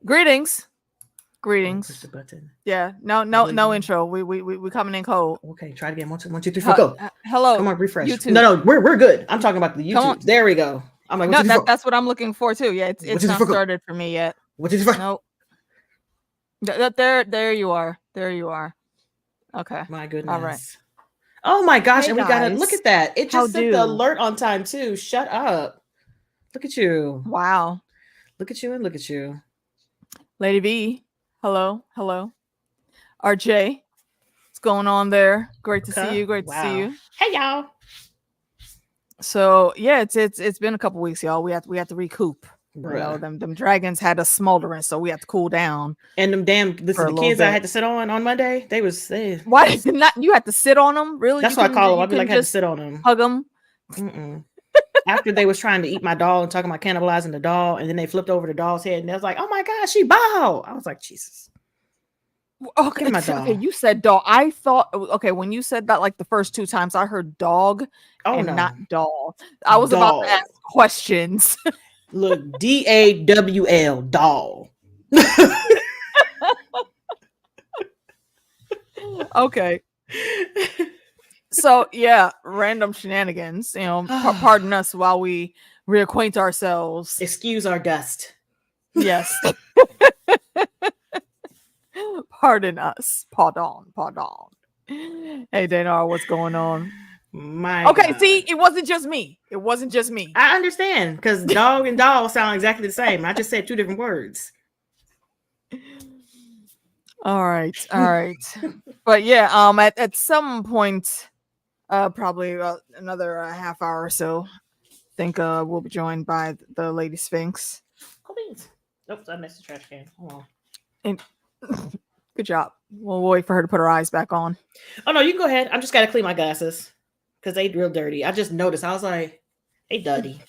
Greetings. Push the Greetings. button. Yeah. No intro. We coming in cold. Okay, try it again. 1, 2, 1, 2, 3, 4, go. Hello. Come on, refresh. YouTube. No, we're good. I'm talking about the Come on. YouTube. There we go. I'm like, 1, No, 2, 3, 4. that's what I'm looking for too. Yeah, 1, 2, it's 3, not 4, go. started for me yet. 1, 2, 3, 4. Nope. There you are. There you are. Okay. My goodness. All right. Oh my gosh, Hey and we gotta look guys. at that. It How just sent do? the alert on time too. Shut up. Look at you. Wow. Look at you and look at you. Lady V. Hello. Hello. RJ. What's going on there? Great to see you. Great to see you. Hey y'all. So yeah, it's been a couple weeks, y'all. We have to recoup. Bruh. You know, them dragons had us smoldering, so we have to cool down. And them damn For listen, a the little kids I bit. had to sit on Monday, they Why is it not? You had to sit on them, really? that's You what I call them. you I'd be like, couldn't I had to just sit on them. hug them. Mm-mm. After they was trying to eat my doll and talking about cannibalizing the doll, and then they flipped over the doll's head and they was like, "Oh my gosh, she bowed." I was like, Jesus. Okay, Get my doll. okay, you said dog. I thought okay when you said that like the first 2 times, I heard dog Oh and no, not doll. I was about Dog. to ask questions. Look, DAWL doll. Okay, so yeah, random shenanigans. You know, pardon us while we reacquaint ourselves. Excuse our dust. Yes. Pardon us. Pardon. Hey, Danar, what's going on? My Okay, God. see, it wasn't just me. It wasn't just me. I understand because dog and doll sound exactly the same. I just said 2 different words. All right. But yeah, at some point, probably another half hour or so, I think we'll be joined by the Lady Sphinx. Oh, beans. Oops, I missed the trash can. Hold on. And good job. We'll wait for her to put her eyes back on. Oh no, you can go ahead. I just gotta clean my glasses because they real dirty. I just noticed. I was like, they dirty.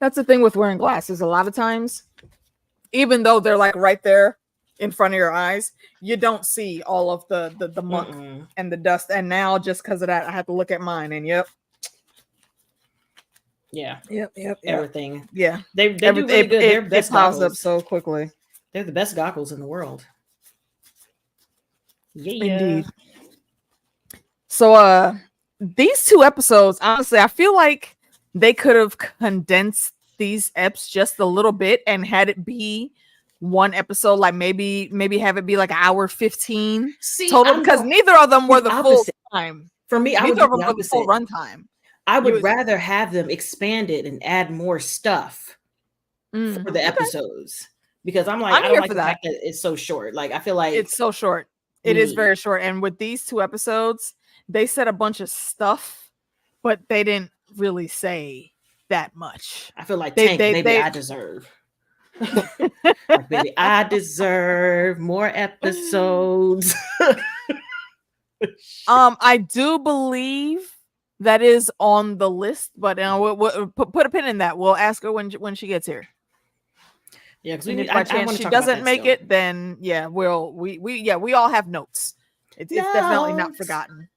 That's the thing with wearing glasses. A lot of times, even though they're like right there in front of your eyes, you don't see all of the muck and the dust. And now, just because of that, I have to look at mine. And yep. Everything. Yeah, they do really good. They're best piles goggles. up so quickly. They're the best goggles in the world. Yeah, indeed. So these 2 episodes, honestly, I feel like they could have condensed these eps just a little bit and had it be one episode, like maybe have it be like an hour 15 total, because neither of them were the full time. For me, neither of them were the full runtime. I would rather have them expanded and add more stuff for the episodes, because I'm like, I don't like the fact that it's so short. Like, I feel like it's so short. It is very short. And with these 2 episodes, they said a bunch of stuff, but they didn't really say that much. I feel like I deserve. Like, baby, I deserve more episodes. I do believe that is on the list, but we'll put a pin in that. We'll ask her when she gets here. Yeah, because if by chance she doesn't make it, then yeah, we all have notes. It's definitely not forgotten.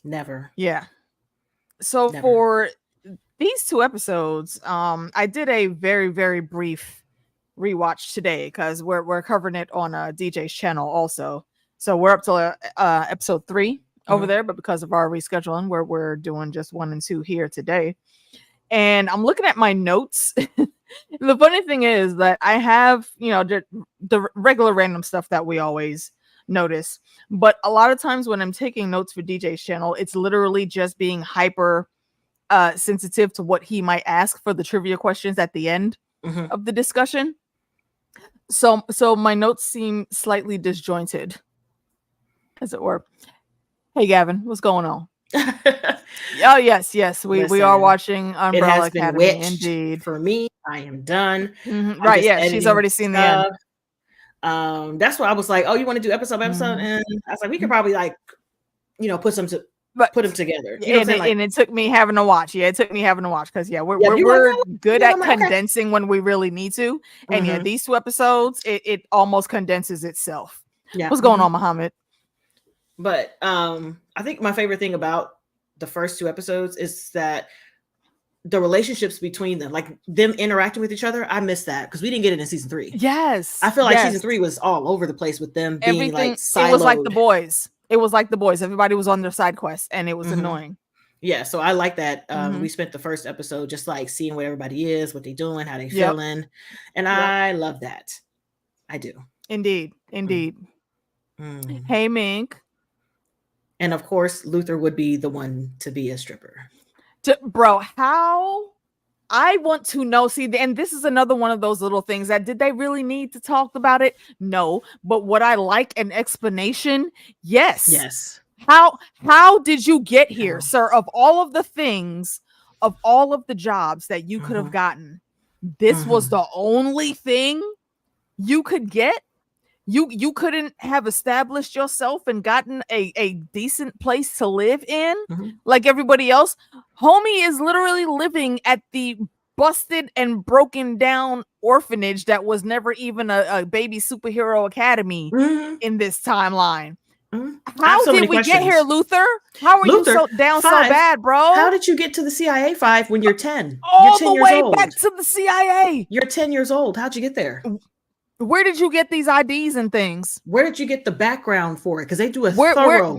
Never. Yeah. So for these 2 episodes, I did a very, very brief rewatch today because we're covering it on DJ's channel also. So we're up to episode 3 over there, but because of our rescheduling, we're doing just 1 and 2 here today. And I'm looking at my notes. The funny thing is that I have, the regular random stuff that we always notice, but a lot of times when I'm taking notes for DJ's channel, it's literally just being hyper sensitive to what he might ask for the trivia questions at the end of the discussion. So my notes seem slightly disjointed, as it were. Hey Gavin, what's going on? Oh yes, we are watching Umbrella Academy. Indeed, for me, I am done. Right? Yeah, she's already seen the end. That's why I was like, "Oh, you want to do episode?" And I was like, "We could probably put them together." You know what I'm saying? And it took me having to watch. Yeah, it took me having to watch because we're good at condensing when we really need to. And these 2 episodes, it almost condenses itself. Yeah, what's going on, Muhammad? But I think my favorite thing about the first 2 episodes is that the relationships between them, like them interacting with each other. I miss that because we didn't get it in season 3. Yes. I feel like season 3 was all over the place with them being like siloed. It was like the boys. Everybody was on their side quests and it was annoying. Yeah, so I like that. We spent the first episode just like seeing what everybody is, what they doing, how they feeling. And I love that. I do. Indeed. Hey, Mink. And of course, Luther would be the one to be a stripper. Bro, how? I want to know. See, and this is another one of those little things that did they really need to talk about it? No. But would I like an explanation? Yes. How did you get here, sir? Of all of the things, of all of the jobs that you could have gotten, this was the only thing you could get? You couldn't have established yourself and gotten a decent place to live in like everybody else? Homie is literally living at the busted and broken down orphanage that was never even a baby superhero academy in this timeline. How did we get here, Luther? How are you so down 5, so bad, bro? How did you get to the CIA 5 when you're 10? All the way back to the CIA. You're 10 years old. How'd you get there? Where did you get these IDs and things? Where did you get the background for it? Because they do a thorough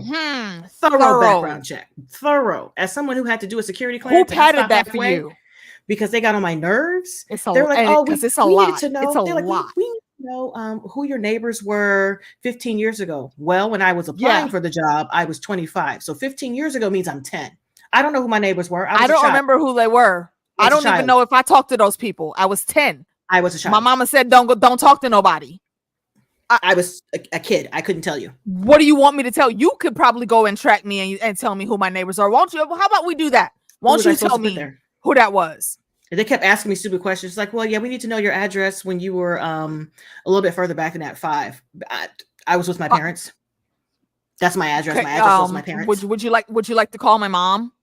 background check. Thorough. As someone who had to do a security clearance, who padded that for you? Because they got on my nerves. They're like, oh, it's a lot. To know. It's a lot. We need to know who your neighbors were 15 years ago. Well, when I was applying for the job, I was 25. So 15 years ago means I'm 10. I don't know who my neighbors were. I don't remember who they were. I don't even know if I talked to those people. I was 10. I was a child. My mama said, don't talk to nobody. I was a kid. I couldn't tell you. What do you want me to tell you? You could probably go and track me and tell me who my neighbors are. Won't you? How about we do that? Won't you tell me who that was? They kept asking me stupid questions. Like, well, yeah, we need to know your address when you were a little bit further back than that 5. I was with my parents. That's my address. Okay, my address was my parents. Would you like to call my mom?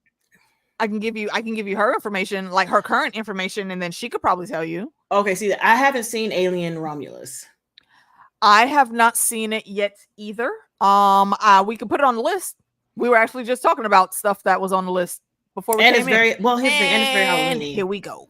I can give you her information, like her current information, and then she could probably tell you. Okay, see, I haven't seen Alien Romulus. I have not seen it yet either. We could put it on the list. We were actually just talking about stuff that was on the list before we came in. Here's the thing, and it's very Halloween-y. Here we go.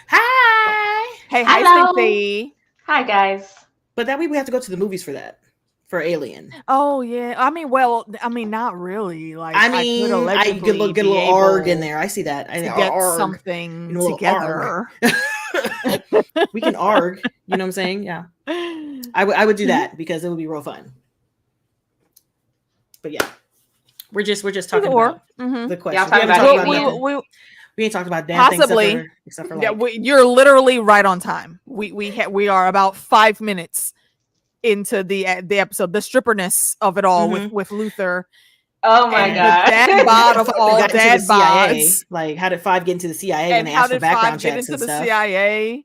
Hi. Hey, hi, Cynthia. Hi, guys. But that way we have to go to the movies for that. For Alien. Oh yeah. Not really. Like I get a little arg in there. I see that. I get something together. We can arg. You know what I'm saying? Yeah. I would do that because it would be real fun. But yeah, we're just talking about the question. We ain't talked about that possibly except for like, you're literally right on time. We are about 5 minutes into the episode, the stripperness of it all with Luther. Oh my god, the dad bod of all dad bods. Like, how did 5 get into the CIA when they asked for background checks and stuff? CIA?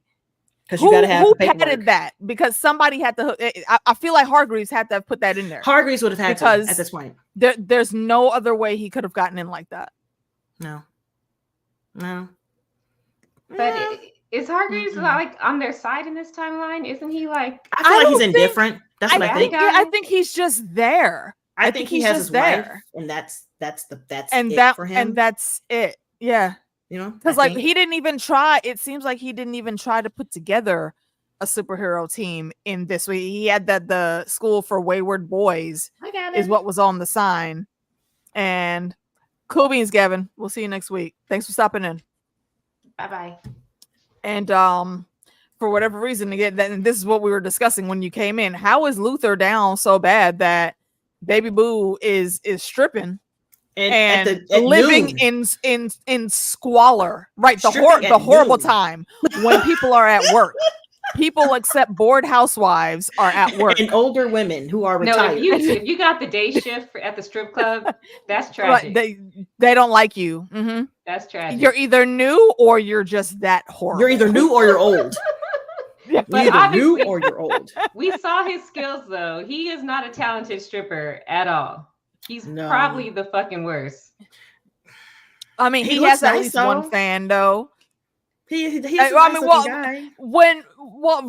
Because you gotta have who padded that? Because somebody had to. I feel like Hargreaves had to have put that in there. Hargreaves would have had to at this point. There's no other way he could have gotten in like that. No. But is Hargreaves like on their side in this timeline? Isn't he like? I feel like he's indifferent. That's what I think. I think he's just there. I think he has his wife, and that's it for him. And that's it. Yeah. You know, because like he didn't even try. It seems like he didn't even try to put together a superhero team in this way. He had that the School for Wayward Boys is what was on the sign. And cool beans, Gavin. We'll see you next week. Thanks for stopping in. Bye-bye. And for whatever reason, again, this is what we were discussing when you came in. How is Luther down so bad that Baby Boo is stripping and living in squalor? Right, the horrible time when people are at work. People except bored housewives are at work. And older women who are retired. No, if you got the day shift at the strip club, that's tragic. They don't like you. Mm-hmm. That's tragic. You're either new or you're just that horrible. You're either new or you're old. But you're either new or you're old. We saw his skills though. He is not a talented stripper at all. He's probably the fucking worst. I mean, he has at least one fan though. He's guy.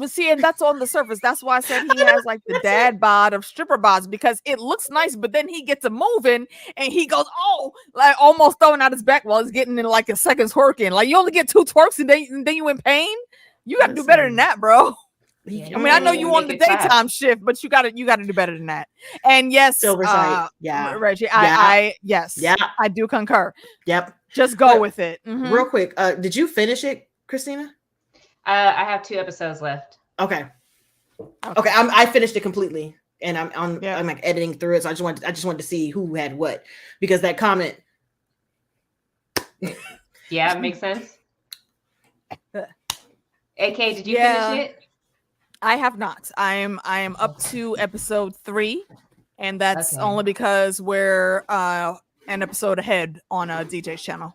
See, and that's on the surface. That's why I said he has like the dad bod of stripper bods, because it looks nice, but then he gets a moving and he goes, oh, like almost throwing out his back while he's getting in like a second twerk in. Like you only get 2 twerks and then you in pain. You got to do better than that, bro. Yeah, I mean, I know you on the daytime shift, but you got to do better than that. And yes, Reggie, I do concur. Yep. Just go with it. Real quick, did you finish it, Christina? I have 2 episodes left. Okay. I finished it completely, and I'm like editing through it. So I just wanted to see who had what, because that comment. Yeah, it makes sense. AK, did you finish it? I have not. I am up to episode 3, and that's only because we're an episode ahead on DJ's channel.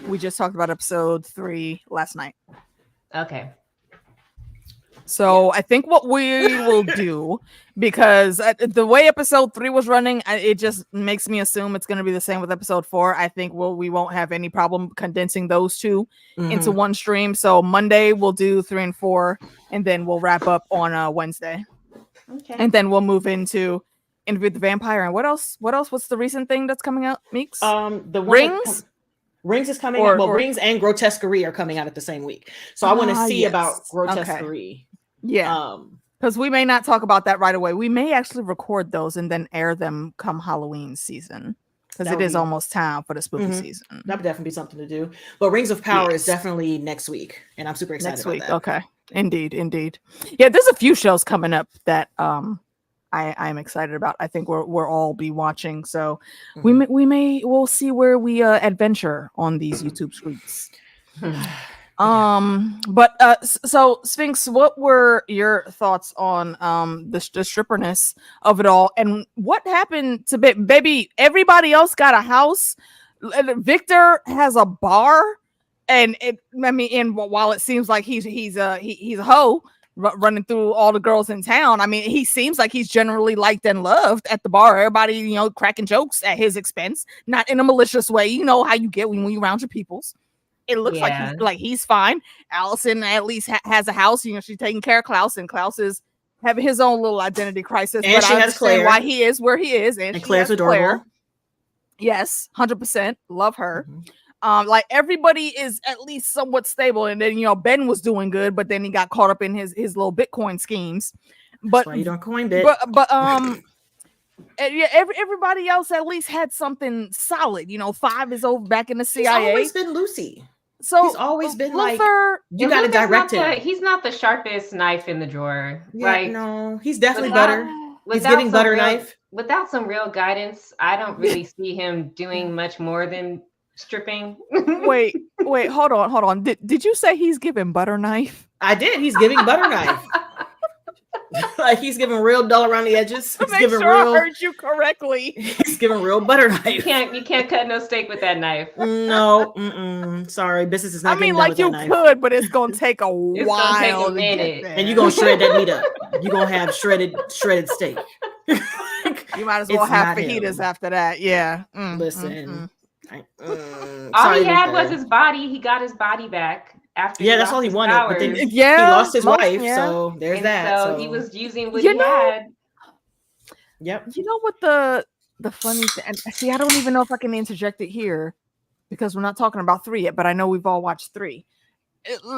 We just talked about episode 3 last night. Okay. So I think what we will do, because the way episode 3 was running, it just makes me assume it's going to be the same with episode 4. I think we won't have any problem condensing those 2 into one stream. So Monday we'll do 3 and 4, and then we'll wrap up on Wednesday. Okay. And then we'll move into Interview with the Vampire. And what else? What's the recent thing that's coming out, Meeks? The Rings. Rings is coming out. Well, Rings and Grotesquerie are coming out at the same week. So I want to see about Grotesquerie. Okay. Yeah. Because we may not talk about that right away. We may actually record those and then air them come Halloween season. Because it is almost time for the spooky season. That would definitely be something to do. But Rings of Power is definitely next week. And I'm super excited about that. Okay. Indeed. Yeah, there's a few shows coming up that I'm excited about. I think we'll all be watching. So we'll see where we adventure on these YouTube streets. So Sphinx, what were your thoughts on the stripperness of it all, and what happened to baby? Everybody else got a house. Victor has a bar, and while it seems like he's a hoe running through all the girls in town, I mean, he seems like he's generally liked and loved at the bar. Everybody, cracking jokes at his expense, not in a malicious way. You know how you get when you round your peoples. It looks like he's fine. Allison at least has a house. She's taking care of Klaus, and Klaus is having his own little identity crisis. And but she I has Claire. why he is where he is, and Claire's adorable. Claire. Yes, 100%. Love her. Like everybody is at least somewhat stable, and then Ben was doing good, but then he got caught up in his little Bitcoin schemes. But that's why you don't coin bit. But everybody else at least had something solid. 5 is over back in the CIA. He's always been Lucy. So he's always been Luther, you got to direct him. He's not the sharpest knife in the drawer. Yeah, no, he's definitely butter. He's getting butter knife. Without some real guidance, I don't really see him doing much more than stripping. wait, hold on. Did you say he's giving butter knife? I did. He's giving butter knife. Like he's giving real dull around the edges. He's giving I heard you correctly. He's giving real butter knife. You can't cut no steak with that knife. No, sorry, business is not. I mean, like you could, but it's gonna take a while. It's gonna take a minute, and you're gonna shred that meat up. You're gonna have shredded steak. You might as well have fajitas after that. Yeah. Listen. All he had was his body. He got his body back. After that's all he wanted. But then he lost his wife, so there's that. So he was using what he had. Yep. You know what the funny thing? See, I don't even know if I can interject it here because we're not talking about 3 yet. But I know we've all watched 3.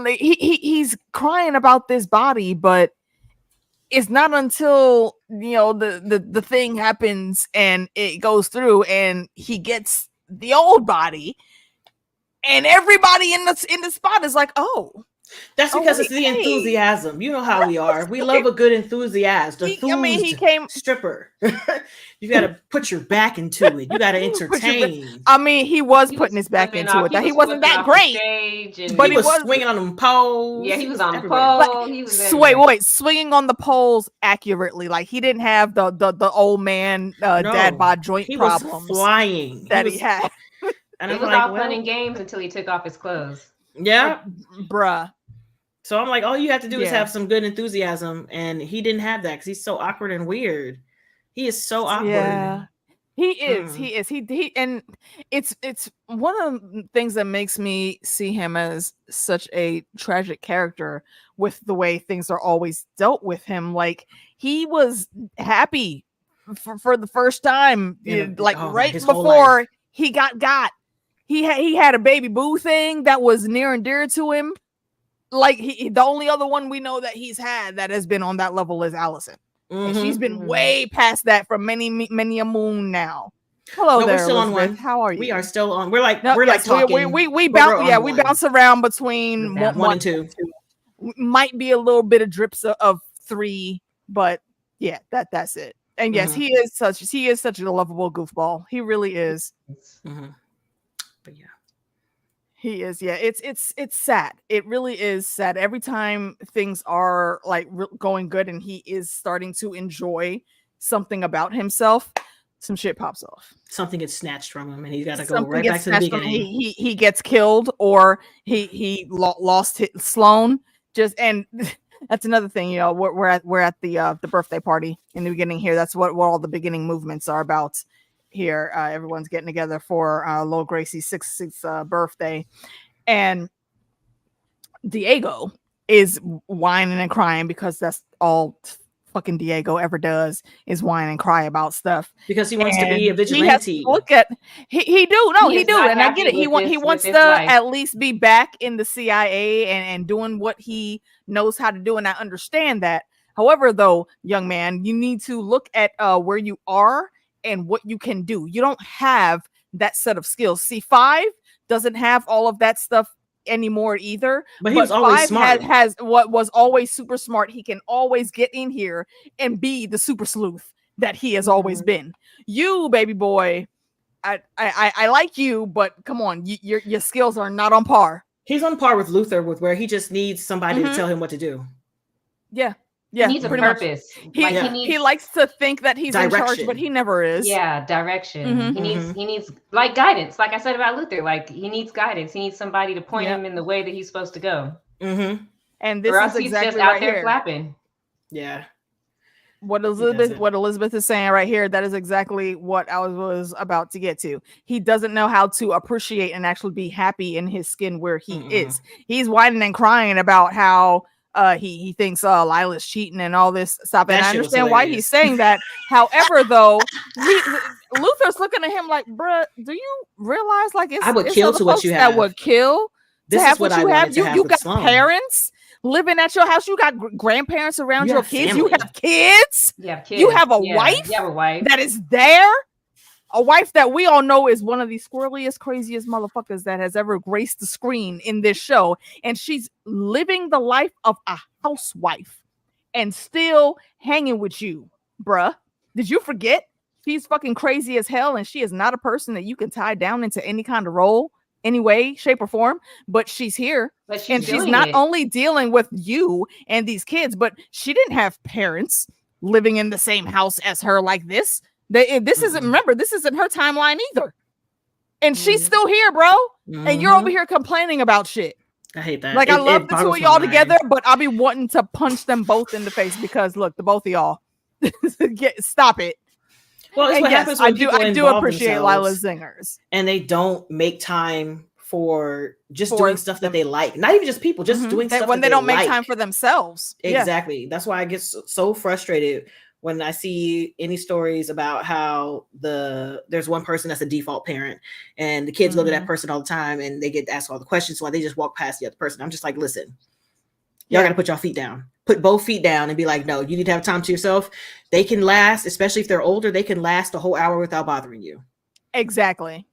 He's crying about this body, but it's not until the thing happens and it goes through and he gets the old body. And everybody in the spot is like, oh. That's because it's the enthusiasm. You know how we are. We love a good enthusiasm. He came stripper. You got to put your back into it. You got to entertain. I mean, he was putting his back into it. He wasn't that great, but he was swinging on them poles. Yeah, he was on the pole. He was wait, swinging on the poles accurately. Like he didn't have the old man dad bod joint problems. Was flying that he had. And it was all fun and games until he took off his clothes. Yeah, bruh. So I'm like, all you have to do is have some good enthusiasm, and he didn't have that because he's so awkward and weird. He is so awkward. Yeah, He is. He and it's one of the things that makes me see him as such a tragic character with the way things are always dealt with him. Like he was happy for the first time, right before he got. He had a baby boo thing that was near and dear to him. Like the only other one we know that he's had that has been on that level is Allison. And she's been way past that for many a moon now. Hello there, we're still Elizabeth. on one. How are you? We are still on. We're like talking. We bounce around between one and two. Might be a little bit of drips of 3, but yeah, that's it. And yes, he is such a lovable goofball. He really is. But yeah. He is, yeah. It's sad. It really is sad. Every time things are like going good and he is starting to enjoy something about himself, some shit pops off. Something gets snatched from him, and he's got to go right back to the beginning. He gets killed, or he lost Sloan. And that's another thing. You know, we're at the birthday party in the beginning here. That's what all the beginning movements are about. Here, everyone's getting together for Lil Gracie's 6th birthday, and Diego is whining and crying because that's all fucking Diego ever does is whine and cry about stuff because he wants to be a vigilante. He do, and I get it. He wants to at least be back in the CIA and doing what he knows how to do, and I understand that. However, though, young man, you need to look at where you are and what you can do. You don't have that set of skills. C5 doesn't have all of that stuff anymore either. But he was always smart. Has what was always super smart. He can always get in here and be the super sleuth that he has always been. You, baby boy, I like you, but come on, your skills are not on par. He's on par with Luther, with where he just needs somebody to tell him what to do. Yeah. Yeah, he needs a purpose. He likes to think that he's in charge, but he never is. Yeah, direction. He needs like guidance. Like I said about Luther, like he needs guidance. He needs somebody to point him in the way that he's supposed to go. And this is exactly just out there flapping. Yeah. What Elizabeth is saying right here, that is exactly what I was about to get to. He doesn't know how to appreciate and actually be happy in his skin where he is. He's whining and crying about how he thinks Lila's cheating and all this stuff, and I understand why he's saying that. However, though, Luther's looking at him like, "Bruh, do you realize like I would kill to what you have? That would kill to have what you have. You got parents living at your house. You got grandparents around your kids. Family. You have kids. You have a wife. You have a wife that is there." A wife that we all know is one of the squirreliest, craziest motherfuckers that has ever graced the screen in this show. And she's living the life of a housewife and still hanging with you, bruh. Did you forget? She's fucking crazy as hell, and she is not a person that you can tie down into any kind of role, any way, shape, or form. But she's here. And she's not only dealing with you and these kids, but she didn't have parents living in the same house as her like this. This isn't her timeline either, and she's still here, bro. And you're over here complaining about shit. I hate that. Like I love the two of y'all together, but I'll be wanting to punch them both in the face because look, the both of y'all, stop it. Well, it's what happens when I do appreciate Lila's zingers, and they don't make time for doing stuff that they like. Not even just people, just doing stuff when they don't make time for themselves. Exactly. Yeah. That's why I get so frustrated when I see any stories about how there's one person that's a default parent and the kids go to that person all the time and they get asked all the questions while they just walk past the other person. I'm just like, listen, y'all got to put y'all feet down, put both feet down and be like, no, you need to have time to yourself. They can last, especially if they're older, they can last a whole hour without bothering you. Exactly.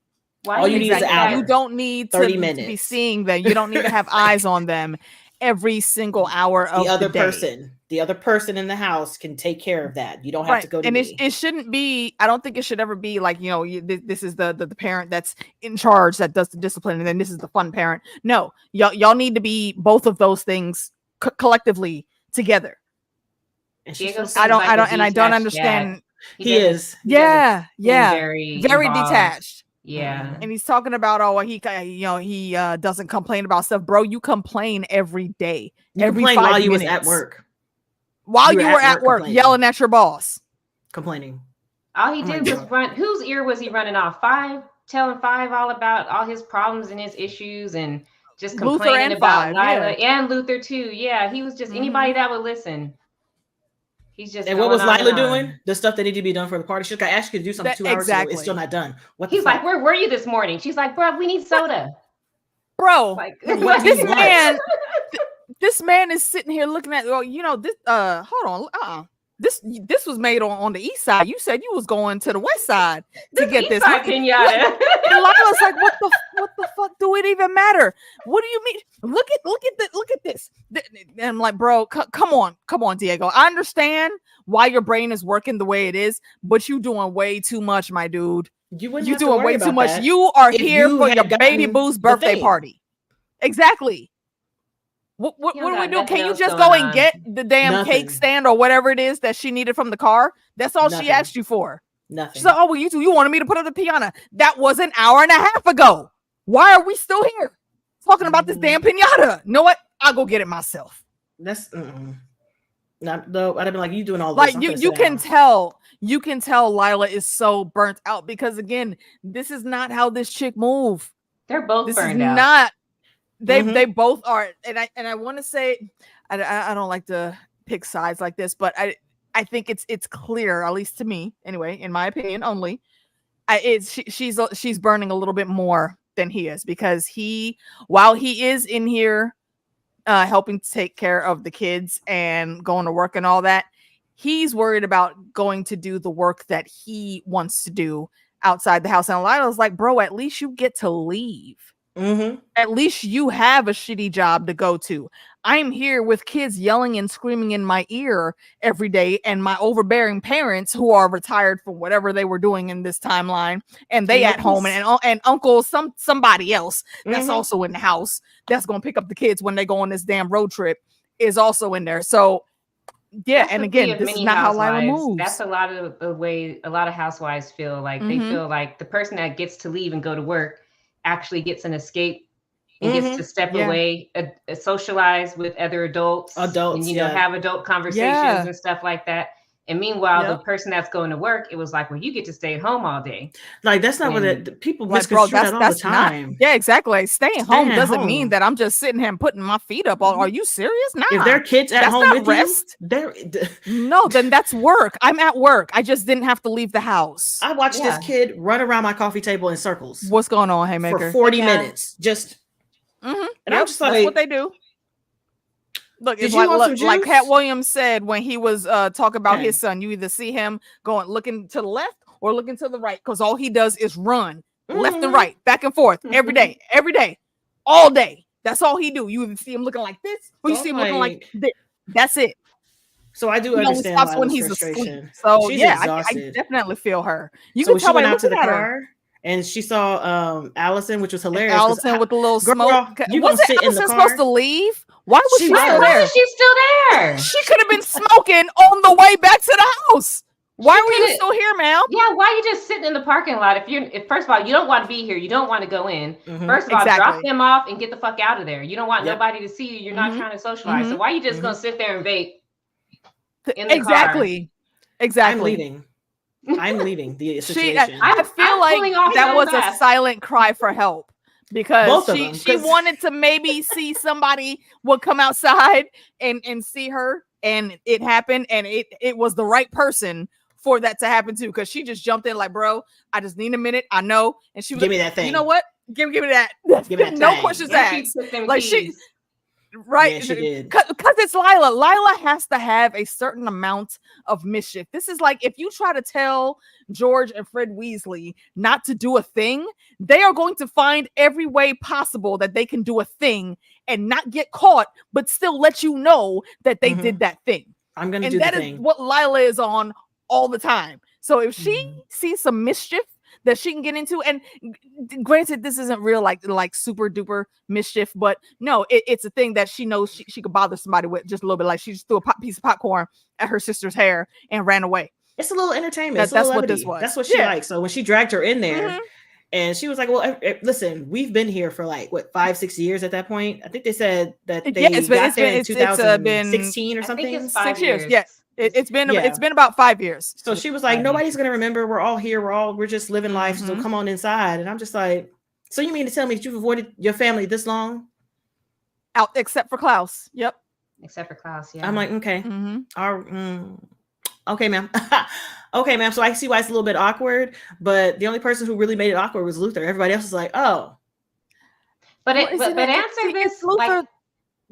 All you need is an hour. You don't need 30 minutes. To be seeing them. You don't need to have eyes on them every single hour of the day. The other person in the house can take care of that. You don't have to go to me. It shouldn't be. I don't think it should ever be like, this is the parent that's in charge that does the discipline, and then this is the fun parent. No, y'all need to be both of those things collectively together. And I don't understand. He is. Yeah. Very detached. Yeah. And he's talking about, he doesn't complain about stuff. Bro, you complain every day. Every 5 minutes. While you was at work. While you were at work, yelling at your boss. Complaining. All he did was run. Whose ear was he running off? Telling Five all about all his problems and his issues and just complaining about Lila and Luther too. Yeah, he was just anybody that would listen. He's just. And what was Lila doing? The stuff that needed to be done for the party. She's like, I asked you to do something 2 hours ago. It's still not done. He's like, where were you this morning? She's like, bro, we need soda. Bro, like, this man is sitting here looking at, well, this, hold on. This was made on the east side. You said you was going to the west side to get this. Pinata. And Lila's like, what the fuck do it even matter? What do you mean? Look at this. And I'm like, bro, come on, Diego. I understand why your brain is working the way it is, but you doing way too much, my dude. You doing way too much. That. You are here for your baby boo's birthday party. Exactly. What do we do? Can you just go and get the damn cake stand or whatever it is that she needed from the car? That's all she asked you for. Nothing. So, well, you wanted me to put up the piano. That was an hour and a half ago. Why are we still here talking about this damn pinata? You know what? I'll go get it myself. That's not though. I'd have been like, you doing all this? Like you can tell Lila is so burnt out because again, this is not how this chick move. They're both this burned is out. Not. They both are, and I want to say, I don't like to pick sides like this, but I think it's clear, at least to me, anyway, in my opinion only. She's burning a little bit more than he is because while he is in here, helping to take care of the kids and going to work and all that, he's worried about going to do the work that he wants to do outside the house. And Lila's like, bro, at least you get to leave. Mm-hmm. At least you have a shitty job to go to. I'm here with kids yelling and screaming in my ear every day, and my overbearing parents who are retired from whatever they were doing in this timeline, and they at home, and uncle somebody else that's also in the house that's gonna pick up the kids when they go on this damn road trip is also in there. So yeah, that's and again, this is not how Lila moves. That's a lot of the way a lot of housewives feel. Like they feel like the person that gets to leave and go to work actually gets an escape and gets to step away, socialize with other adults and have adult conversations and stuff like that. And meanwhile, the person that's going to work, it was like, well, you get to stay at home all day. Like that's not what people misconstrue that all the time. Yeah, exactly. Staying home doesn't mean that I'm just sitting here and putting my feet up. Are you serious? Nah. If their kids at home with rest, no, then that's work. I'm at work. I just didn't have to leave the house. I watched this kid run around my coffee table in circles. What's going on, Haymaker? For 40 minutes. Just and I'm just like, that's what they do. Look, it's like Cat Williams said when he was talking about his son. You either see him looking to the left or looking to the right, because all he does is run left and right, back and forth every day, all day. That's all he do. You either see him looking like this or you see him looking like this. That's it. So I do understand stops when he's asleep. So she's I definitely feel her. You can tell she went out to the car. And she saw Allison, which was hilarious. Allison with the little smoke. You gonna sit in the car? Supposed to leave? Why was she still there? Why is she still there? She could have been smoking on the way back to the house. Why were you still here, ma'am? Yeah, why are you just sitting in the parking lot? If first of all, you don't want to be here, you don't want to go in. First of all, drop them off and get the fuck out of there. You don't want nobody to see you. You're not trying to socialize. So why are you just gonna sit there and vape in the car? Exactly. I'm leaving the situation. I feel like that was a silent cry for help because she wanted to maybe see somebody would come outside and see her, and it happened, and it was the right person for that to happen too, because she just jumped in like, bro, I just need a minute. I know. And she was give me that thing. You know what? Give me that. Give me that no questions asked. Like she right, she did. Because it's Lila. Lila has to have a certain amount of mischief. This is like if you try to tell George and Fred Weasley not to do a thing, they are going to find every way possible that they can do a thing and not get caught, but still let you know that they did that thing. I'm gonna do that. Is what Lila is on all the time. So if she sees some mischief that she can get into, and granted, this isn't real like super duper mischief, but no, it's a thing that she knows she could bother somebody with just a little bit. Like she just threw a piece of popcorn at her sister's hair and ran away. It's a little entertainment. That's what this was. That's what she likes. So when she dragged her in there, and she was like, "Well, listen, we've been here for like what 5-6 years at that point. I think they said that they got there in 2016 or something. I think it's 5 years. Yes. It's been about 5 years. So she was like, nobody's gonna remember. We're all here. We're just living life. So come on inside. And I'm just like, so you mean to tell me that you've avoided your family this long? Out except for Klaus. Yep. Except for Klaus, yeah. I'm like, okay. Okay, ma'am. Okay, ma'am. So I see why it's a little bit awkward, but the only person who really made it awkward was Luther. Everybody else is like, oh. But answer this, like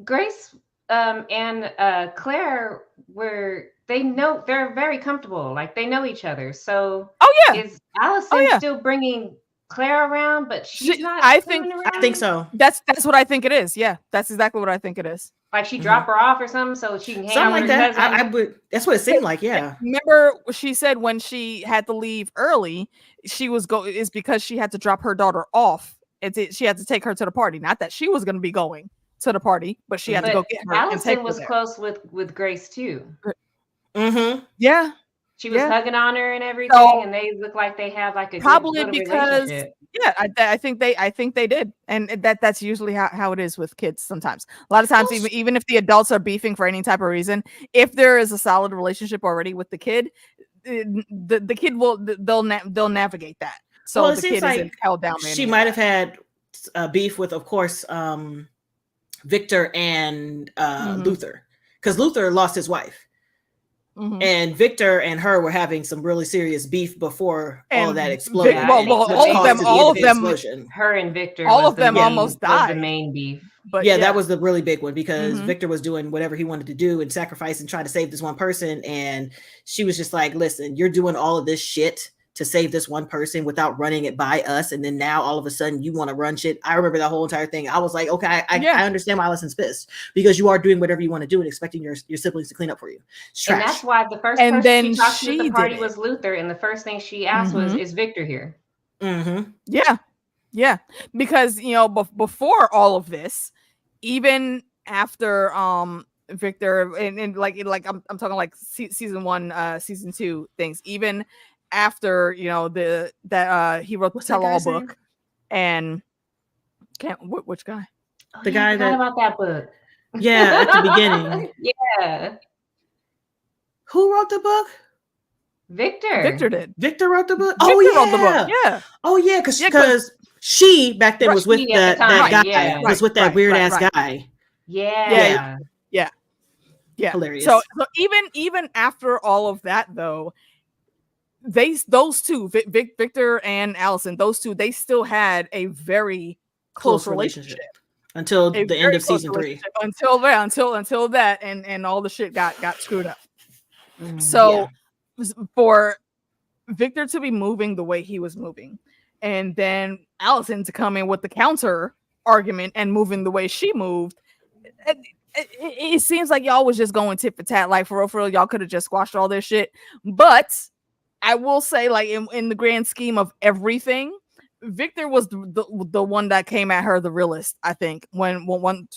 Grace and Claire they're very comfortable. Like they know each other. So is Allison still bringing Claire around, but she's not? I think so. That's what I think it is. Yeah, that's exactly what I think it is. Like she dropped her off or something so she can hang out with her cousin. I would. That's what it seemed like. Yeah. Remember, she said when she had to leave early, she was is because she had to drop her daughter off. She had to take her to the party. Not that she was going to be going to the party, but she had to go get her. Allison was close with Grace too. Yeah. She was hugging on her and everything, and they look like they have like a probably good because relationship. I think they did, and that's usually how it is with kids. Sometimes, a lot of times, even if the adults are beefing for any type of reason, if there is a solid relationship already with the kid, the kid they'll navigate that. So the kid isn't held down. She might have had beef with, of course, Victor and Luther, because Luther lost his wife. And Victor and her were having some really serious beef before all of that exploded. All of them. Her and Victor. All of them almost died. The main beef. But that was the really big one, because Victor was doing whatever he wanted to do and sacrifice and try to save this one person. And she was just like, listen, you're doing all of this shit to save this one person without running it by us. And then now all of a sudden you want to run shit. I remember that whole entire thing. I was like, okay, I understand why Allison's pissed, because you are doing whatever you want to do and expecting your siblings to clean up for you. And that's why the first person she talked to at the party was Luther. And the first thing she asked was, is Victor here? Yeah. Because, before all of this, even after Victor and like I'm talking like season 1, season 2 things, even after he wrote the tell-all book, and which guy? The guy that about that book. Yeah, at the beginning. Yeah. Who wrote the book? Victor did. Victor wrote the book. Victor wrote the book. Yeah. Oh yeah, because she back then was with that guy. Was with that weird ass guy. Yeah. Hilarious. So even after all of that, though, those two, Victor and Allison, those two, they still had a very close relationship until the end of season 3. Until that, and all the shit got screwed up. So for Victor to be moving the way he was moving, and then Allison to come in with the counter argument and moving the way she moved, it seems like y'all was just going tit for tat. Like for real, y'all could have just squashed all this shit. But I will say, like in the grand scheme of everything, Victor was the one that came at her the realest, I think. When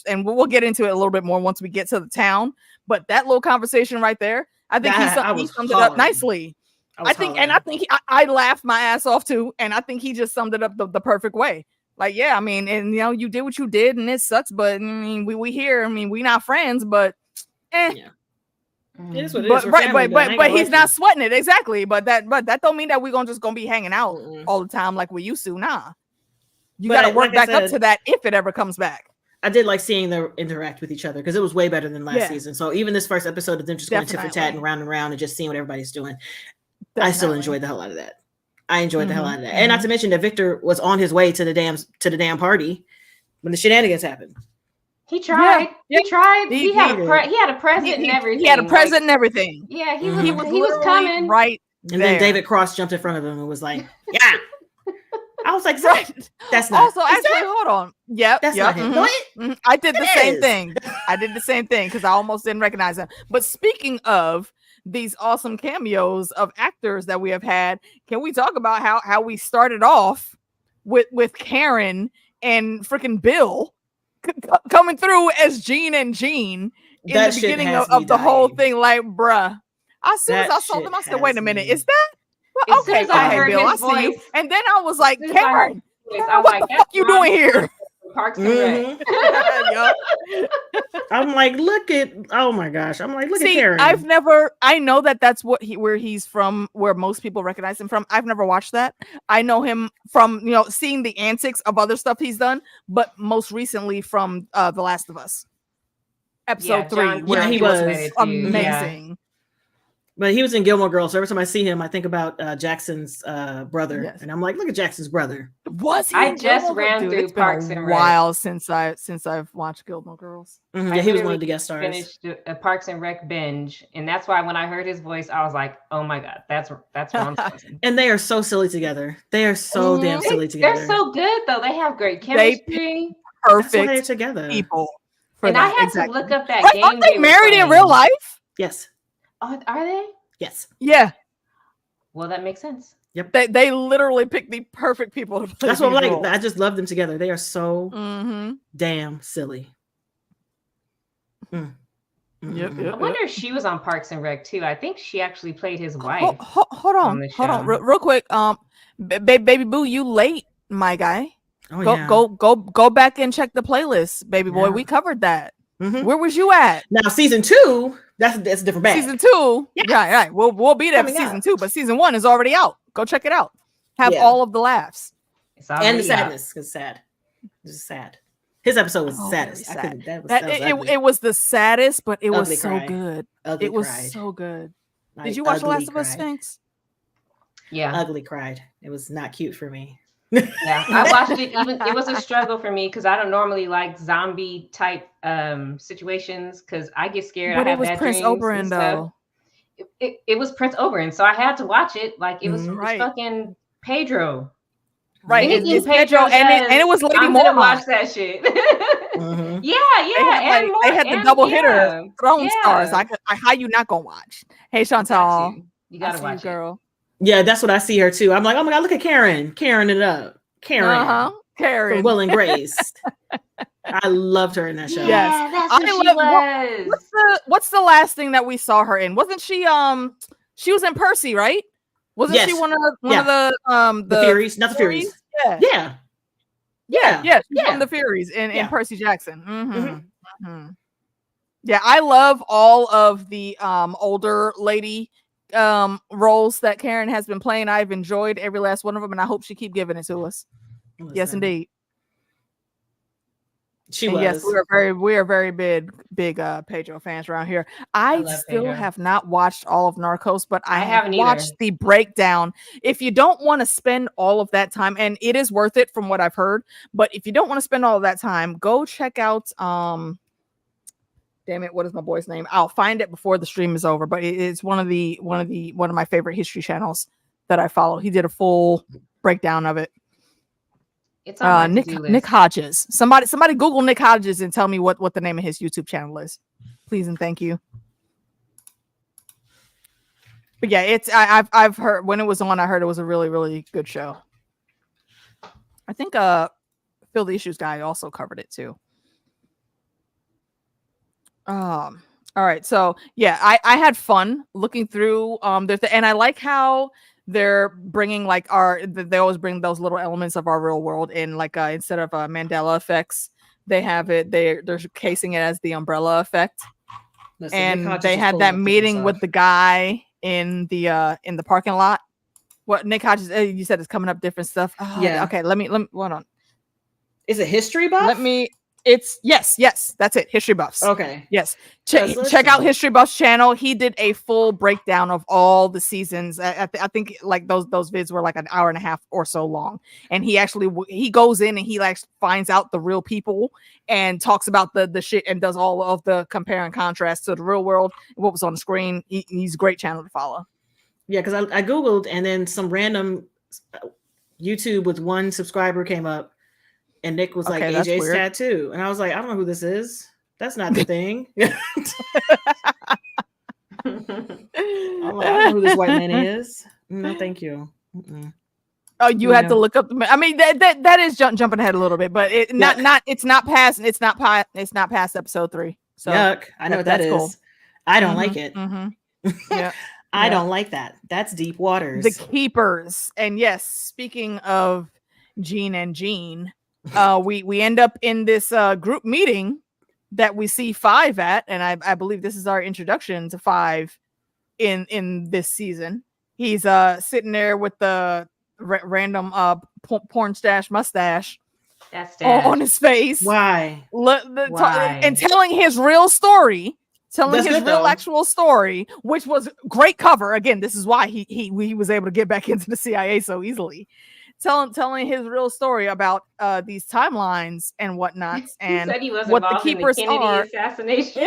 and we'll get into it a little bit more once we get to the town. But that little conversation right there, I think he summed it up nicely. I laughed my ass off too, and I think he just summed it up the perfect way. Like, yeah, I mean, and you did what you did, and it sucks, but I mean, we here. I mean, we not friends, but It is what it is. But he's not sweating it, exactly. But that don't mean that we're gonna be hanging out all the time like we used to. Nah, you got to work back up to that if it ever comes back. I did like seeing them interact with each other, because it was way better than last season. So even this first episode of them just going tit for tat and round and just seeing what everybody's doing, I still enjoyed the hell out of that. I enjoyed the hell out of that, and not to mention that Victor was on his way to the damn party when the shenanigans happened. He tried. He tried. He had a present and everything. He had a present and everything. Yeah, he was coming right. And then David Cross jumped in front of him and was like, "Yeah." I was like, "That's not." Also, actually, hold on. Yep, that's not him. I did the same thing. I did the same thing because I almost didn't recognize him. But speaking of these awesome cameos of actors that we have had, can we talk about how we started off with Karen and freaking Bill coming through as Gene in the beginning of the whole thing? Like, bruh, as soon as I saw them, I said, wait a minute, is that? Well, okay, Bill, I see you. And then I was like, Karen, what the fuck you doing here? Parks and Rec. I'm like, oh my gosh. I'm like, look at Karen. I know that's where he's from, where most people recognize him from. I've never watched that. I know him from, seeing the antics of other stuff he's done, but most recently from The Last of Us. Episode 3, where he was amazing. Yeah. But he was in Gilmore Girls, so every time I see him, I think about Jackson's brother, and I'm like, look at Jackson's brother. Was he? I just ran through Parks and Rec. While since I've watched Gilmore Girls. Mm-hmm. Yeah, he was one of the guest stars. Finished a Parks and Rec binge, and that's why when I heard his voice, I was like, oh my god, that's Ron Swanson. And they are so silly together. They are so damn silly together. They're so good though. They have great chemistry. Perfect. That's why they're together. People. And I had to look up that game. Aren't they married in real life? Yes. Oh, are they? Yes. Yeah. Well, that makes sense. Yep. They literally picked the perfect people to play. That's what I'm like. I just love them together. They are so damn silly. Yep. I wonder if she was on Parks and Rec too. I think she actually played his wife. Hold on, real quick. Baby Boo, you late, my guy. Go back and check the playlist, baby boy. We covered that. Where was you at? Now season 2, that's a different bag. Season 2, right. We'll be there for season 2, but season 1 is already out. Go check it out. Have all of the laughs and the sadness. It's sad. It's sad. His episode was the saddest. Sad. It was the saddest, but it was so good. Ugly it was cried. So good. Did you watch The Last of Us, Sphinx? Yeah, ugly cried. It was not cute for me. Yeah, I watched it. It was a struggle for me because I don't normally like zombie type situations because I get scared. But I it was Prince Oberyn though. It was Prince Oberyn, so I had to watch it. Like it was fucking Pedro. Right, it's Pedro, and it was Lady Mormont. I'm gonna watch that shit. Yeah, they had the double hitter, Throne Stars. How you not gonna watch? Hey, Chantal, you gotta watch it, girl. Yeah, that's what I see her too. I'm like, oh my god, look at Karen it up. Karen from Will and Grace. I loved her in that show. Yeah, that's what she was. What's the last thing that we saw her in? Wasn't she she was in Percy, right? Wasn't she one of the Furies? Not the Furies. Yeah. From the Furies in Percy Jackson. Yeah, I love all of the older lady roles that Karen has been playing. I've enjoyed every last one of them, and I hope she keep giving it to us. Listen. Yes, indeed. She was. Yes, we are very big Pedro fans around here. I still Pedro. Have not watched all of Narcos, but I have watched the breakdown. If you don't want to spend all of that time, and it is worth it from what I've heard, but if you don't want to spend all of that time, go check out damn it, what is my boy's name? I'll find it before the stream is over, but it's one of my favorite history channels that I follow. He did a full breakdown of it. It's on Nick Hodges. Somebody Google Nick Hodges and tell me what the name of his YouTube channel is, please and thank you. But yeah, I've heard when it was on. I heard it was a really, really good show. I think Phil the Issues guy also covered it too. All right, so yeah, I had fun looking through and I like how they're bringing they always bring those little elements of our real world in, like instead of Mandela effects, they have it they're casing it as the umbrella effect. Listen, and they had that meeting with the guy in the parking lot. What Nick Hodges, you said it's coming up different stuff. Yeah. Okay, let me hold on. Is it history buff? It's yes, that's it. History buffs. Okay. Yes. Check out History Buffs channel. He did a full breakdown of all the seasons. I think like those vids were like an hour and a half or so long. And he goes in and he like finds out the real people and talks about the shit and does all of the compare and contrast to the real world and what was on the screen. He's a great channel to follow. Yeah, because I Googled and then some random YouTube with one subscriber came up. And Nick was like, AJ's tattoo. And I was like, I don't know who this is. That's not the thing. I'm like, I don't know who this white man is. No, thank you. Oh, you had to look up I mean, that is jumping ahead a little bit, but it's not past episode 3. So yuck. I know what that is. Cool. I don't like it. Yeah. I don't like that. That's deep waters. The Keepers. And yes, speaking of Gene and Jean, we end up in this group meeting that we see Five at, and I believe this is our introduction to Five in this season. He's sitting there with the random porn stash mustache on his face. Why? And telling his real story. Actual story, which was great cover. Again, this is why he was able to get back into the CIA so easily. Telling his real story about these timelines and whatnots, and he was what the keepers in the Kennedy are. Assassination.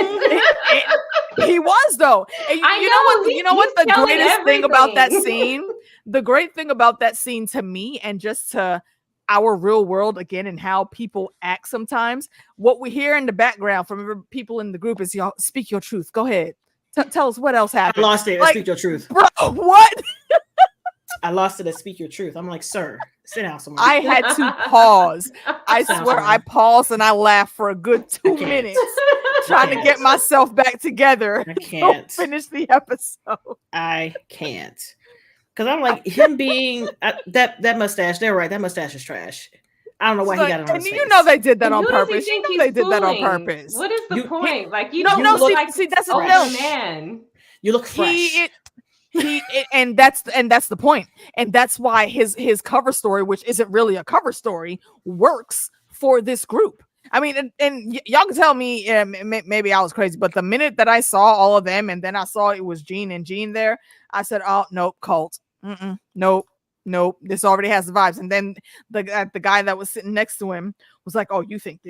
He was though. And you know what the greatest thing about that scene? The great thing about that scene to me, and just to our real world again, and how people act sometimes. What we hear in the background from people in the group is, "Y'all speak your truth. Go ahead. Tell us what else happened." I lost it. Speak your truth, bro. What? I lost it at speak your truth. I'm like, sir, sit down somewhere. I had to pause. I swear I paused and I laughed for a good 2 minutes trying to get myself back together. I can't finish the episode. I can't. Because I'm like, him being that mustache, they're right. That mustache is trash. I don't know why he got it on his face. You know they did that on purpose. You know they did that on purpose. What is the point? Like see that's the man. You look fresh. And that's the point. And that's why his cover story, which isn't really a cover story, works for this group. I mean, and y'all can tell me maybe I was crazy, but the minute that I saw all of them and then I saw it was Jean and Jean there, I said, "Oh, nope, cult. Nope. This already has the vibes." And then the guy that was sitting next to him was like, "Oh, you think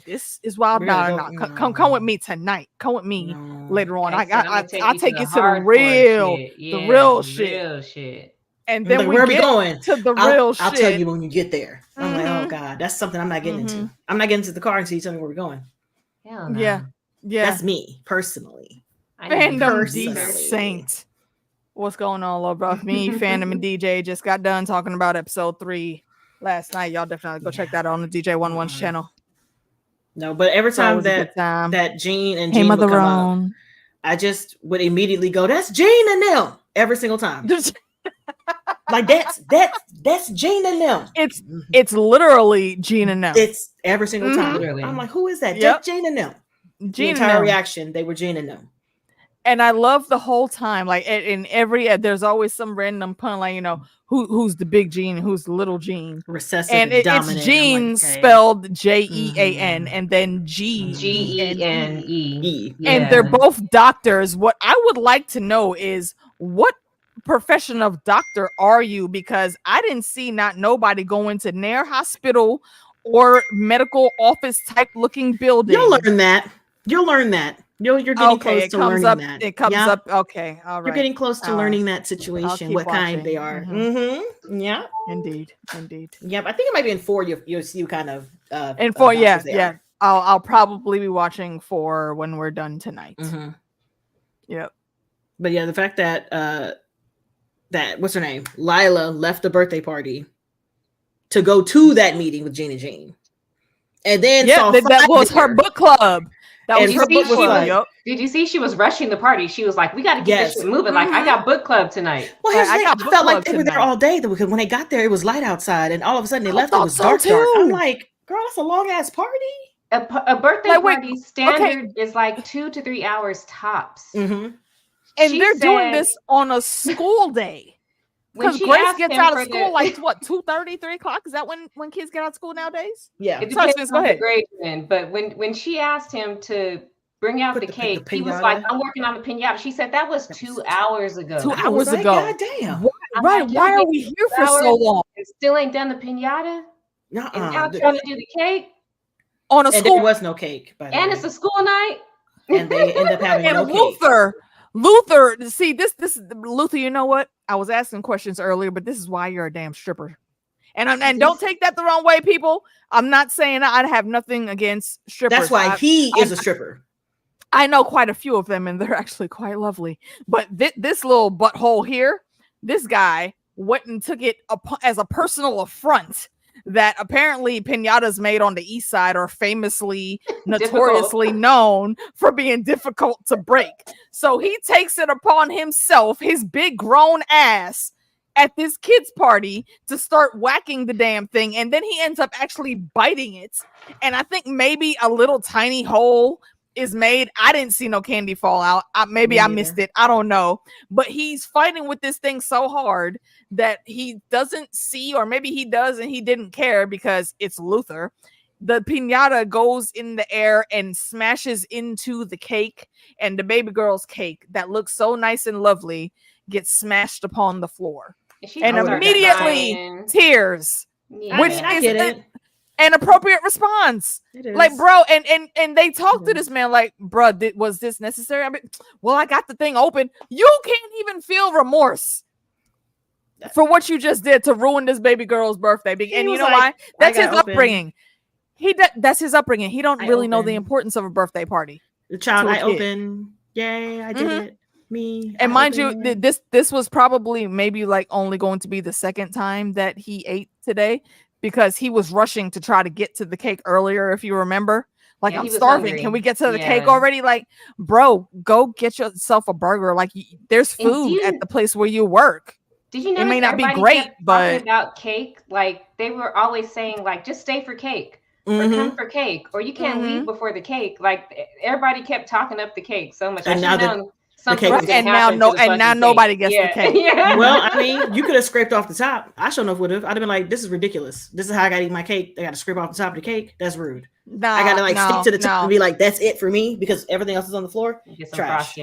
this is wild? No. Come with me tonight. Come with me later on. I'll take you to the real shit. And then where are we going to the real shit. I'll tell you when you get there." I'm like, oh God, that's something I'm not getting into. I'm not getting into the car until you tell me where we're going. Hell no. Yeah. That's me personally. Fandom D Saint. What's going on, little bro? Me, Fandom, and DJ just got done talking about episode 3 last night. Y'all definitely go check that out on the DJ Wun Wun's channel. No, but every time that Jean and Jean would come up, I just would immediately go, "That's Jean and them," every single time. Like that's Jean and them. It's literally Jean and them. It's every single time. Literally. I'm like, who is that? Yep. Jean and them. The entire reaction, they were Jean and them. And I love the whole time, like in every there's always some random pun, like, who's the big Jean, who's the little Jean, recessive, and it's Jean spelled Jean and then Gene. And they're both doctors. What I would like to know is, what profession of doctor are you? Because I didn't see nobody go into their hospital or medical office type looking building. You'll learn that. You're getting close to learning that. It comes up. Okay. All right. You're getting close to learning that situation, what kind they are. Yeah. Indeed. Yep. I think it might be in 4. You'll see kind of. In 4, yeah. I'll probably be watching 4 when we're done tonight. Yep. But yeah, the fact that what's her name, Lila, left the birthday party to go to that meeting with Jean and Jean, and then that was her book club. That was her book club. Did you see she was rushing the party? She was like, "We got to get this shit moving. Like, I got book club tonight." Well, I felt like they were there all day because when they got there, it was light outside, and all of a sudden they left. It was dark. I'm like, girl, that's a long ass party. A birthday party standard is like 2 to 3 hours tops. And they're doing this on a school day. Because Grace gets out of school like what, 2:30, 3 o'clock? Is that when kids get out of school nowadays? Yeah. It depends on the grade in. But when she asked him to bring out the cake, he was like, "I'm working on the pinata." She said that was 2 hours ago. 2 hours ago. God damn. Why are we here for so long? And still ain't done the pinata? And now trying to do the cake? On a school. There was no cake. And it's a school night. And they end up having no cake. Luther, see this Luther, you know what? I was asking questions earlier, but this is why you're a damn stripper. And don't take that the wrong way, people. I'm not saying I'd have nothing against strippers. That's why he is a stripper. I know quite a few of them, and they're actually quite lovely. But this little butthole here, this guy went and took it as a personal affront that apparently piñatas made on the East Side are famously, notoriously known for being difficult to break. So he takes it upon himself, his big grown ass, at this kid's party to start whacking the damn thing, and then he ends up actually biting it. And I think maybe a little tiny hole is made. I didn't see no candy fall out. Maybe I missed it. I don't know. But he's fighting with this thing so hard that he doesn't see, or maybe he does and he didn't care because it's Luther. The piñata goes in the air and smashes into the cake, and the baby girl's cake that looks so nice and lovely gets smashed upon the floor. And immediately tears, which is an appropriate response. Like, bro, and they talk to this man like, bro, was this necessary? I mean, well, I got the thing open. You can't even feel remorse for what you just did to ruin this baby girl's birthday. And you know why? That's his upbringing. That's his upbringing. He don't really know the importance of a birthday party. The child I open. Yay, I did it. Me. And mind you, this was probably maybe like only going to be the second time that he ate today, because he was rushing to try to get to the cake earlier, if you remember. Like, I'm starving. Hungry. Can we get to the cake already? Like, bro, go get yourself a burger. Like, there's food at the place where you work. Did you know it may not be great, but about cake, like they were always saying, like, just stay for cake. Or come for cake, or you can't leave before the cake. Like, everybody kept talking up the cake so much. And now nobody gets the cake. Well, I mean, you could have scraped off the top. I sure enough would have. I'd have been like, "This is ridiculous. This is how I gotta eat my cake. I gotta scrape off the top of the cake. That's rude. I gotta stick to the top and be like, that's it for me because everything else is on the floor. Trash."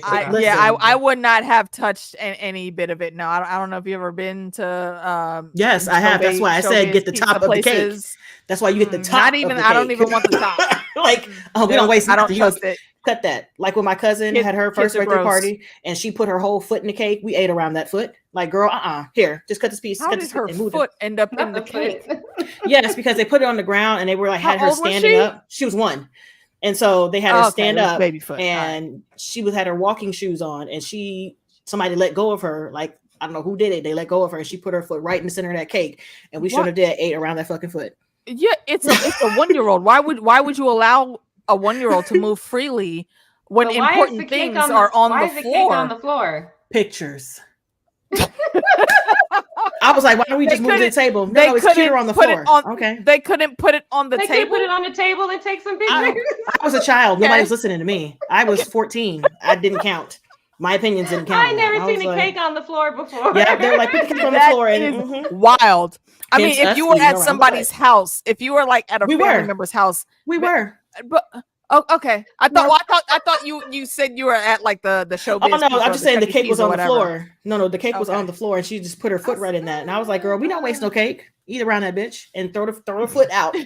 I would not have touched any bit of it. No, I don't know if you've ever been to. Yes, I have. That's why I said get the top of the cake. That's why you get the top. Not even. I don't even want the top. Like, we don't waste. I don't trust it. Cut that. Like when my cousin had her first birthday party and she put her whole foot in the cake, we ate around that foot. Like, girl, here, just cut this piece. How did her foot end up in the cake? Yes, because they put it on the ground and they were like had her standing up. She was 1. And so they had her stand up, baby foot. And she had her walking shoes on, and somebody let go of her. Like, I don't know who did it. They let go of her, and she put her foot right in the center of that cake. And we should have ate around that fucking foot. Yeah, it's a 1-year-old. Why would you allow a 1-year-old to move freely when important things are on the floor? Why is the cake on the floor? Pictures. I was like, why don't we just move to the table? No, it's cuter on the floor. Okay. They couldn't put it on the table. They could put it on the table and take some pictures. I was a child. Nobody was listening to me. I was 14. I didn't count. My opinions didn't count. I never seen a cake on the floor before. Yeah, they're like, put the cake on the floor. And wild. I mean, if you were at somebody's house, if you were like at a family member's house, we were. But okay. I thought you said you were at like the showbiz. Oh no, I'm just saying the cake was on the floor. No, the cake was on the floor, and she just put her foot right in that. And I was like, girl, we don't waste no cake. Eat around that bitch and throw the foot out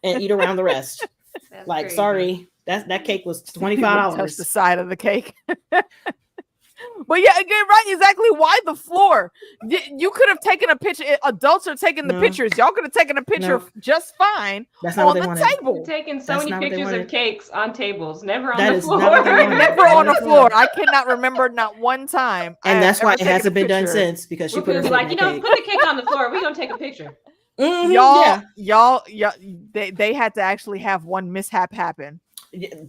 and eat around the rest. Like, crazy. Sorry, that cake was $25. Touch the side of the cake. But yeah, again, right? Exactly. Why the floor? You could have taken a picture. Adults are taking the pictures. Y'all could have taken a picture just fine on the table. Taking so many pictures of cakes on tables, never on the floor. Never on the floor. I cannot remember not one time. And that's why it hasn't been done since, because she put her like, put the cake on the floor. We're gonna take a picture. Y'all, they had to actually have one mishap happen.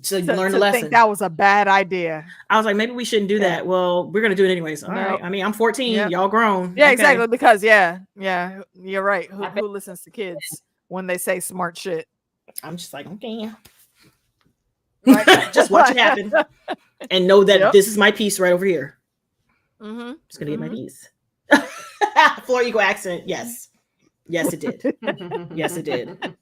To learn the lesson. Think that was a bad idea. I was like, maybe we shouldn't do that. Well, we're gonna do it anyways. All right. I mean, I'm 14. Y'all grown. Yeah, exactly. Because you're right. Who listens to kids when they say smart shit? I'm just like, okay. Right. Just watch it happen, and know that this is my piece right over here. Just gonna get my piece. Floor equal accent. Yes, it did. Yes, it did.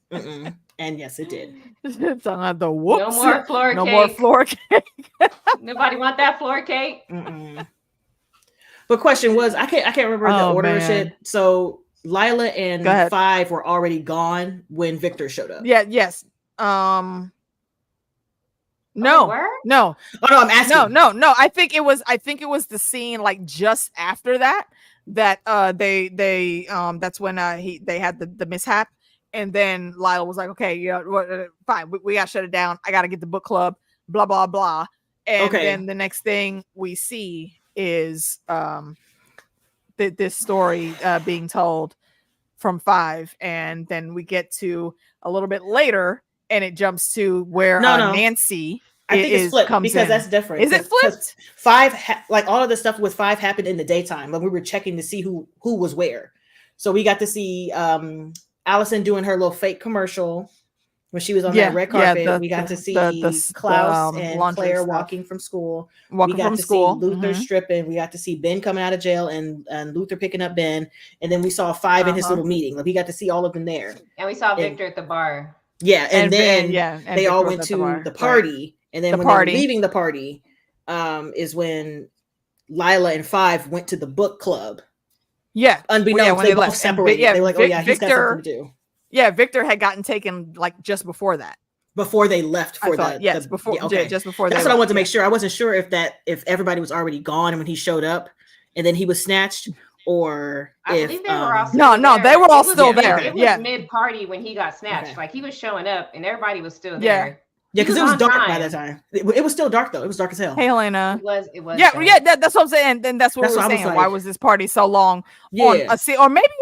And yes, it did. It's on the whoops. No more floor cake. No more floor cake. Nobody want that floor cake. But question was, I can't remember the order of shit. So Lila and 5 were already gone when Victor showed up. Yeah. Yes. No. Oh no, I'm asking. No. I think it was the scene like just after that they that's when they had the mishap. And then Lila was like, okay, fine. We got to shut it down. I got to get the book club, blah, blah, blah. And then the next thing we see is this story being told from 5. And then we get to a little bit later and it jumps to where Nancy I think it's flipped because that's different. Is it flipped? Like all of the stuff with 5 happened in the daytime when we were checking to see who was where. So we got to see Allison doing her little fake commercial when she was on that red carpet. We got to see Klaus and Claire walking from school. We got to see Luther stripping. We got to see Ben coming out of jail and Luther picking up Ben. And then we saw 5 in his little meeting. Like we got to see all of them there. And we saw Victor at the bar. Yeah, and then they all went to the party. And then when they were leaving the party, is when Lila and 5 went to the book club. Yeah. Unbeknownst, they both separated. They were like, oh yeah, he's got something to do. Yeah, Victor had gotten taken like just before that. Before they left for just before that's what I wanted to make sure. I wasn't sure if everybody was already gone and when he showed up and then he was snatched, or I believe they were all no, they were all still there. It was mid-party when he got snatched. Okay. Like he was showing up and everybody was still there. Yeah, because it was dark by that time. It was still dark though. It was dark as hell. Hey, Helena. It was. Yeah. That's what I'm saying. And that's what we're saying. Like, why was this party so long? Yeah. Or maybe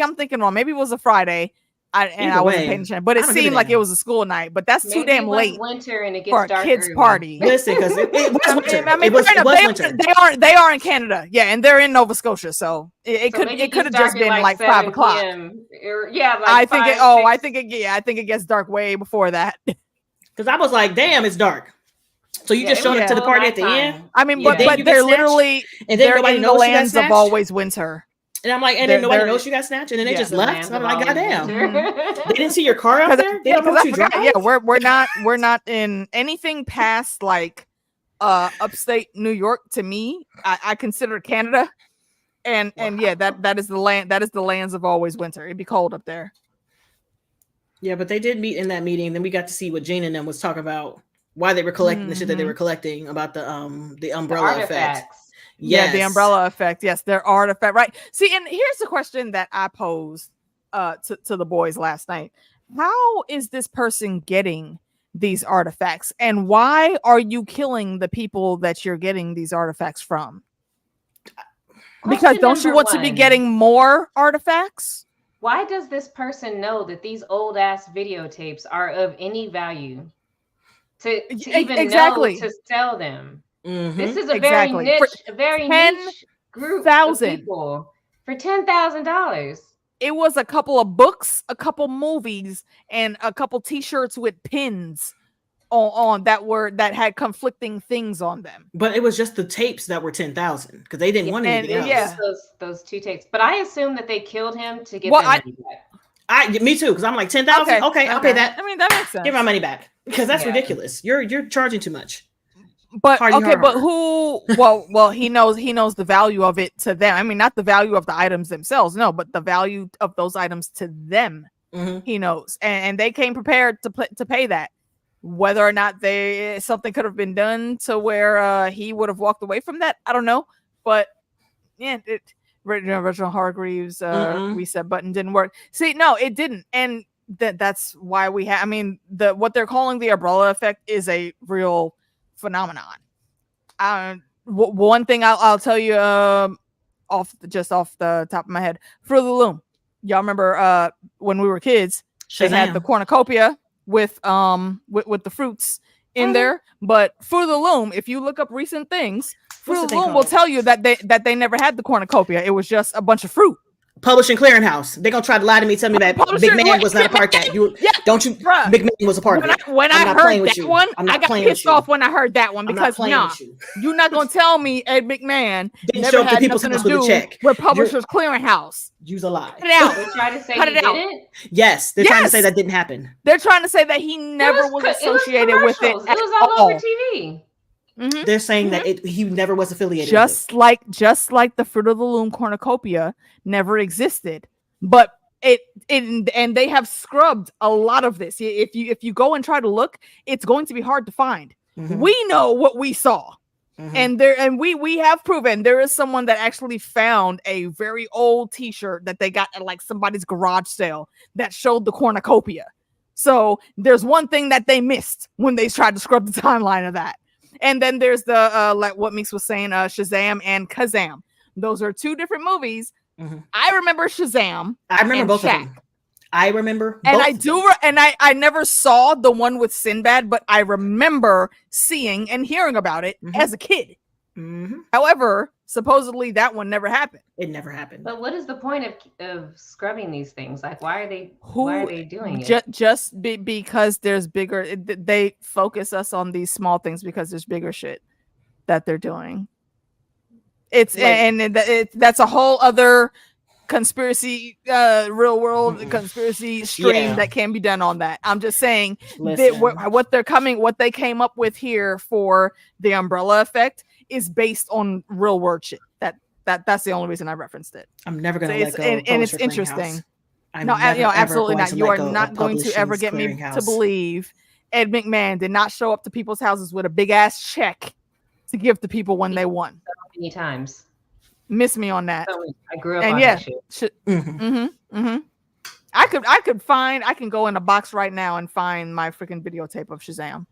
I'm thinking wrong. Maybe it was a Friday. I wasn't paying attention, but it seemed like it was a school night. But that's too damn late. Winter and it gets for a kids' party. Listen, because it was winter. I mean, winter. They are in Canada, and they're in Nova Scotia, so it could have just been like 5 o'clock. I think it gets dark way before that. Because I was like, damn, it's dark. So you just showed up to the party at the end? I mean, but they're literally they're in the lands of always winter. And I'm like, and then nobody knows you got snatched, and then they just left. So I'm like, goddamn. They didn't see your car out there? They don't know what you drive? Yeah, we're not in anything past like upstate New York. To me, I consider Canada. And that is the lands of always winter. It'd be cold up there. Yeah, but they did meet in that meeting. Then we got to see what Gene and them was talking about, why they were collecting the shit that they were collecting about the umbrella effect. Yes. Yeah, the umbrella effect. Yes, their artifact. Right. See, and here's the question that I posed to the boys last night. How is this person getting these artifacts? And why are you killing the people that you're getting these artifacts from? Because don't you want to be getting more artifacts? Why does this person know that these old ass videotapes are of any value to even know to sell them? Mm-hmm. This is a very niche group of people for $10,000. It was a couple of books, a couple movies, and a couple T-shirts with pins on that had conflicting things on them. But it was just the tapes that were 10,000 because they didn't want anything else. Yeah, those 2 tapes. But I assume that they killed him to get their money back. Me too, because I'm like 10,000. Okay, I'll pay that. I mean, that makes sense. Give my money back because that's ridiculous. You're charging too much. But but who? Well, he knows the value of it to them. I mean, not the value of the items themselves, no, but the value of those items to them. Mm-hmm. He knows, and they came prepared to pay that. Whether or not something could have been done to where he would have walked away from that, I don't know. But yeah, original Hargreaves reset button didn't work. See, no, it didn't, and that's why we have. I mean, what they're calling the umbrella effect is a real phenomenon. One thing I'll tell you off the top of my head, Fruit of the Loom. Y'all remember when we were kids, they had the cornucopia with the fruits in there, but Fruit of the Loom, if you look up recent things, Fruit of the Loom will tell you that they never had the cornucopia. It was just a bunch of fruit. Publishing Clearinghouse. They're gonna try to lie to me, tell me that Big Man was not a part of that. Big Man was a part of it. When I heard that one, I got pissed off when I heard that one because you're not gonna tell me Ed McMahon never had nothing to do with Publishers Clearinghouse. Use a lie. Cut it out. They're trying to say he didn't? Yes, they're trying to say that didn't happen. They're trying to say that he never was associated with it. It was all over TV. Mm-hmm. They're saying that he never was affiliated just like the Fruit of the Loom cornucopia never existed, but and they have scrubbed a lot of this. If you go and try to look, it's going to be hard to find. Mm-hmm. We know what we saw. Mm-hmm. And we have proven there is someone that actually found a very old T-shirt that they got at like somebody's garage sale that showed the cornucopia. So there's one thing that they missed when they tried to scrub the timeline of that. And then there's the like what Meeks was saying, Shazam and Kazam. Those are 2 different movies. Mm-hmm. I remember Shazam. I remember both of them. I remember, and I never saw the one with Sinbad, but I remember seeing and hearing about it as a kid. However, supposedly that one never happened. It never happened. But what is the point of scrubbing these things? Like, why are they doing it? Just because there's bigger. They focus us on these small things because there's bigger shit that they're doing. It's that's a whole other conspiracy, real world conspiracy stream that can be done on that. I'm just saying what they came up with here for the umbrella effect is based on real world shit. That's the only reason I referenced it. I'm never gonna let go. And it's interesting. Absolutely not. You are not going to ever get me to believe Ed McMahon did not show up to people's houses with a big ass check to give to people when they won. So many times. Miss me on that. I grew up on that shit. I can go in a box right now and find my freaking videotape of Shazam.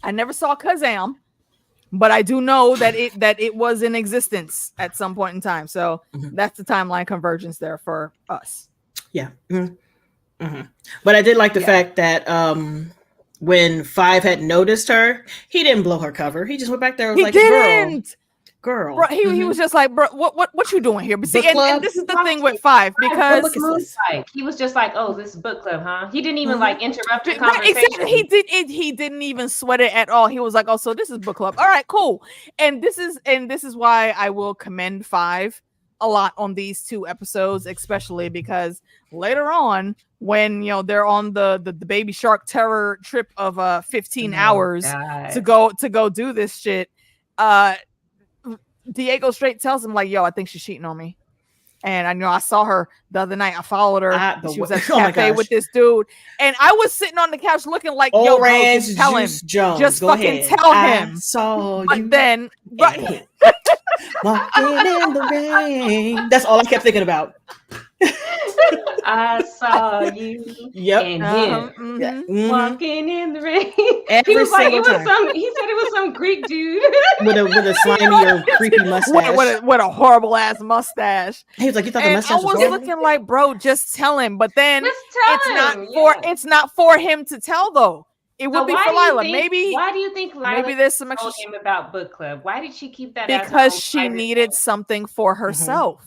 I never saw Kazam, but I do know that it was in existence at some point in time. So that's the timeline convergence there for us. Yeah. But I did like the fact that when Five had noticed her, he didn't blow her cover. He just went back there and was girl. Bro, he was just like, bro, what you doing here? But see, and this is the thing with Five, because he was just like, oh, this is book club, huh? He didn't even like interrupt the conversation. Exactly. He didn't even sweat it at all. He was like, oh, so this is book club. All right, cool. And this is why I will commend Five a lot on these 2 episodes, especially because later on, when they're on the baby shark terror trip of 15 hours to go do this shit, Diego straight tells him like, yo, I think she's cheating on me. And I know I saw her the other night. I followed her. She was at the cafe with this dude. And I was sitting on the couch looking like, yo, bro, just tell him. Jones. Just Go fucking ahead. tell him. But then walking in the rain. That's all I kept thinking about. I saw you and him walking in the rain. He was like, he said it was some Greek dude with a slimy or creepy mustache. What a horrible ass mustache. He was like, you thought the mustache was horrible? I was looking like, bro, just tell him. But then it's not for him to tell though. It would be for Lila. Why do you think Lila there's some extra told him about book club? Why did she keep that? Because she needed something for herself.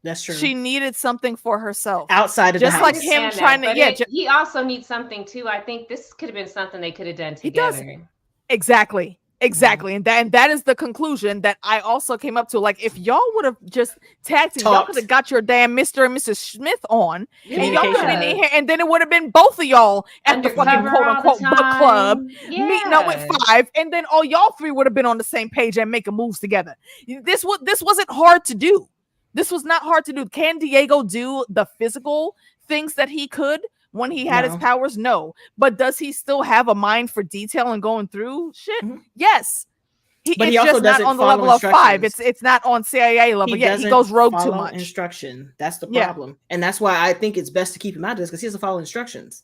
That's true. She needed something for herself outside of just the like house. him trying to. He also needs something too. I think this could have been something they could have done together. Exactly. And that is the conclusion that I also came up to. Like, if y'all would have just tagged him, y'all could have got your damn Mr. and Mrs. Smith on, and y'all could have been in here, and then it would have been both of y'all at the fucking quote unquote book club meeting up with Five, and then all y'all 3 would have been on the same page and making moves together. This wasn't hard to do. This was not hard to do. Can Diego do the physical things that he could when he had his powers? No. But does he still have a mind for detail and going through shit? Yes. But he also just not on the level of Five. It's not on CIA level. He goes rogue too much. Instruction. That's the problem. And that's why I think it's best to keep him out of this, because he doesn't follow instructions.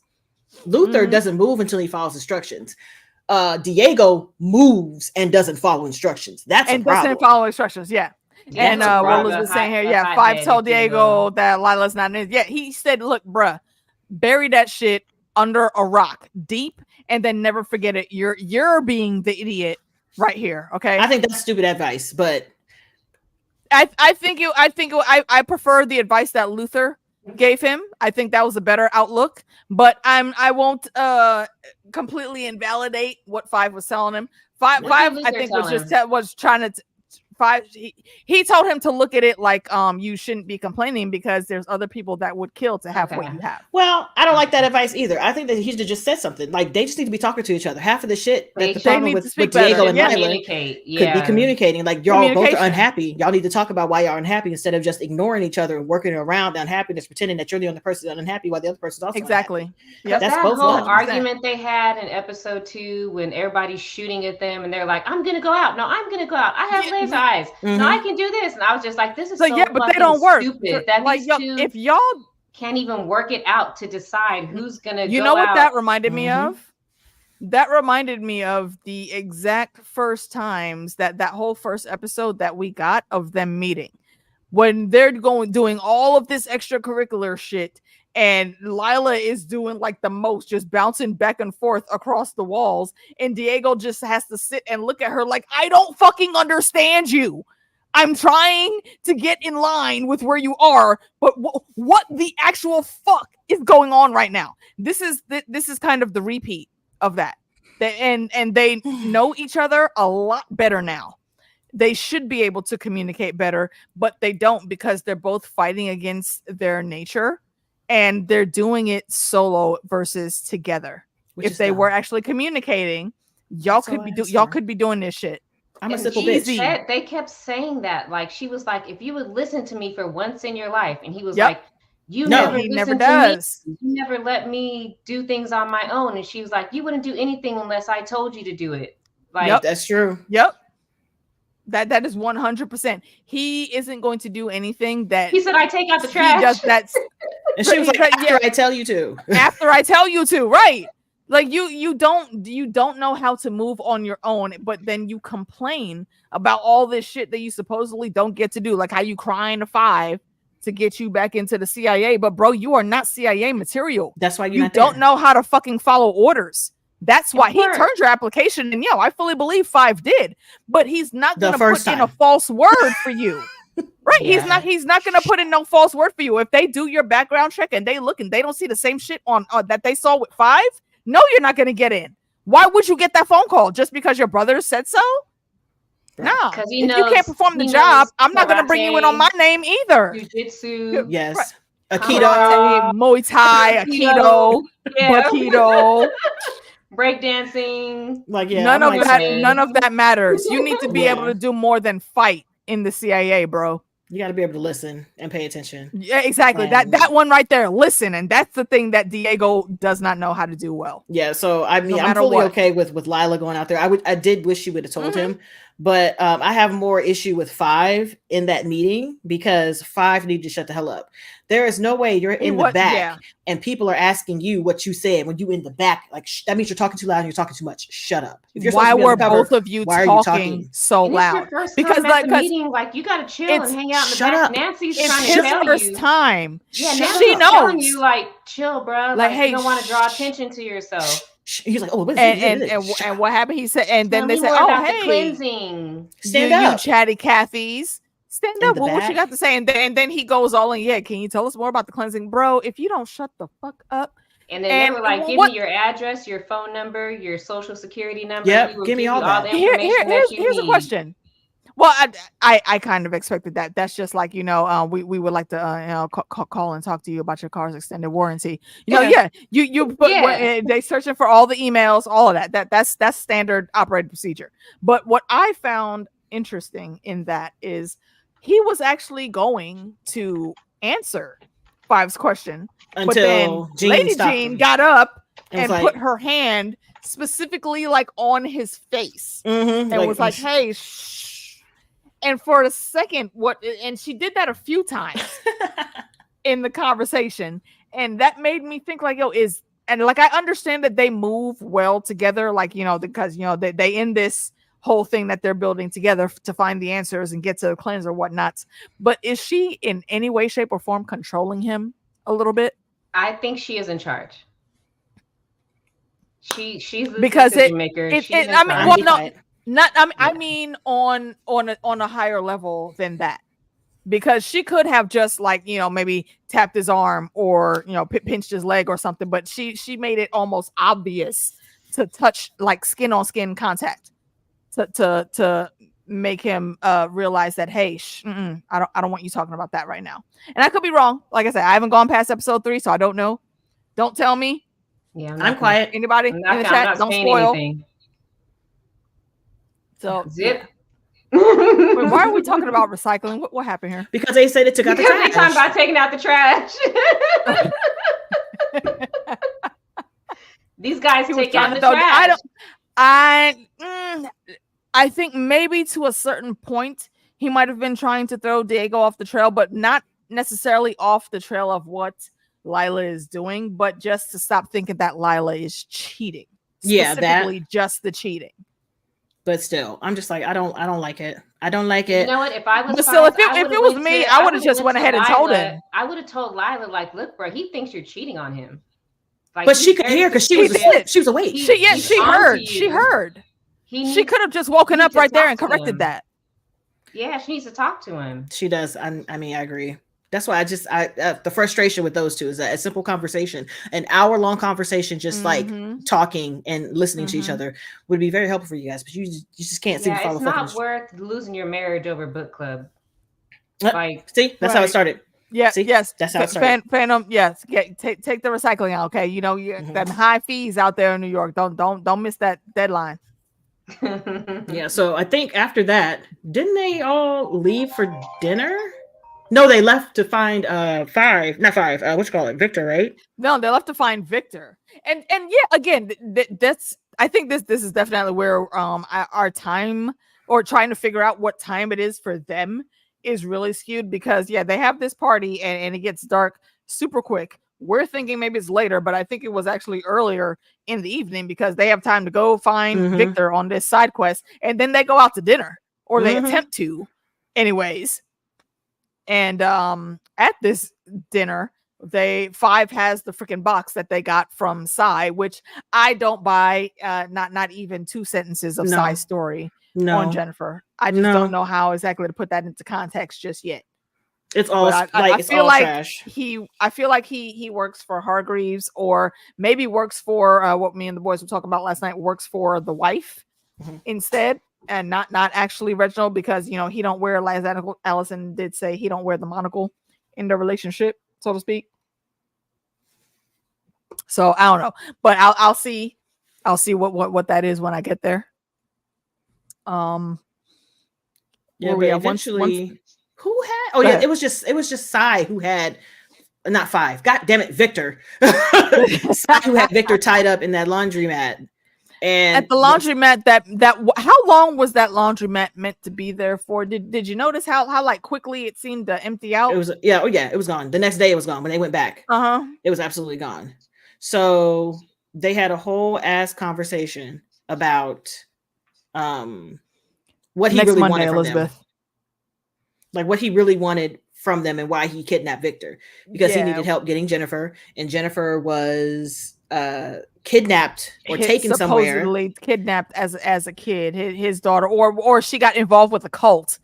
Luther doesn't move until he follows instructions. Diego moves and doesn't follow instructions. That's a problem. Doesn't follow instructions. Yeah. And what Liz was saying here, Five told Diego that Lila's not in it. Yeah, he said, look, bruh, bury that shit under a rock deep and then never forget it. You're being the idiot right here. Okay. I think that's stupid advice, but I prefer the advice that Luther gave him. I think that was a better outlook, but I won't completely invalidate what Five was telling him. Five I think was trying to Five, he told him to look at it like you shouldn't be complaining because there's other people that would kill to have what you have. Well, I don't like that advice either. I think that he should have just said something. Like, they just need to be talking to each other. Half of the shit that the problem with Diego and Lila could be communicating. Like, y'all both are unhappy. Y'all need to talk about why y'all unhappy instead of just ignoring each other and working around the unhappiness, pretending that you're the only person that's unhappy while the other person's also unhappy. Yep. That's both whole argument they had in episode 2 when everybody's shooting at them and they're like, I'm gonna go out. No, I'm gonna go out. I have laser eyes. No, I can do this. And I was just like, this is so but they don't work. Stupid that like, if y'all can't even work it out to decide who's gonna you know what that reminded me of? That reminded me of the exact first times that whole first episode that we got of them meeting. when they're doing all of this extracurricular shit, and Lila is doing like the most, just bouncing back and forth across the walls, and Diego just has to sit and look at her like, I don't fucking understand you. I'm trying to get in line with where you are, but what the actual fuck is going on right now? This is kind of the repeat of that. And they know each other a lot better now. They should be able to communicate better, but they don't, because they're both fighting against their nature, and they're doing it solo versus together. If they were actually communicating, y'all could be doing this shit. I'm a simple bitch. They kept saying that. Like, she was like, if you would listen to me for once in your life. And he was like, he never does. You never let me do things on my own. And she was like, you wouldn't do anything unless I told you to do it. Like, that's true. Yep. That is 100%. He isn't going to do anything that he said, I take out the trash. He does that. And she was like, after I tell you to. After I tell you to, right. Like you don't know how to move on your own, but then you complain about all this shit that you supposedly don't get to do, like how you crying to 5 to get you back into the CIA. But bro, you are not CIA material. That's why you don't know how to fucking follow orders. That's why he turned your application, and I fully believe 5 did, but he's not gonna put in a false word for you. Right. Yeah. He's not gonna put in no false word for you. If they do your background check and they look and they don't see the same shit on that they saw with 5, no, you're not gonna get in. Why would you get that phone call? Just because your brother said so? No, if you can't perform the job, I'm not gonna bring you in on my name either. Jiu-jitsu, yes, right. Aikido, Muay Thai, Aikido, Aikido, breakdancing. Like none of that matters. You need to be able to do more than fight in the CIA, bro. You got to be able to listen and pay attention. Yeah, exactly. And that one right there, listen. And that's the thing that Diego does not know how to do well. Yeah. So, I mean, I'm fully okay with Lila going out there. I did wish she would have told him, but I have more issue with 5 in that meeting, because 5 need to shut the hell up. There is no way you're in the back and people are asking you what you said when you in the back. Like, that means you're talking too loud and you're talking too much. Shut up. Why were both of you talking so loud? Because like meeting, like, you got to chill and hang out in the back. Nancy's trying to tell you. It's his first time. Yeah, Nancy's telling you, like, chill, bro. Like, hey, you don't want to draw attention to yourself. He's like, oh, what is and what happened? He said, and then they said, oh, hey, cleansing. Stand up, you chatty Cathy's. Stand up. What you got to say? And then he goes all in. Yeah, can you tell us more about the cleansing, bro? If you don't shut the fuck up. And then they were like, give me your address, your phone number, your social security number. Yep, give me all that. Here's a question. Well, I kind of expected that. That's just like, we would like to call and talk to you about your car's extended warranty. They searching for all the emails, all of that. That's standard operating procedure. But what I found interesting in that is he was actually going to answer 5's question, until but then Lady Jean got up and put her hand specifically like on his face and was like, hey, shh. And for a second, and she did that a few times in the conversation, and that made me think like, and like, I understand that they move well together, like, because they in this whole thing that they're building together to find the answers and get to the cleanse or whatnot. But is she in any way, shape, or form controlling him a little bit? I think she is in charge. She's the decision maker. I mean on a higher level than that, because she could have just like, maybe tapped his arm or pinched his leg or something, but she made it almost obvious to touch, like skin on skin contact, to make him realize that, hey, I don't want you talking about that right now. And I could be wrong. Like I said, I haven't gone past episode 3, so I don't know. Don't tell me. Yeah, I'm quiet. Anybody in the chat, don't spoil. Anything. So zip. Wait, why are we talking about recycling? What happened here? Because they said it took out the trash. We're talking about taking out the trash. These guys take out the trash. I think maybe to a certain point he might have been trying to throw Diego off the trail, but not necessarily off the trail of what Lila is doing, but just to stop thinking that Lila is cheating. Yeah, specifically just the cheating. But still, I'm just like, I don't like it. I don't like it. You know what? If I was But still, Fives, if it was me, I would have just went ahead and told him. I would have told Lila, like, look, bro, he thinks you're cheating on him. Like, but she could hear because she was awake. She heard. She could have just woken up right there and corrected that. Yeah, she needs to talk to him. She does. I mean, I agree. That's why the frustration with those two is that a simple conversation, an hour-long conversation, just like talking and listening to each other would be very helpful for you guys. But you just can't seem to follow. It's not worth losing your marriage over book club. Like, see, that's how it started. Yeah, see? Yes, that's how it started. Phantom, yes, take the recycling out. Okay, you know that high fees out there in New York. Don't miss that deadline. Yeah, so I think after that, didn't they all leave for dinner? No, they left to find Victor, right? No, they left to find Victor. And yeah, again, that's I think this is definitely where our time or trying to figure out what time it is for them is really skewed, because they have this party and it gets dark super quick. We're thinking maybe it's later, but I think it was actually earlier in the evening because they have time to go find Victor on this side quest, and then they go out to dinner, or they attempt to anyways. And at this dinner, Five has the freaking box that they got from Sai, which I don't buy. Not even 2 sentences of Sai's story on Jennifer. I just don't know how exactly to put that into context just yet. It's all I feel like trash. I feel like he works for Hargreaves, or maybe works for what me and the boys were talking about last night. Works for the wife instead. And not actually Reginald, because he don't wear, as Allison did say, he don't wear the monocle in the relationship, so to speak. So I don't know, but I'll see what that is when I get there. Eventually, who had? Oh yeah, it was just Sai who had, not Five. God damn it, Victor. Sai who had Victor tied up in that laundromat. And at the laundromat, that how long was that laundromat meant to be there for? Did you notice how like quickly it seemed to empty out? It was it was gone. The next day it was gone. When they went back, it was absolutely gone. So they had a whole ass conversation about what he really wanted from them. Like what he really wanted from them and why he kidnapped Victor, because he needed help getting Jennifer, and Jennifer was kidnapped or taken somewhere. Supposedly kidnapped as a kid, his daughter, or she got involved with a cult,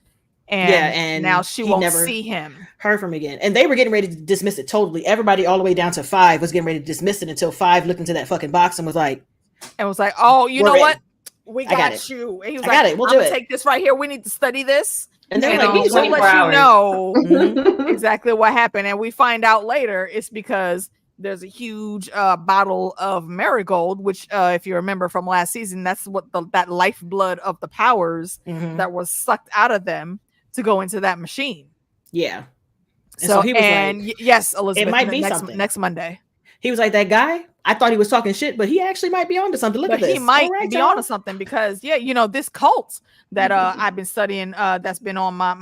and now she won't see him. Heard from again, and they were getting ready to dismiss it totally. Everybody, all the way down to Five, was getting ready to dismiss it until Five looked into that fucking box and was like, "Oh, you know what? We got you." And he was like, "We'll do it. Take this right here. We need to study this." And they're like, "We'll let you know exactly what happened." And we find out later it's because there's a huge bottle of marigold, which if you remember from last season, that's what that lifeblood of the powers that was sucked out of them to go into that machine. Yeah. So he was like, yes, Elizabeth, it might be something next Monday. He was like, that guy, I thought he was talking shit, but he actually might be onto something. Look at this. He might be onto something, because this cult that I've been studying, that's been on my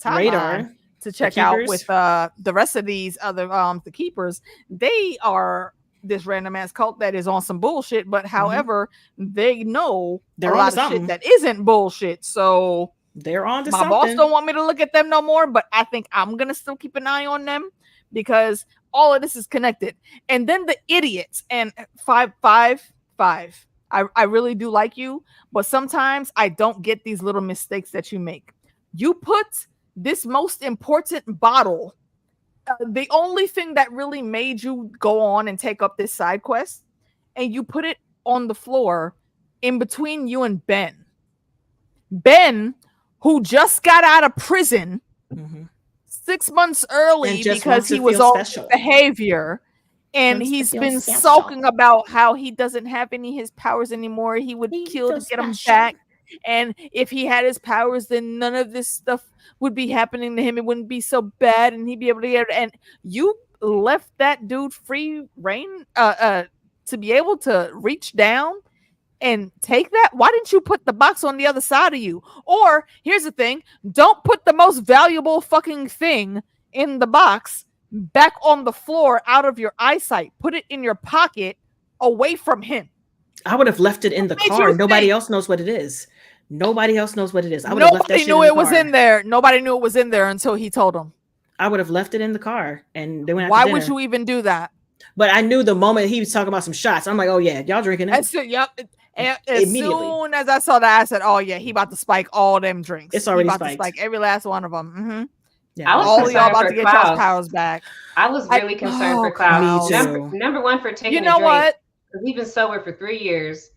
timeline radar to check out with the rest of these other the keepers. They are this random ass cult that is on some bullshit, but however, they know they're a lot of shit that isn't bullshit. So they're on to something. My boss don't want me to look at them no more, but I think I'm gonna still keep an eye on them, because all of this is connected. And then the idiots and five. I really do like you, but sometimes I don't get these little mistakes that you make. You put this most important bottle, the only thing that really made you go on and take up this side quest, and you put it on the floor in between you and Ben. Ben, who just got out of prison 6 months early because he was all behavior, and he's been sulking about how he doesn't have any of his powers anymore. He would kill to get them back. And if he had his powers, then none of this stuff would be happening to him. It wouldn't be so bad, and he'd be able to get it. And you left that dude free reign to be able to reach down and take that. Why didn't you put the box on the other side of you? Or here's the thing: don't put the most valuable fucking thing in the box back on the floor out of your eyesight. Put it in your pocket away from him. I would have left it in the car. Nobody else knows what it is. Nobody else knows what it is. I would have left that shit Nobody knew it was car. in there. Nobody knew it was in there until he told them. I would have left it in the car and they went out Why to dinner. would you even do that? But I knew the moment he was talking about some shots, I'm like, oh yeah, y'all drinking it? As soon as I saw that, I said, oh yeah, he about to spike all them drinks. It's already he about spiked. to spike every last one of them. Mm-hmm. Yeah, all y'all about to get y'all's powers back. I was really concerned for Klaus. Me too. Number one, for taking you know a drink, what? because he's been sober for 3 years.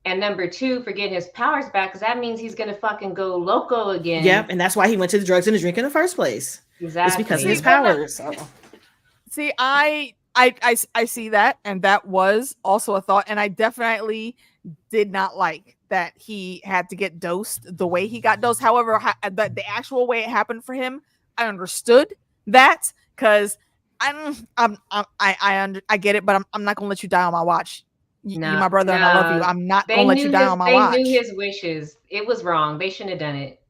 And number two, for getting his powers back, because that means he's going to fucking go loco again. Yep, and that's why he went to the drugs and the drink in the first place. Exactly. It's because of his powers. See, I see that, and that was also a thought, and I definitely did not like that he had to get dosed the way he got dosed. However, the actual way it happened for him, I understood that, because I get it, but I'm not gonna let you die on my watch. You my brother, and I love you. I'm not gonna let you die on my watch. They knew his wishes. It was wrong. They shouldn't have done it.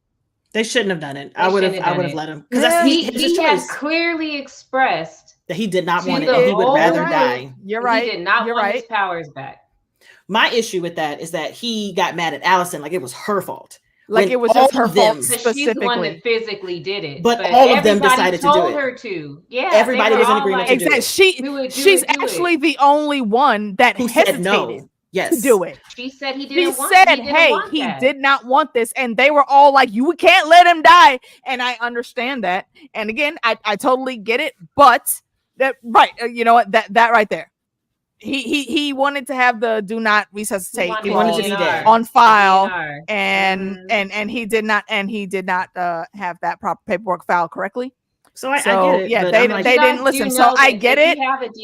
They shouldn't have done it. I would have let him, because he has clearly expressed that he did not want it. And he would rather die. You're right. He did not want his powers back. My issue with that is that he got mad at Allison like it was her fault. Like it was just her fault specifically. She's the one that physically did it. But all of them decided to do it. Told her to. Yeah. Everybody was in agreement to do it. She's actually the only one that hesitated to do it. She said he didn't want it. He did not want this. And they were all like, you can't let him die. And I understand that. And again, I totally get it. But that you know what? That right there. He wanted to have the do not resuscitate he wanted to be dead on file, and he did not have that proper paperwork filed correctly. So I get it. Yeah, they didn't listen. So I get it.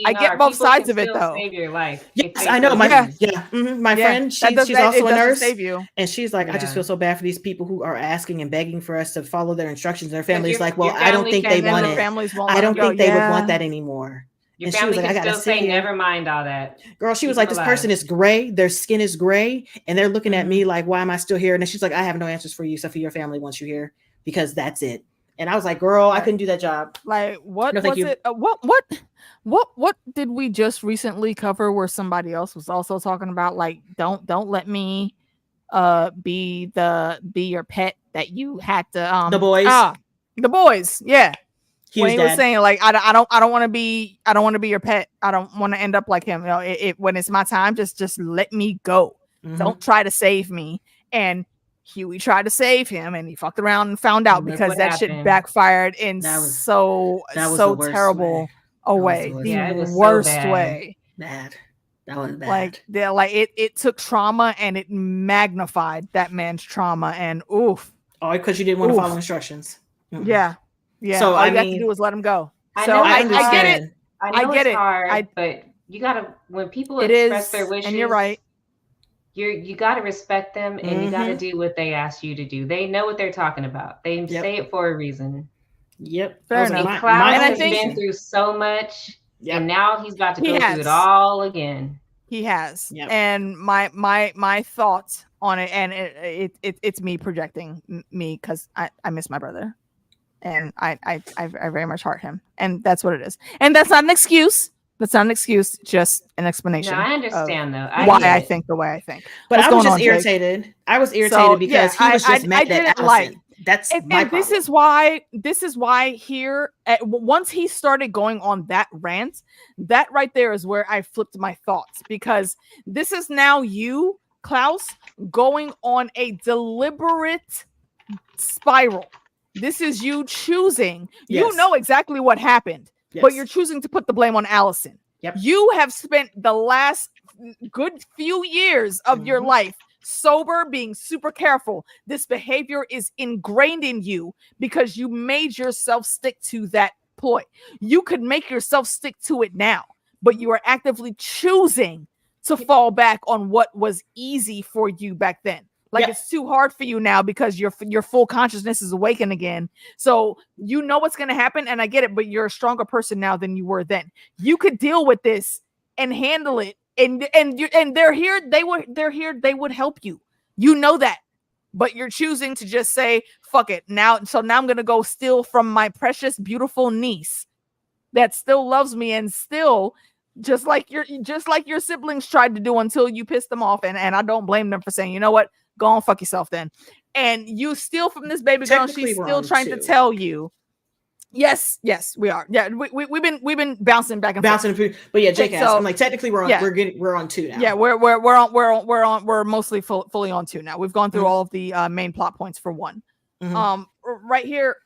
I get both sides of it, though. Save your life. Yes, I know. My friend, she's also a nurse, save you. And she's like, I just feel so bad for these people who are asking and begging for us to follow their instructions. Their family's like, well, I don't think they want it. I don't think they would want that anymore. Your family can still say, never mind all that. Girl, she was like, this person is gray. Their skin is gray. And they're looking at me like, why am I still here? And then she's like, I have no answers for you. So for your family wants you here because that's it. And I was like, girl, I couldn't do that job. Like, what was it? What did we just recently cover where somebody else was also talking about, like, don't let me be your pet that you had to the boys. Yeah. When he was saying, like, I don't want to be your pet. I don't want to end up like him. You know, when it's my time, just let me go. Mm-hmm. Don't try to save me. And Huey tried to save him, and he fucked around and found out because that shit backfired in so terrible a way. The worst way. Bad. That was bad. Like it took trauma and it magnified that man's trauma. And oof. Oh, because you didn't want to follow instructions. Mm-hmm. Yeah. Yeah, so all you have to do is let him go. I get it. I get it. Hard, but you gotta, when people express their wishes, and you're right. You gotta respect them, and you gotta do what they ask you to do. They know what they're talking about. They say it for a reason. Yep, fair enough. Klaus has been through so much, and now he's about to go through it all again. He has, and my thoughts on it, and it's me projecting me because I miss my brother. And I very much heart him, and that's what it is. And that's not an excuse. That's not an excuse. Just an explanation. No, I understand though. Why I think the way I think. But I was just irritated. Jake? I was irritated because he was just mad at Allison. That's my problem. This is why here once he started going on that rant, that right there is where I flipped my thoughts, because this is now you, Klaus, going on a deliberate spiral. This is you choosing. Yes. You know exactly what happened, but you're choosing to put the blame on Allison. Yep. You have spent the last good few years of your life sober, being super careful. This behavior is ingrained in you because you made yourself stick to that ploy. You could make yourself stick to it now, but you are actively choosing to fall back on what was easy for you back then. Like it's too hard for you now because your full consciousness is awakened again. So you know what's going to happen, and I get it, but you're a stronger person now than you were then. You could deal with this and handle it, and they're here. They're here. They would help you. You know that, but you're choosing to just say fuck it now. So now I'm going to go steal from my precious, beautiful niece that still loves me and still. Just like your siblings tried to do until you pissed them off, and I don't blame them for saying, you know what, Go on, fuck yourself then. And you steal from this baby girl. She's still trying to tell you. Yes, we are. Yeah, we've been bouncing back and forth. But yeah, Jake asked. I'm like, technically we're on 2 now. Yeah, we're mostly fully on 2 now. We've gone through all of the main plot points for 1. Right here,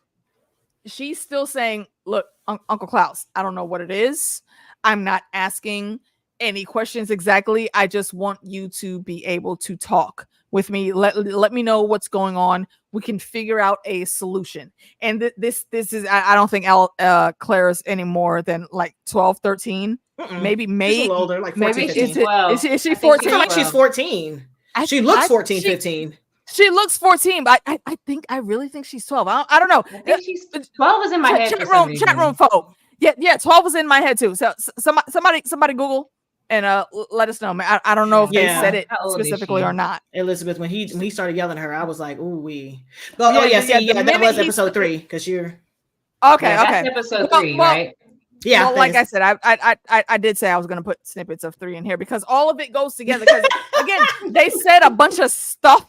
she's still saying, "Look, Uncle Klaus, I don't know what it is. I'm not asking any questions exactly. I just want you to be able to talk with me. Let me know what's going on. We can figure out a solution." And this is, I don't think Claire's any more than like 12, 13. Maybe she's a little older, like 14, 15. Is she 14? I feel like she's 14. She looks 14, 15. She looks 14, but I really think she's 12. I don't know. I think she's 12 is in my head. Chat room folk. Yeah, 12 was in my head too. So somebody Google and let us know. I don't know if they said it specifically or not. Elizabeth, when he started yelling at her, I was like, "Ooh wee." That was episode 3 because you're okay. That's episode 3, right? Yeah. Well, like I said, I did say I was going to put snippets of 3 in here because all of it goes together. Because again, they said a bunch of stuff.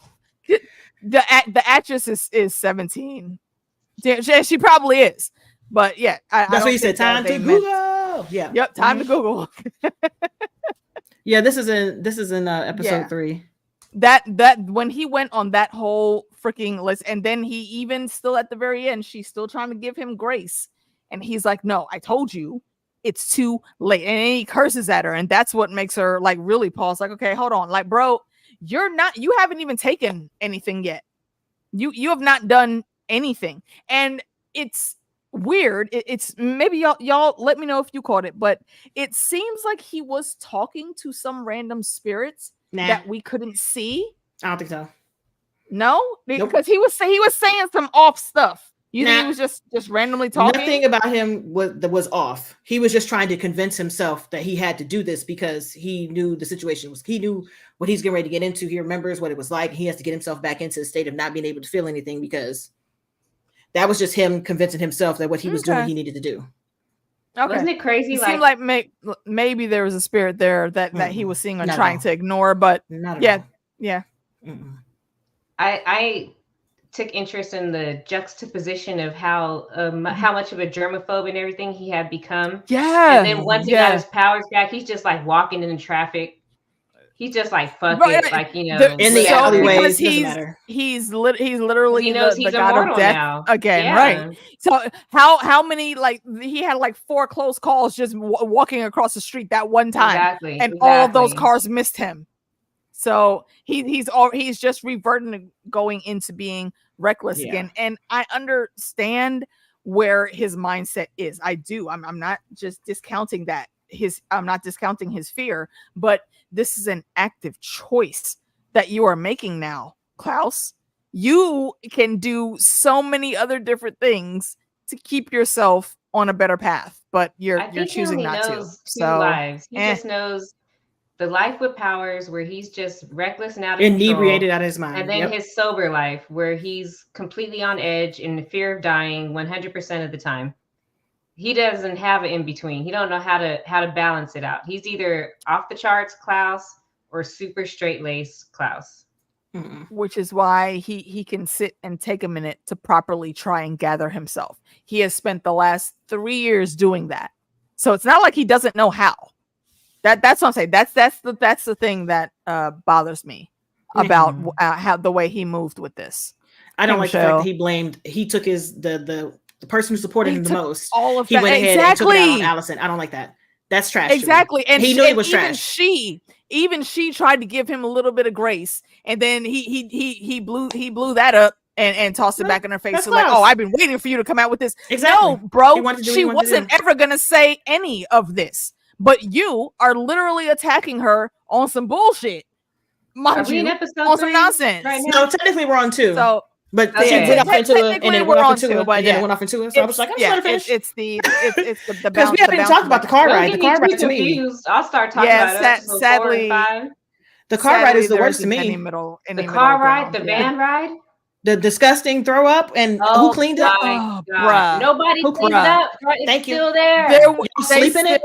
The actress is 17. She probably is. But yeah, that's what you said. Time to Google. Yeah. Yep. Time to Google. Yeah, this is in episode 3. That when he went on that whole freaking list, and then he even still at the very end, she's still trying to give him grace, and he's like, "No, I told you, it's too late," and he curses at her, and that's what makes her like really pause. Like, okay, hold on, like, bro, you haven't even taken anything yet. You have not done anything, and it's weird. It's maybe y'all let me know if you caught it, but it seems like he was talking to some random spirits that we couldn't see. I don't think so. No, because he was saying some off stuff. You think he was just randomly talking? Nothing about him was off. He was just trying to convince himself that he had to do this because he knew the situation was. He knew what he's getting ready to get into. He remembers what it was like. He has to get himself back into the state of not being able to feel anything because that was just him convincing himself that what he was doing, he needed to do. Okay. Wasn't it crazy? It seemed like maybe there was a spirit there that he was seeing and trying to ignore, but yeah. I took interest in the juxtaposition of how much of a germaphobe and everything he had become. Yeah. And then once he got his powers back, he's just like walking in traffic. He's just like, fuck it. Like, you know, in the alleyways, he's literally he knows the he's god of death now. Again, right? So how many, like, he had like 4 close calls just walking across the street that one time, exactly. All of those cars missed him. So he's just reverting to going into being reckless again, and I understand where his mindset is. I do. I'm not just discounting that. I'm not discounting his fear, but this is an active choice that you are making now, Klaus. You can do so many other different things to keep yourself on a better path, but you're choosing not to. So lives. He just knows the life with powers where he's just reckless and out of inebriated out of his mind, and then his sober life where he's completely on edge in the fear of dying 100% of the time. He doesn't have an in between. He don't know how to balance it out. He's either off the charts Klaus or super straight laced Klaus. Which is why he can sit and take a minute to properly try and gather himself. He has spent the last 3 years doing that, so it's not like he doesn't know how. That's what I'm saying. That's the thing that bothers me about how the way he moved with this. I don't like the fact that he took the person who supported him the most. All of he went ahead and took it out on Allison. I don't like that. That's trash. Exactly. And he knew it was trash. Even she tried to give him a little bit of grace, and then he blew that up and tossed it back in her face. So like, oh, I've been waiting for you to come out with this. Exactly. No, bro, she wasn't ever gonna say any of this. But you are literally attacking her on some bullshit. Mind you, on some nonsense. Right now? No, technically we're on 2. So, but they went off into it, and then went off into it, and then went off into it. So I was like, I'm just gonna finish. It's the because we haven't even talked about the car ride. The car ride to me, I'll start talking about it. Sadly, the car ride is the worst to me. The car ride, the van ride. The disgusting throw up and who cleaned up? Oh, bruh. Nobody cleaned up. It's still there. Sleep in it.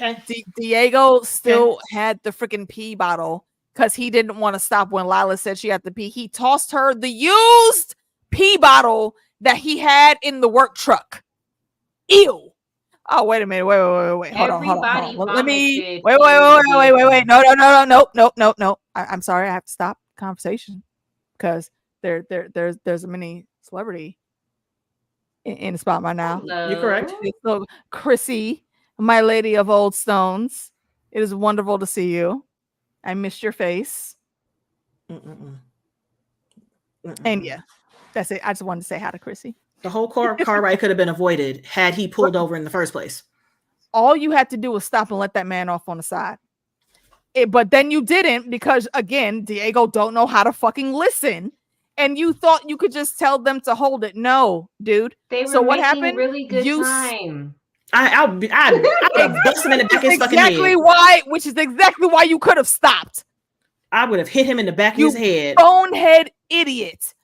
Okay. Diego still had the freaking pee bottle because he didn't want to stop when Lila said she had to pee. He tossed her the used pee bottle that he had in the work truck. Ew. Oh, wait a minute. Wait. Hold on. Let me wait. No. I'm sorry. I have to stop the conversation because there's a mini celebrity in the spot right now. Hello. You're correct. So, Chrissy, my lady of old stones, it is wonderful to see you. I missed your face. And yeah, that's it. I just wanted to say hi to Chrissy. The whole car ride could have been avoided had he pulled over in the first place. All you had to do was stop and let that man off on the side. But then you didn't because, again, Diego don't know how to fucking listen. And you thought you could just tell them to hold it. No, dude. So what happened? Really good time. I would have bust him in the back of his fucking head. Which is exactly why you could have stopped. I would have hit him in the back of his head. Bonehead idiot.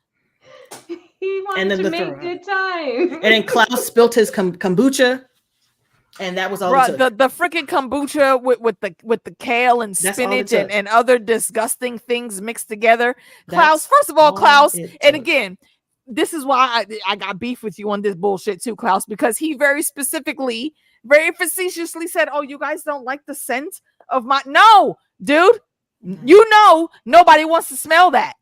He wanted to make good time. And then Klaus spilt his kombucha. And that was all. The freaking kombucha with the kale and spinach and other disgusting things mixed together. Klaus, first of all, Klaus, and again, this is why I got beef with you on this bullshit too, Klaus, because he very specifically, very facetiously said, "Oh, you guys don't like the scent of my." No, dude, you know nobody wants to smell that,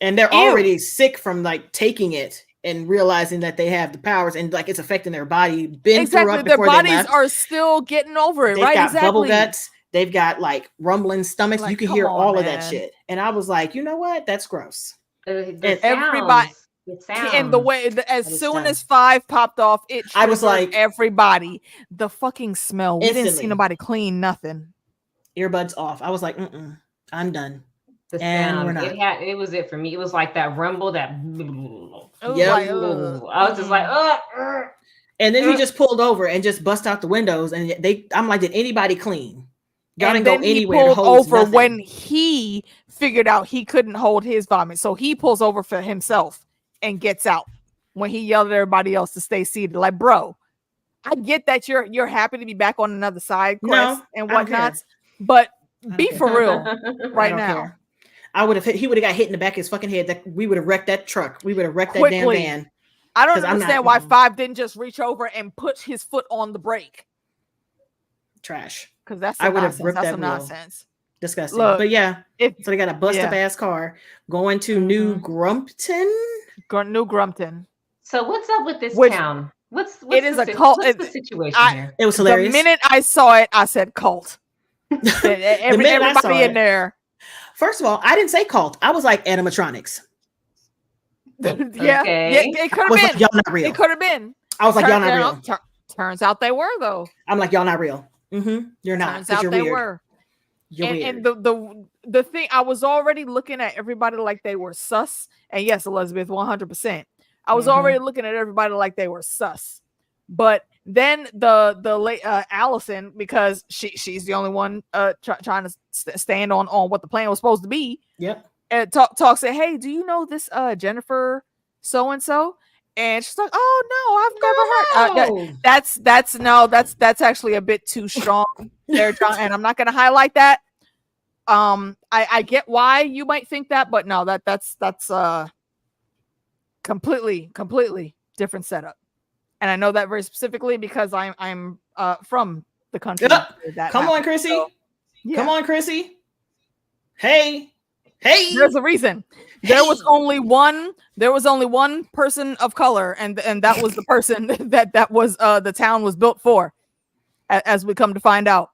and they're already sick from like taking it. And realizing that they have the powers and like it's affecting their body. Exactly, their bodies are still getting over it. They've got bubble guts. They've got like rumbling stomachs. Like, you can hear all of that shit. And I was like, you know what? That's gross. Everybody. And the way as soon as 5 popped off, I was like, everybody. The fucking smell. We didn't see nobody clean nothing. Earbuds off. I was like, I'm done. The sound. We're not. It was it for me. It was like that rumble that. Yeah, I was just like, and then he just pulled over and just bust out the windows, and I'm like, did anybody clean? Y'all didn't go anywhere. He pulled over when he figured out he couldn't hold his vomit, so he pulls over for himself and gets out when he yelled at everybody else to stay seated. Like, bro, I get that you're happy to be back on another side quest and whatnot, but be for real right now. Care. He would have got hit in the back of his fucking head. That we would have wrecked that truck. We would have wrecked that damn van. I don't understand why 5 didn't just reach over and put his foot on the brake. Trash. Because that's some nonsense. Disgusting. Look, but yeah, so they got a bust up ass car going to New Grumpton. New Grumpton. So what's up with this town? What's a cult. What's the situation here? It was hilarious. The minute I saw it, I said cult. Everybody in there. First of all, I didn't say cult. I was like animatronics. Yeah, it could have been. Like, y'all not real. It could have been. I was like, y'all not real. Turns out they were though. I'm like, y'all not real. You're not. Turns out you're they weird. were. You're weird. And the thing, I was already looking at everybody like they were sus. And yes, Elizabeth, 100%. I was already looking at everybody like they were sus. But then the late Allison, because she's the only one trying to stand on what the plan was supposed to be. Yep. And talk said, hey, do you know this Jennifer so and so? And she's like, oh no, I've never heard. That's actually a bit too strong there, John. And I'm not going to highlight that. I get why you might think that, but no, that's completely different setup. And I know that very specifically because I'm from the country. Come on, Chrissy. So, yeah. Come on, Chrissy. Hey. There's a reason. There was only one person of color, and that was the person that was the town was built for. As we come to find out,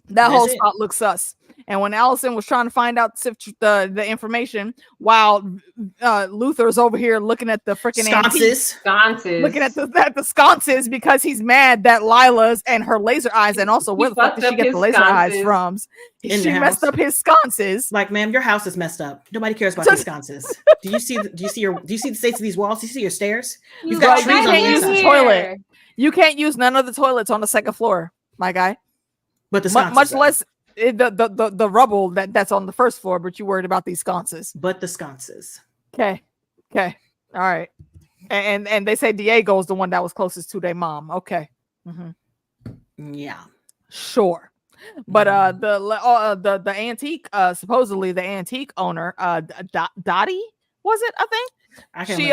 that whole spot looks sus. And when Allison was trying to find out the information, while Luther's over here looking at the freaking sconces, looking at the sconces because he's mad that Lila's and her laser eyes, and also where the fuck did she get the laser eyes from? She messed up his sconces. Like, ma'am, your house is messed up. Nobody cares about these sconces. Do you see the states of these walls? Do you see your stairs? You've got trees on the inside. Toilet. You can't use none of the toilets on the second floor, my guy. But the sconces, much less the rubble that's on the first floor, but you worried about these sconces. But the sconces. Okay. All right. And they say Diego's the one that was closest to their mom. Okay. Yeah. Sure. But the antique, supposedly the antique owner, Dottie, was it? I think. I can't She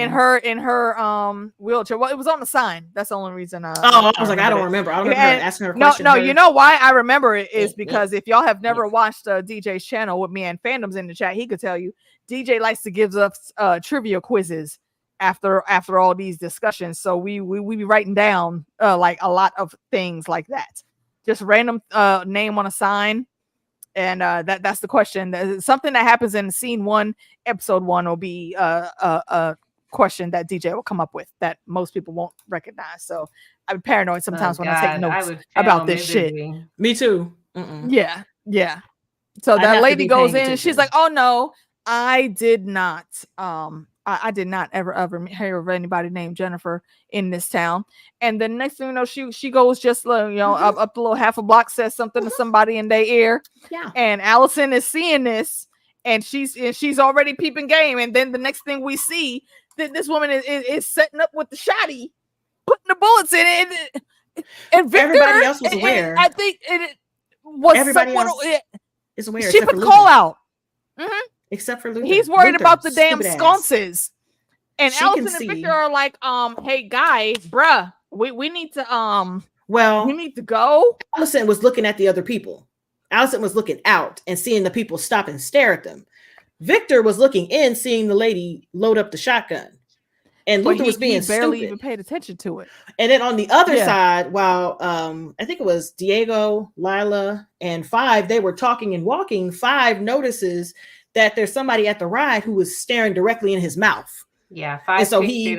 in her wheelchair. Well, it was on the sign. That's the only reason. I was like, I don't remember. I don't remember her asking her a question. No, you know why I remember it is because if y'all have never watched DJ's channel with me and Fandom's in the chat, he could tell you DJ likes to give us trivia quizzes after all these discussions. So we be writing down like a lot of things like that, just random name on a sign. And that's the question. Something that happens in scene 1, episode 1 will be a question that DJ will come up with that most people won't recognize. So I'm paranoid sometimes when I take notes about this shit. Me too. Yeah. So that lady goes in and she's like, "Oh no, I did not. I did not ever hear of anybody named Jennifer in this town." And the next thing you know, she goes just up the little half a block, says something to somebody in their ear. Yeah. And Allison is seeing this, and she's already peeping game. And then the next thing we see, that this woman is setting up with the shotty, putting the bullets in it, and Victor, everybody else was aware. I think it was everybody else is aware. She put the call out. Except for Luther. He's worried about the damn sconces. And Allison and Victor are like, hey guy, bruh, we need to we need to go. Allison was looking at the other people. Allison was looking out and seeing the people stop and stare at them. Victor was looking in, seeing the lady load up the shotgun. And Luther was being barely stupid. even paid attention to it. And then on the other side, while I think it was Diego, Lila, and Five, they were talking and walking, Five notices that there's somebody at the ride who was staring directly in his mouth. Yeah, Five. And so he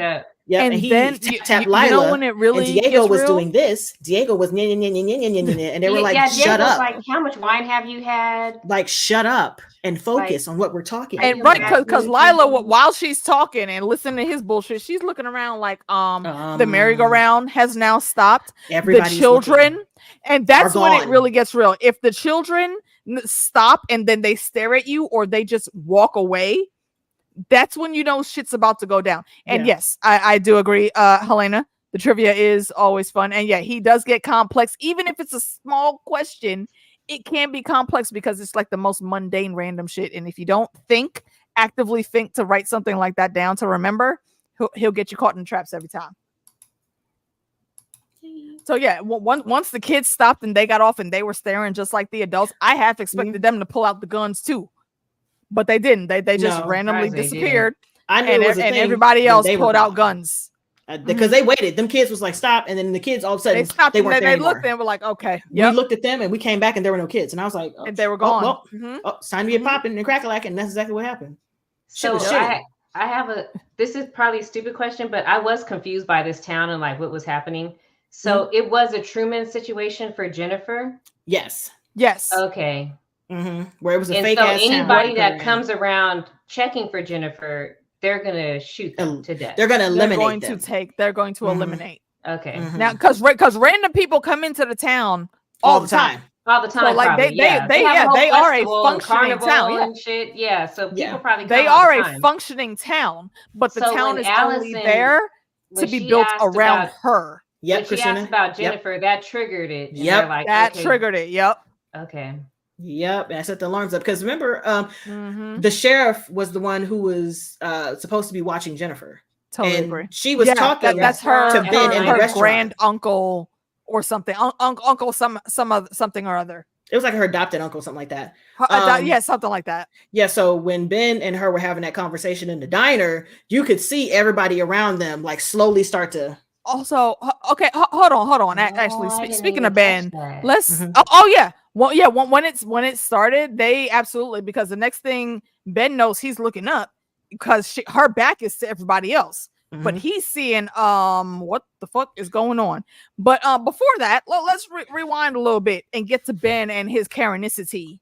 and he then tapped Lila, you know when it really and Diego was doing this. Diego was and they were like, "Shut up!" Like, how much wine have you had? Like, shut up and focus on what we're talking. And right, because Lila, while she's talking and listening to his bullshit, she's looking around like, the merry-go-round has now stopped. The children, and that's when it really gets real. If the children stop and then they stare at you, or they just walk away, that's when you know shit's about to go down. And yes, I do agree, Helena. The trivia is always fun, and he does get complex. Even if it's a small question, it can be complex because it's like the most mundane random shit. And if you don't actively think to write something like that down to remember, he'll get you caught in traps every time. So once the kids stopped and they got off and they were staring just like the adults, I half expected them to pull out the guns too, but they didn't. They just randomly disappeared. I knew and everybody else pulled out guns because they waited. Them kids was like, "Stop!" And then the kids all of a sudden they weren't there anymore. Looked and were like, "Okay." We looked at them and we came back and there were no kids. And I was like, and they were gone. It's time to get popping and crack-a-lack, and that's exactly what happened. So I have this is probably a stupid question, but I was confused by this town and like what was happening. So it was a Truman situation for Jennifer. Yes. Okay. Where it was a fake ass. Anybody that comes around checking for Jennifer, they're gonna shoot them to death. They're gonna eliminate. They're going to eliminate. Okay. Now, because random people come into the town all the time. All the time. So like they are a functioning town. And shit. Yeah. So people probably they are a functioning town, but the town is only there to be built around her. Yep, Christina. She asked about Jennifer, that triggered it. Yep, like, that triggered it. Yep. Okay. Yep, I set the alarms up because remember, the sheriff was the one who was supposed to be watching Jennifer. Totally agree. She was talking. That's her to Ben in the restaurant. Grand uncle or something. Uncle something or other. It was like her adopted uncle, something like that. Something like that. Yeah. So when Ben and her were having that conversation in the diner, you could see everybody around them like slowly start to. Also, okay, hold on. Actually, speaking of Ben, let's. When it started, they absolutely, because the next thing Ben knows, he's looking up because her back is to everybody else, but he's seeing what the fuck is going on. But before that, let's rewind a little bit and get to Ben and his Karenicity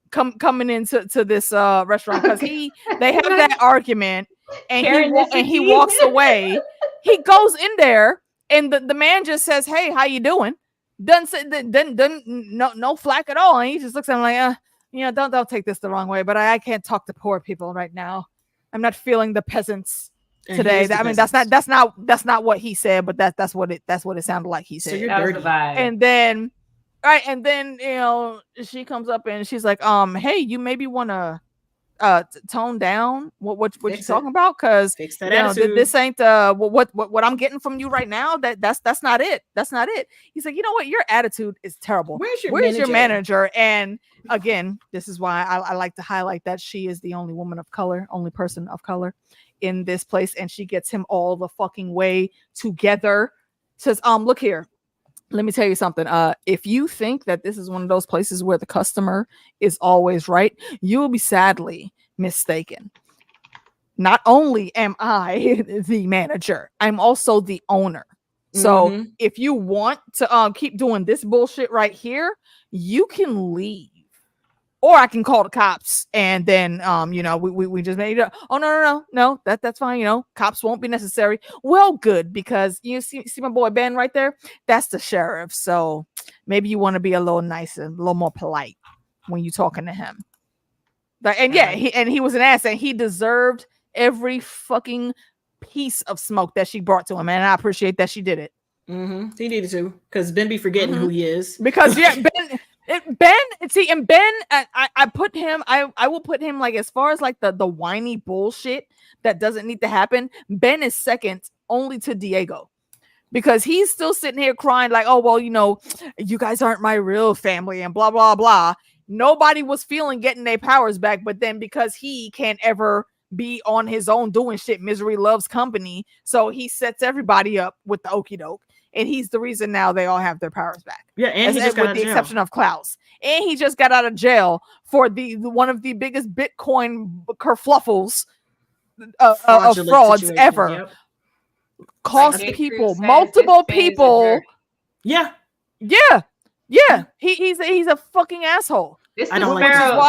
coming into this restaurant because they have that argument and he walks away. He goes in there and the man just says, "Hey, how you doing?" No flack at all. And he just looks at him like, don't take this the wrong way, but I can't talk to poor people right now. I'm not feeling the peasants today. That's not what he said, but that's what it sounded like he said. So you're dirty. And then Right, and then she comes up and she's like, hey, you maybe want to tone down what you talking about, because fix that attitude. This ain't what I'm getting from you right now. That's not it. That's not it. He's like, you know what, your attitude is terrible. Where's your manager? And again, this is why I like to highlight that she is the only woman of color, only person of color in this place, and she gets him all the fucking way together. Says, look here, let me tell you something. If you think that this is one of those places where the customer is always right, you will be sadly mistaken. Not only am I the manager, I'm also the owner. So if you want to keep doing this bullshit right here, you can leave. Or I can call the cops, and then we just made it. Oh no, that's fine. Cops won't be necessary. Well, good, because you see my boy Ben right there. That's the sheriff. So maybe you want to be a little nicer, a little more polite when you're talking to him. And yeah, he was an ass, and he deserved every fucking piece of smoke that she brought to him, and I appreciate that she did it. He needed to, because Ben be forgetting who he is. Because Ben. And Ben, I put him, I will put him like, as far as like the whiny bullshit that doesn't need to happen, Ben is second only to Diego, because he's still sitting here crying like, oh, well, you guys aren't my real family and blah, blah, blah. Nobody was feeling getting their powers back, but then because he can't ever be on his own doing shit, misery loves company, so he sets everybody up with the okie doke. And he's the reason now they all have their powers back. Yeah, and he just got out of jail. With the exception of Klaus. And he just got out of jail for the one of the biggest Bitcoin kerfluffles of frauds ever. Yep. Cost people, multiple people. Yeah. He's a fucking asshole. This is Sparrow.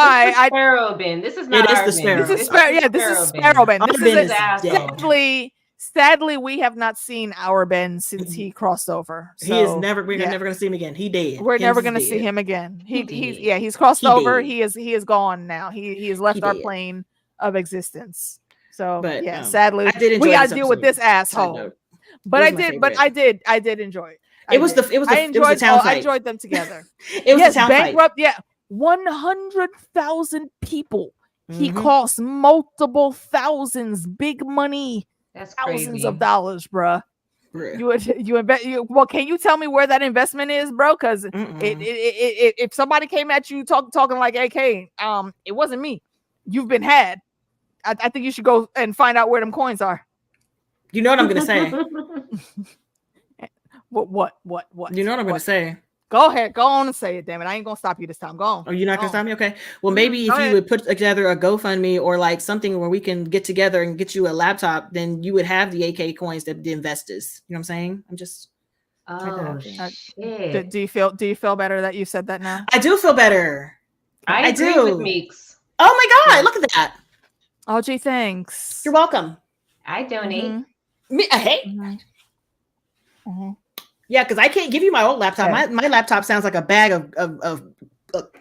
Sparrow Ben. This is not it is our the Sparrow. This is Sparrow. Yeah, this is Sparrow Ben. This is sadly, we have not seen our Ben since he crossed over. So, he is never. We're never going to see him again. He dead. We're never going to see him again. He's crossed over. He is gone now. He has left our plane of existence. So sadly, we got to deal with this asshole. But I did enjoy it. I enjoyed them together. It was a town bankrupt. Yeah, 100,000 people. He cost multiple thousands, big money. That's thousands crazy. of dollars, bruh. You invest. Well, can you tell me where that investment is, bro? Because if somebody came at you talking like AK, it wasn't me. You've been had. I think you should go and find out where them coins are. You know what I'm gonna say. What? You know what I'm gonna say. Go ahead, go on and say it. Damn it, I ain't gonna stop you this time. Go on. Oh, you're not gonna stop me? Okay. Well, maybe if you would put together a GoFundMe or like something where we can get together and get you a laptop, then you would have the AK coins that the investors. You know what I'm saying? I'm just. Oh shit. Do you feel better that you said that now? I do feel better. I agree with Meeks. Oh my god! Look at that. Oh, gee, thanks. You're welcome. I donate. Hey. Yeah, because I can't give you my old laptop. Yeah. My laptop sounds like a bag of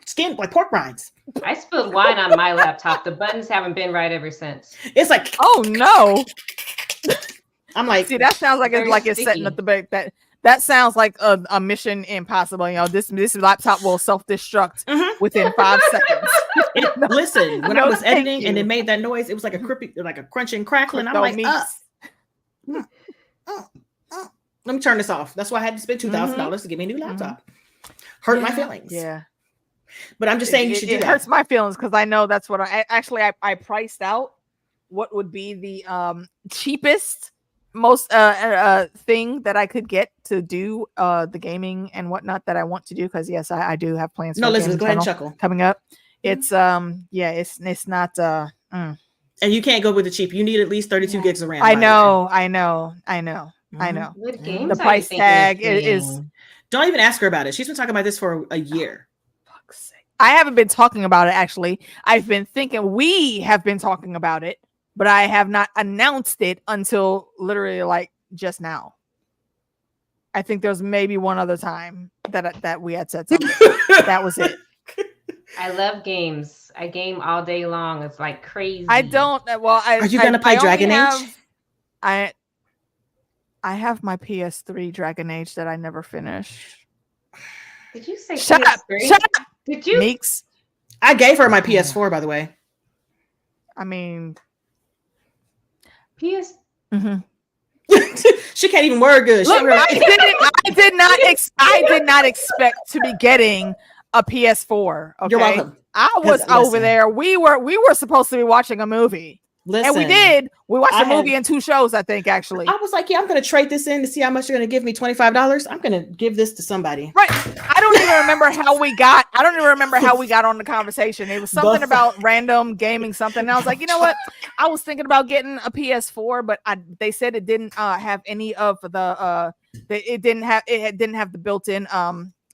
skin, like pork rinds. I spilled wine on my laptop. The buttons haven't been right ever since. It's like, oh no. I'm like, see, that sounds like it's setting up the bait. That sounds like a mission impossible. This laptop will self-destruct within 5 seconds. Listen, when I was editing and it made that noise, it was like a crunching, crackling. I'm like, let me turn this off. That's why I had to spend $2,000 to get me a new laptop. Hurt my feelings. Yeah. But I'm just saying you should do that. It hurts my feelings because I know that's what I priced out what would be the cheapest, most thing that I could get to do the gaming and whatnot that I want to do, because yes, I do have plans. No, listen, go ahead and chuckle. Coming up. It's it's not and you can't go with the cheap. You need at least 32 gigs of RAM. I know. The price tag is. Don't even ask her about it. She's been talking about this for a year. Fuck's sake. I haven't been talking about it, actually. I've been thinking we have been talking about it, but I have not announced it until literally like just now. I think there's maybe one other time that we had said something. That was it. I love games. I game all day long. It's like crazy. I don't. Well, are you gonna play Dragon Age? I have my PS3 Dragon Age that I never finished. Did you say Shut up? PS3? Shut up, Did you? Meeks. I gave her my PS4, by the way. I mean, PS. She can't even word good. Look, I did not expect to be getting a PS4. Okay? You're welcome. I was over there. We were supposed to be watching a movie. Listen, and we did. We watched a movie and 2 shows, I think, actually. I was like, yeah, I'm going to trade this in to see how much you're going to give me. $25. I'm going to give this to somebody. Right. I don't even remember how we got on the conversation. It was something about random gaming something. And I was like, you know what? I was thinking about getting a PS4, but they said it didn't have any of the it didn't have the built-in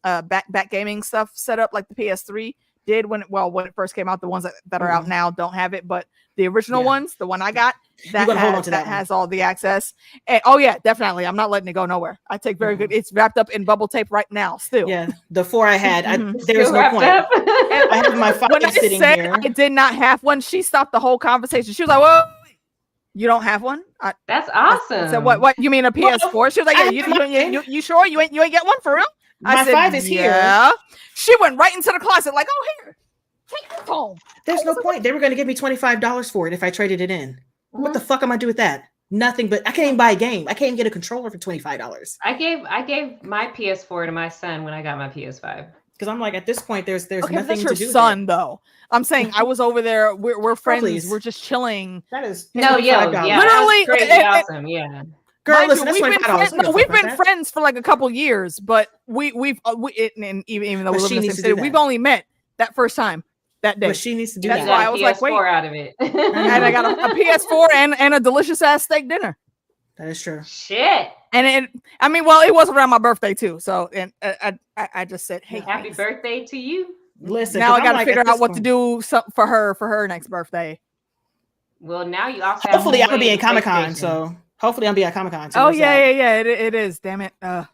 back gaming stuff set up like the PS3 did when it first came out. The ones that are out now don't have it, but the original ones, the one I got, that has all the access. And, oh yeah, definitely. I'm not letting it go nowhere. I take very good. It's wrapped up in bubble tape right now. Still, yeah. The 4 I had, there's no point. I have my 5 sitting here. I did not have one. She stopped the whole conversation. She was like, "Whoa, you don't have one?" That's awesome. So what? You mean a PS4? She was like, "Yeah, you sure you ain't get one for real?" My 5 is here. Yeah. She went right into the closet, like, "Oh, here, take this home." There's no point. They were going to give me $25 for it if I traded it in. What the fuck am I do with that? Nothing. But I can't even buy a game. I can't even get a controller for $25. I gave my PS4 to my son when I got my PS5. Because I'm like, at this point, there's okay, nothing that's to your do. Son, though. I'm saying I was over there. We're friends. Please. We're just chilling. That is literally awesome. Yeah. Girl, listen, we've been friends for like a couple years, but even though we live in the same city, we've only met that first time that day. But she needs to do That's that. why I was like, wait, out of it. and I got a PS4 and a delicious ass steak dinner. That is true. Shit. And it was around my birthday too. So and I just said, hey, happy birthday to you. Listen, now I got to figure out what to do for her next birthday. Well, now you also hopefully I'll be in Comic-Con. So hopefully I'll be at Comic-Con. Oh yeah. It is. Damn it. Yeah,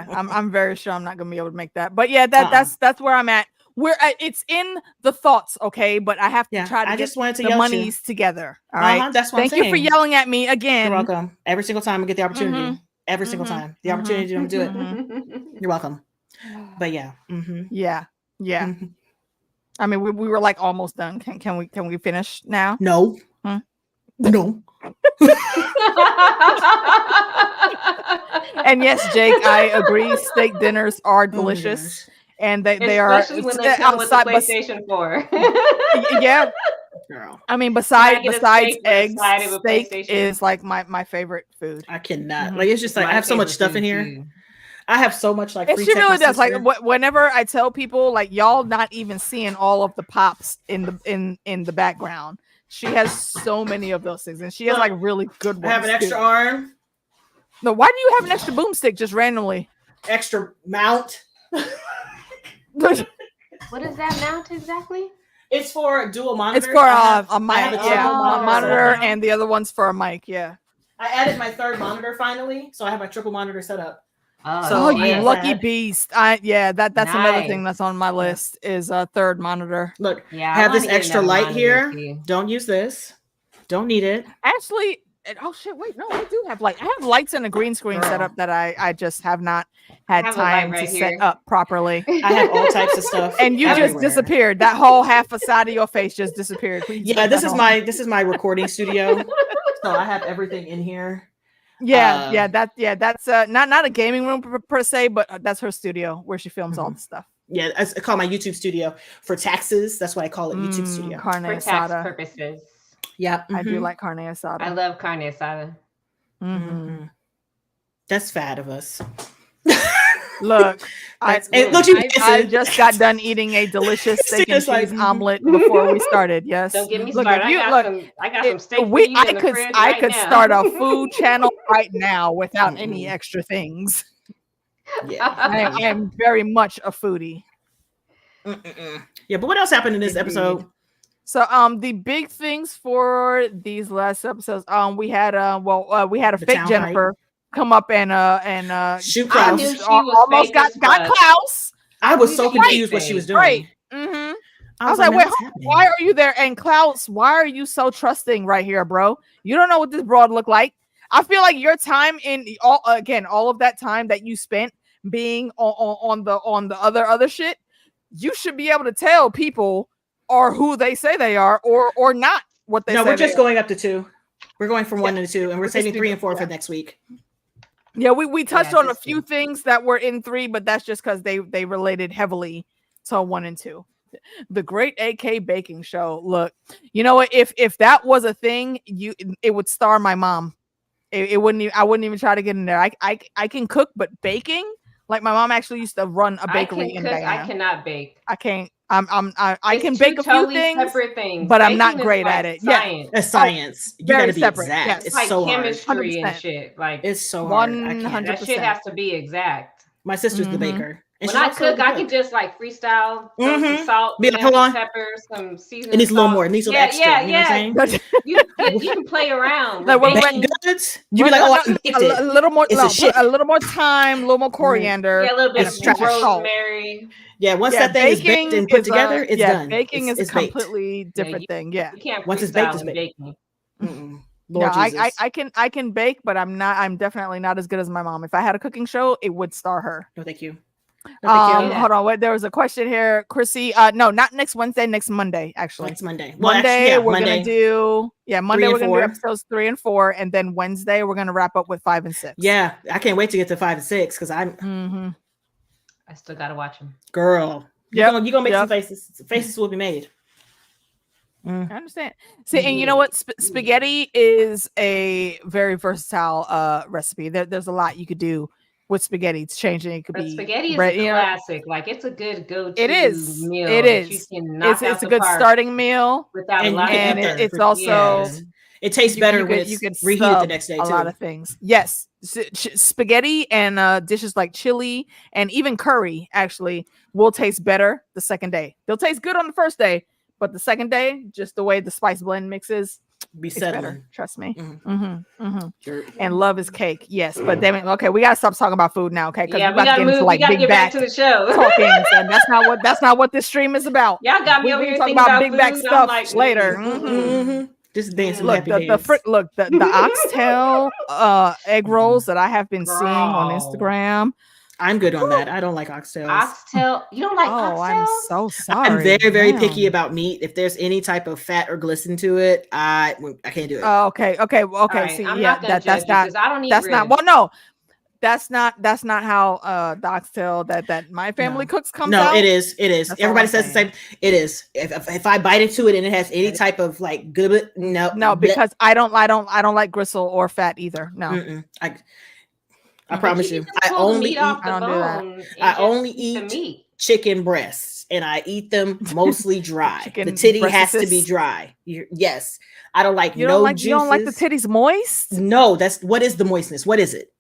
I'm very sure I'm not gonna be able to make that. But yeah, that's where I'm at. It's in the thoughts, okay, but I have to try to get the monies together. All right. That's what Thank you for yelling at me again. You're welcome. Every single time I get the opportunity. Every single time. The opportunity to do it. You're welcome. But yeah. Yeah. I mean, we were like almost done. Can we finish now? No. No. And yes, Jake, I agree. Steak dinners are delicious. And they are, especially when they come with the PlayStation 4. Yeah, girl. I mean, besides eggs, steak is like my favorite food. I cannot. Like, it's just like I have so much stuff in here. Too. I have so much like. She really does. Like whenever I tell people, like, y'all not even seeing all of the pops in the background. She has so many of those things, and she has like really good ones. I have an extra arm. No, why do you have an extra boomstick just randomly? Extra mount. What is that mount exactly? It's for a dual monitor. It's for a mic, a monitor, and the other one's for a mic. Yeah. I added my third monitor finally, so I have my triple monitor set up. Oh, you lucky beast! That's another thing that's on my list is a third monitor. Look, I have this extra light here. Don't use this. Don't need it. Actually, oh shit! Wait, no, I do have light. I have lights and a green screen set up that I just have not had time to set up properly. I have all types of stuff, and you just disappeared. That whole half a side of your face just disappeared. Yeah, this is my recording studio. So I have everything in here. That's not a gaming room per se, but that's her studio where she films all the stuff. Yeah, I call my YouTube studio for taxes. That's why I call it YouTube studio carne for asada. Tax purposes. Yeah, I do like carne asada. I love carne asada. That's fat of us. Look, I just got done eating a delicious steak and cheese omelet before we started. Yes, don't get me started. I got some steak. I could start a food channel right now without any extra things. Yeah, I am very much a foodie. Yeah, but what else happened in this episode? So the big things for these last episodes, we had a fake Jennifer come up and shoot Klaus. Almost got Klaus. I was so confused what she was doing. Right. I was like, wait, why are you there? And Klaus, why are you so trusting right here, bro? You don't know what this broad looked like. I feel like your time in all of that time that you spent being on the other shit, you should be able to tell people are who they say they are or not what they say. No, we're just going up to 2. We're going from 1 to 2, and we're saving 3 and 4 for next week. Yeah, we touched on a few things that were in 3, but that's just because they related heavily to 1 and 2. The Great AK Baking Show. Look, you know what? If that was a thing, it would star my mom. It wouldn't. I wouldn't even try to get in there. I can cook, but baking, like my mom actually used to run a bakery in Guyana. I cannot bake. I can't. I can bake a few things, but I'm not great at it. Science. Yeah, you gotta be separate. Exact. Yes. It's like so chemistry hard. And shit. Like it's so hard. 100%. That shit has to be exact. My sister's the baker. And when I cook, I can just like freestyle, throw some salt, some pepper, some seasoning. It needs a little more. It needs a little extra. Yeah, you know what I'm saying? You can play around. Like baked goods, you be like, oh, I baked it. A little more, a little more thyme, a little more coriander. Yeah, a little bit of rosemary. Yeah, once that thing is baked and put together, it's done. Baking is a completely different thing. Yeah, you can't. Once it's baked, it's baked. Lord Jesus. I can bake, but I'm definitely not as good as my mom. If I had a cooking show, it would star her. No, thank you. Hold on. Wait, there was a question here, Chrissy. No, not next Wednesday. Next Monday, actually. Next Monday. Monday we're gonna do episodes 3 and 4, and then Wednesday we're gonna wrap up with 5 and 6. Yeah, I can't wait to get to 5 and 6 because I still gotta watch them. Girl, you're gonna make some faces. Faces will be made. I understand. See, and you know what? Spaghetti is a very versatile recipe. There's a lot you could do with spaghetti. It's changing. It could be spaghetti is a classic. Like it's a good go-to. It is. Meal. It is. It's a good starting meal. Without a lot and it's also it tastes better when you can reheat the next day too. A lot of things. Yes, spaghetti and dishes like chili and even curry actually will taste better the second day. They'll taste good on the first day, but the second day, just the way the spice blend mixes, it's better. Trust me. And love is cake. Yes, but damn it. Okay, we gotta stop talking about food now. Okay, because we gotta get into like big back to the show. Talking, and that's not what this stream is about. Y'all got me over here talking about big back stuff later. Just dancing. Look, the oxtail egg rolls that I have been seeing on Instagram. I'm good on that. I don't like oxtails. Oxtail? You don't like oxtails? I'm so sorry. I'm very, very picky about meat. If there's any type of fat or glisten to it, I can't do it. Okay. Right, see, that's not. I don't eat that's ribs. not. Well, no, that's not how the oxtail that my family cooks comes out. No, it is. That's everybody says the same. It is. If I bite into it and it has any type of like good, no, because I don't like gristle or fat either. No. I promise you, I only eat chicken breasts, and I eat them mostly dry. The titty has to be dry. Yes, I don't like juices. You don't like the titties moist? No, what is the moistness? What is it?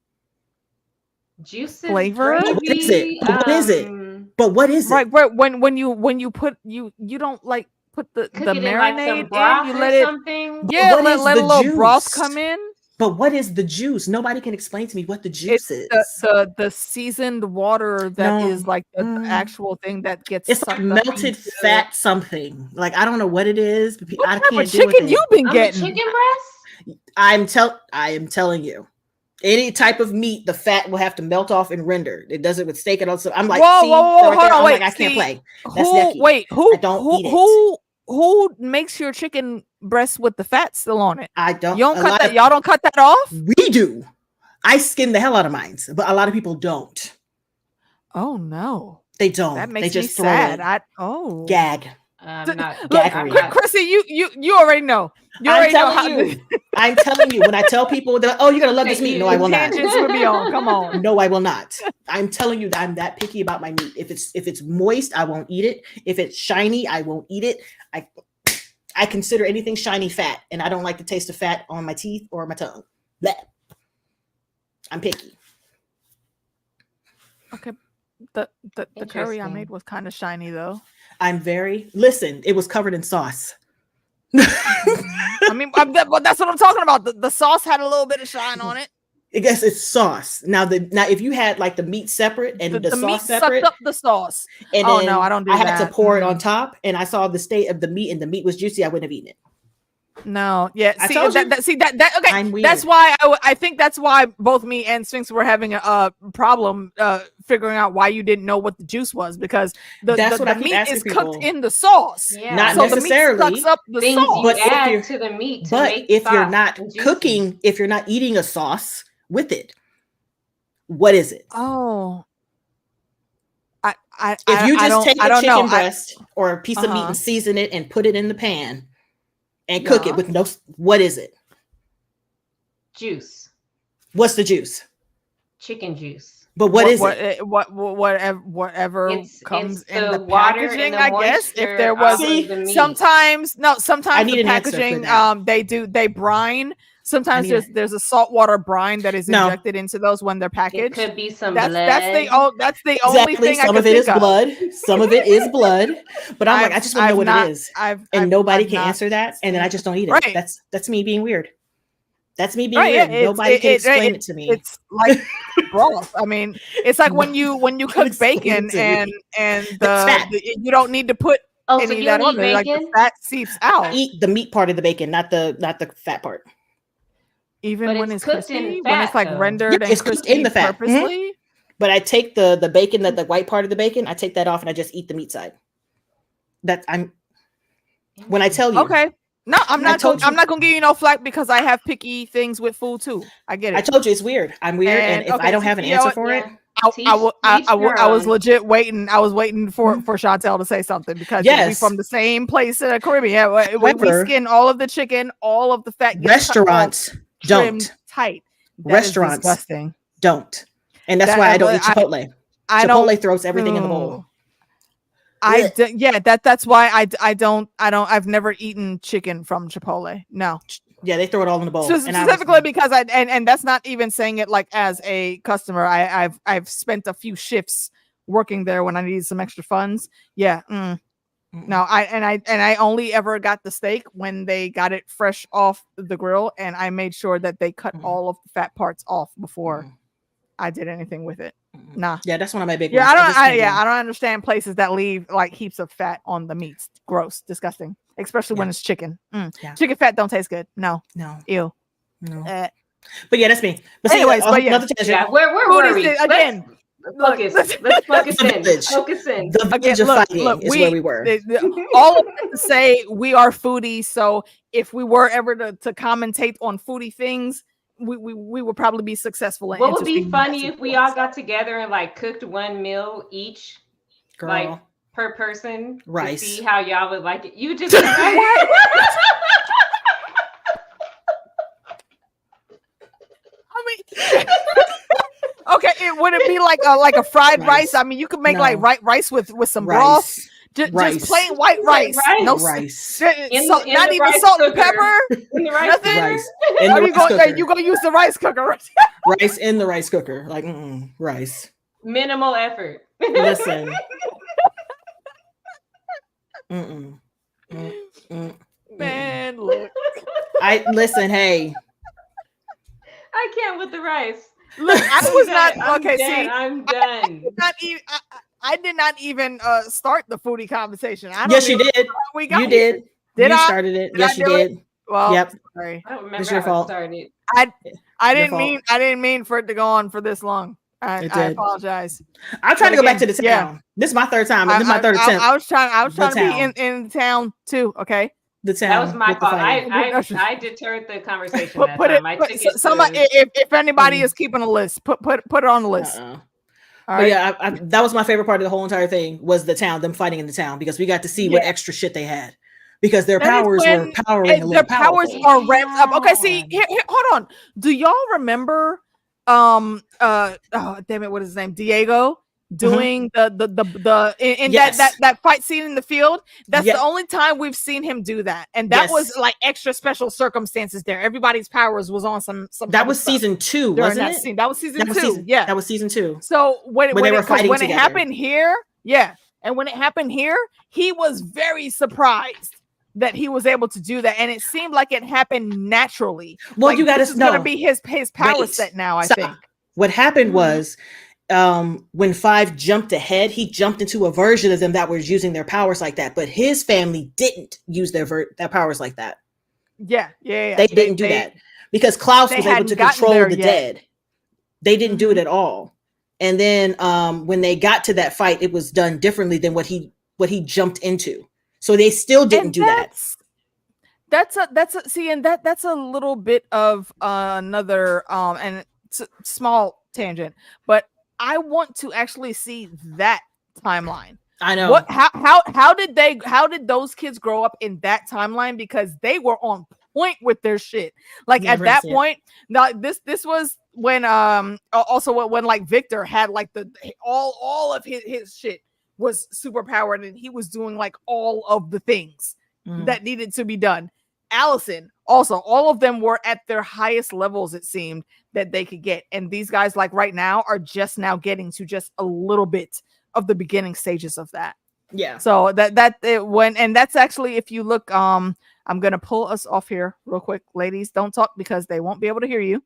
Juices, flavor. Gravy, what is it? What is it? But what is it? Right. When you put you don't like put the marinade like in. You let it. Something? Yeah, let a little broth come in. But what is the juice? Nobody can explain to me what the juice is. The seasoned water that is like the actual thing that gets. It's like melted fat something. Like I don't know what it is. But I can't deal with it. You've been getting chicken breast. I am telling you, any type of meat, the fat will have to melt off and render. It does it with steak and all stuff. I'm like, whoa, hold on, wait. I can't play. That's who makes your chicken breast with the fat still on it? I don't. You don't cut that. Y'all don't cut that off? We do. I skin the hell out of mine, but a lot of people don't. Oh no, they don't. That makes they just me sad. Gag. Look, Chrissy, you already know. I'm telling you, when I tell people that, oh, you're gonna love this meat. No, I will not. Come on. No, I will not. I'm telling you that I'm that picky about my meat. If it's moist, I won't eat it. If it's shiny, I won't eat it. I consider anything shiny fat, and I don't like the taste of fat on my teeth or my tongue. Blech. I'm picky. Okay. The curry I made was kind of shiny though. Listen, it was covered in sauce. I mean, that's what I'm talking about. The sauce had a little bit of shine on it. I guess it's sauce. Now if you had like the meat separate and the sauce meat separate, sucked up the sauce. And no, I don't do that. I had to pour it on top, and I saw the state of the meat, and the meat was juicy. I wouldn't have eaten it. No, yeah. I See, told you. Okay. I'm weird. That's why I think that's why both me and Sphinx were having a problem figuring out why you didn't know what the juice was, because the meat is cooked in the sauce. Yeah. Not so necessarily. The meat sucks up the Things sauce. you add to the meat. But if you're not cooking, if you're not eating a sauce with it, what is it? Oh. If you just take a chicken breast or a piece of meat and season it and put it in the pan and cook it with no, what is it? Juice. What's the juice? Chicken juice. But whatever comes it's in the water packaging, and the I guess. If moisture there was of sometimes I need the an answer for packaging that. they brine. Sometimes there's a saltwater brine that is injected into those when they're packaged. It could be some blood. That's the Exactly. only thing Some I of it is blood. Some of it is blood. But I'm like, I just want to know what it is. Nobody can answer that, and then I just don't eat it. Right. That's me being weird. That's me being weird. Nobody can explain it to me. It's like broth. I mean, it's like when you cook bacon and you don't need to put any of that on there. Like the fat seeps out. I eat the meat part of the bacon, not the fat part. Even when it's crispy, when it's like rendered and it's cooked in the fat purposely. Mm-hmm. But I take the bacon, the white part of the bacon, I take that off and I just eat the meat side. When I tell you. Okay. No, I'm not gonna give you no flack because I have picky things with food too. I get it. I told you it's weird. I'm weird, and if I don't have an answer for it, I was legit waiting. I was waiting for Chantel to say something because we're from the same place in the Caribbean. We skin all of the chicken, all of the fat. Restaurants don't tight. Restaurants disgusting. Don't, and that's why I don't eat Chipotle. Chipotle throws everything in the bowl. That's why I've never eaten chicken from Chipotle. No. Yeah, they throw it all in the bowl. Specifically because and that's not even saying it like as a customer. I've spent a few shifts working there when I needed some extra funds. Yeah. No, I only ever got the steak when they got it fresh off the grill, and I made sure that they cut all of the fat parts off before I did anything with it. Nah. Yeah, that's one of my big ones. I don't understand places that leave like heaps of fat on the meats. Gross, disgusting. Especially when it's chicken. Chicken fat don't taste good. No. Ew. No. But yeah, that's me. But anyways, we're worried again. Let's focus in. Focus in. The village of fighting is where we were. All of that to say we are foodies. So if we were ever to commentate on foodie things, we would probably be successful. What would be funny if we all got together and like cooked one meal each, like per person, rice. To see how y'all would like it. You just okay, would it be like a fried rice? I mean, you could make like rice with some broth. Just plain white rice. No rice. Not even salt and pepper. In the rice cooker. You gonna use the rice cooker? Rice in the rice cooker, like rice. Minimal effort. Listen. Man, look. Hey. I can't with the rice. Look, I was not okay. See, I'm done. I did not even start the foodie conversation. Yes, you did. You did. You started it. Yes, you did. Well, yep. Sorry. I don't remember it's your how fault. it started. I didn't mean for it to go on for this long. I apologize. I'm trying to go back to the town. Yeah. This is my third time. This is my third attempt. I was trying to be in town too. Okay. The town. That was my fault. I deterred the conversation that time. Somebody, if anybody is keeping a list, put it on the list. But right. Yeah, that was my favorite part of the whole entire thing was the town, them fighting in the town, because we got to see what extra shit they had. Because their powers were powering. Their powers are ramped up. Okay, see, here, hold on. Do y'all remember? Oh damn it, what is his name? Diego doing that fight scene in the field. That's the only time we've seen him do that, and that was like extra special circumstances. There, everybody's powers was on some. That was season 2, wasn't it? Scene. That was season 2. Yeah, that was season 2. So when it happened here, and when it happened here, he was very surprised that he was able to do that, and it seemed like it happened naturally. Well, like, you got to know. Going to be his power set now. I think what happened was when Five jumped ahead, he jumped into a version of them that was using their powers like that, but his family didn't use their powers like that. Yeah. They didn't do that because Klaus was able to control the dead. They didn't do it at all. And then when they got to that fight, it was done differently than what he jumped into. So they still didn't do that. That's a little bit of another and it's a small tangent, but I want to actually see that timeline. I know. How did those kids grow up in that timeline? Because they were on point with their shit. Like at that point, now this was when also when like Victor had like the all of his shit was super powered and he was doing like all of the things that needed to be done. Allison also, all of them were at their highest levels, it seemed, that they could get. And these guys, like right now, are just now getting to just a little bit of the beginning stages of that. Yeah. So and that's actually, if you look, I'm gonna pull us off here real quick. Ladies, don't talk because they won't be able to hear you.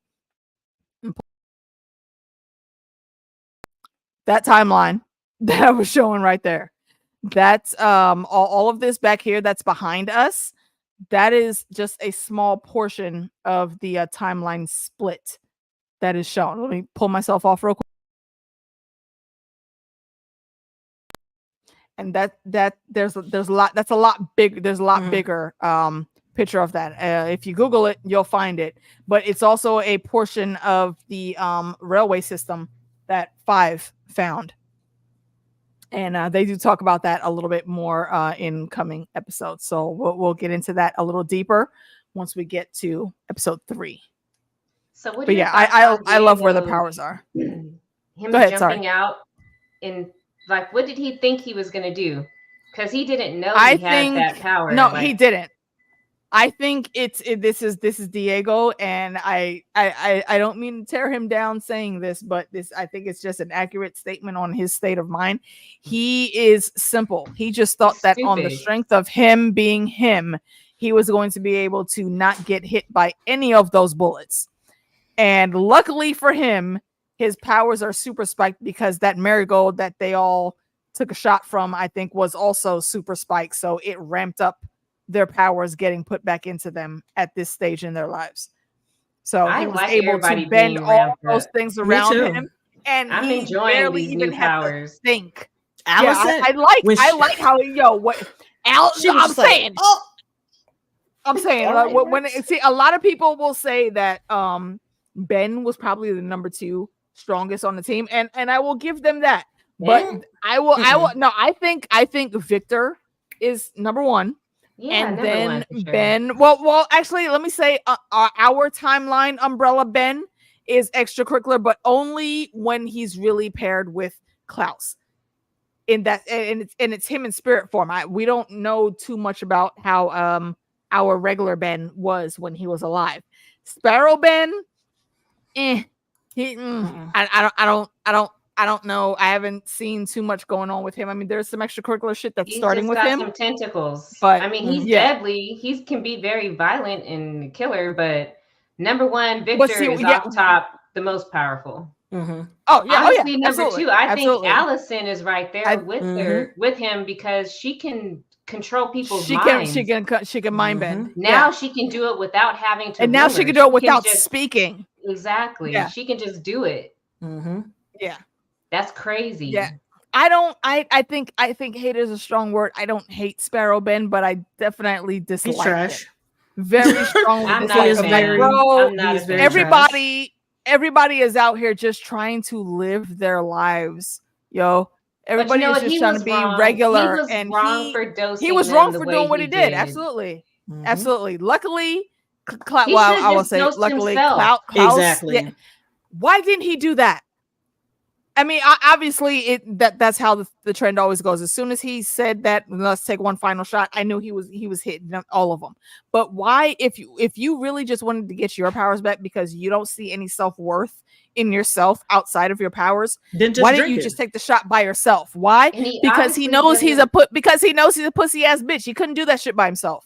That timeline that I was showing right there. That's all of this back here that's behind us. That is just a small portion of the timeline split that is shown. Let me pull myself off real quick. And there's a lot. That's a lot big. There's a lot bigger picture of that. If you Google it, you'll find it. But it's also a portion of the railway system that 5 found. And they do talk about that a little bit more in coming episodes. So we'll get into that a little deeper once we get to episode 3. So what? But yeah, I love where the powers are. Him ahead, jumping out in, like, what did he think he was gonna do? Because he didn't know he had that power. No, he didn't. I think this is Diego, and I don't mean to tear him down saying this, but I think it's just an accurate statement on his state of mind. He is simple. He just thought that on the strength of him being him, he was going to be able to not get hit by any of those bullets. And luckily for him, his powers are super spiked because that marigold that they all took a shot from, I think, was also super spiked. So it ramped up their powers getting put back into them at this stage in their lives. So he was able to bend all those things around him, and I'm he enjoying barely these even new had powers. to think. Allison, yeah, I like how I'm saying. I'm saying a lot of people will say that Ben was probably the number 2 strongest on the team, and I will give them that. But I will no, I think Victor is number 1. Yeah, and then sure. Ben, well, actually, let me say our timeline umbrella Ben is extracurricular, but only when he's really paired with Klaus. In that, and it's him in spirit form. We don't know too much about how our regular Ben was when he was alive. Sparrow Ben, I don't know. I haven't seen too much going on with him. I mean, there's some extracurricular shit that's starting with him. Some tentacles, but I mean, he's deadly. He can be very violent and killer. But number 1, Victor is off top the most powerful. Oh yeah, honestly, number 2, I think Allison is right there with him because she can control people's minds. She can mind bend. Now she can do it without having to. And now she can do it without speaking. Exactly. Yeah. She can just do it. Yeah. That's crazy. Yeah. I think hate is a strong word. I don't hate Sparrow Ben, but I definitely dislike it. Very strongly. I'm not a fan. Everybody is out here just trying to live their lives. Yo. Everybody is just trying to be regular. He was and wrong for dosing. He was wrong for doing what he did. Absolutely. Absolutely. Luckily, I will say luckily Klaus, exactly. Yeah. Why didn't he do that? I mean, obviously, that's how the trend always goes. As soon as he said that, let's take one final shot, I knew he was hitting all of them. But why, if you really just wanted to get your powers back because you don't see any self-worth in yourself outside of your powers, why didn't you just take the shot by yourself? Why? Because he knows he's a pussy ass bitch. He couldn't do that shit by himself.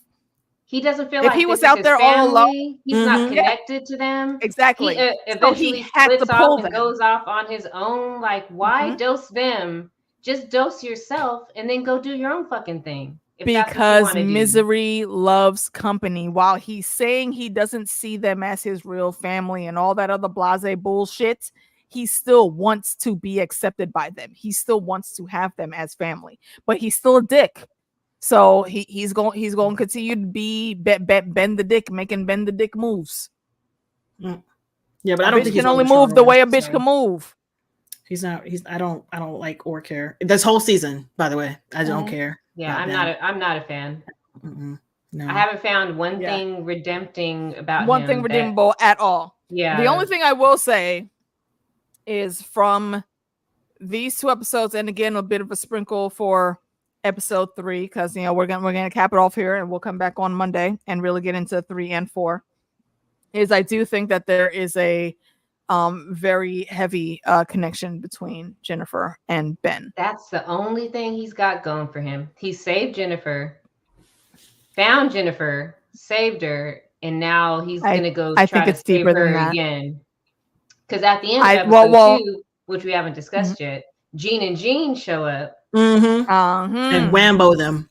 He doesn't feel if like he was out there all alone. He's not connected to them. Exactly. He eventually splits off and goes off on his own. Like, why dose them? Just dose yourself and then go do your own fucking thing. Because misery loves company. While he's saying he doesn't see them as his real family and all that other blase bullshit, he still wants to be accepted by them. He still wants to have them as family, but he's still a dick. So he's going to continue to be bend the dick, making bend the dick moves. Yeah, but I don't think he can only move the way a bitch can move. I don't like or care. This whole season, by the way, I don't care. Yeah, I'm not a fan. No. I haven't found one thing redempting about one thing redeemable at all. Yeah. The only thing I will say is from these 2 episodes, and again a bit of a sprinkle for episode 3, because we're gonna cap it off here, and we'll come back on Monday and really get into 3 and 4. Is I do think that there is a very heavy connection between Jennifer and Ben. That's the only thing he's got going for him. He saved Jennifer, found Jennifer, saved her, and now he's gonna go try to save her again. Because at the end of episode 2, which we haven't discussed yet, Gene and Jean show up and Rambo them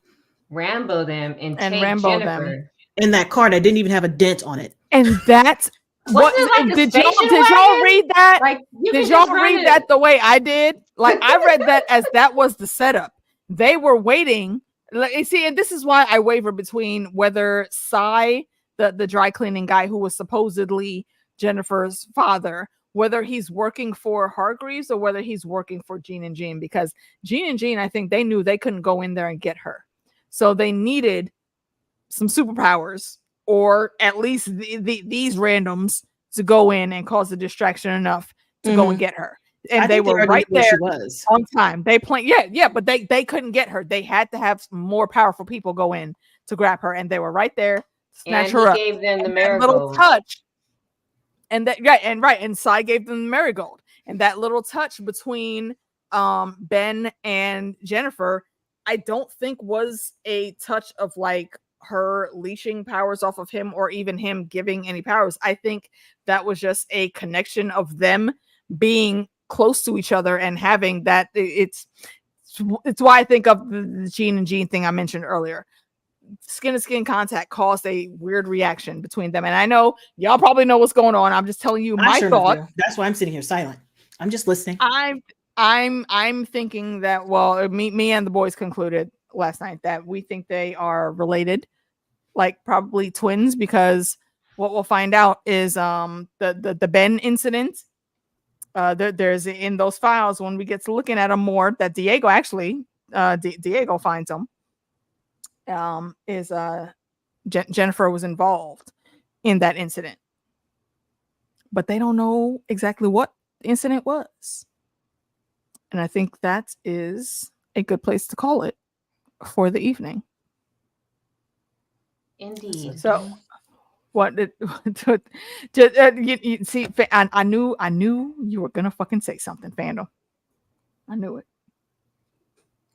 and take Jennifer them. In that car that didn't even have a dent on it. And that's what did y'all read that? Like, did y'all read that the way I did? Like, I read that as that was the setup. They were waiting. Like, see, and this is why I waver between whether Cy, the dry cleaning guy who was supposedly Jennifer's father, whether he's working for Hargreaves or whether he's working for Gene and Jean, because Gene and Jean, I think they knew they couldn't go in there and get her. So they needed some superpowers, or at least these randoms, to go in and cause a distraction enough to go and get her. And they were right there on time. They planned, but they couldn't get her. They had to have more powerful people go in to grab her, and they were right there, snatch her up. Gave them the marigold. Little touch, and and Cy gave them the marigold, and that little touch between Ben and Jennifer, I don't think was a touch of like her leashing powers off of him or even him giving any powers. I think that was just a connection of them being close to each other and having that. It's why I think of the Gene and Jean thing I mentioned earlier. Skin to skin contact caused a weird reaction between them. And I know y'all probably know what's going on. I'm just telling you my thought. That's why I'm sitting here silent. I'm just listening. I'm thinking that, well, me and the boys concluded last night that we think they are related, like probably twins, because what we'll find out is the Ben incident. There's in those files, when we get to looking at them more, that Diego actually Diego finds them. Jennifer was involved in that incident, but they don't know exactly what the incident was, and I think that is a good place to call it for the evening. Indeed. So, what did you see? I knew you were gonna fucking say something, fandom. I knew it.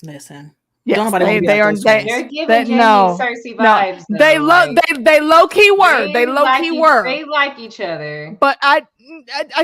Listen. Yes, they're giving Cersei vibes. No. They low key were. They low key were. They like each other. But I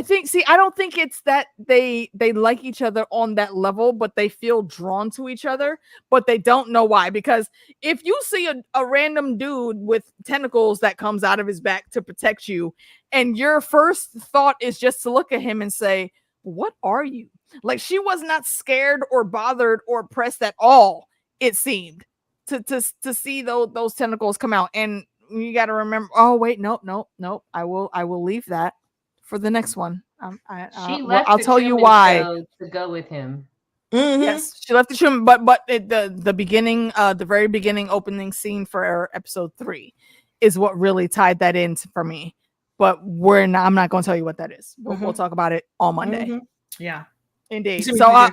think, I don't think it's that they like each other on that level, but they feel drawn to each other, but they don't know why. Because if you see a random dude with tentacles that comes out of his back to protect you, and your first thought is just to look at him and say, what are you? Like, she was not scared or bothered or pressed at all, it seemed, to see those tentacles come out. And you got to remember, oh wait, nope. I will leave that for the next one. I'll tell you why. To go with him. Mm-hmm. Yes, she left the Truman, but the beginning, the very beginning opening scene for episode 3 is what really tied that in for me. But I'm not going to tell you what that is. We'll talk about it on Monday. Mm-hmm. Yeah, indeed. So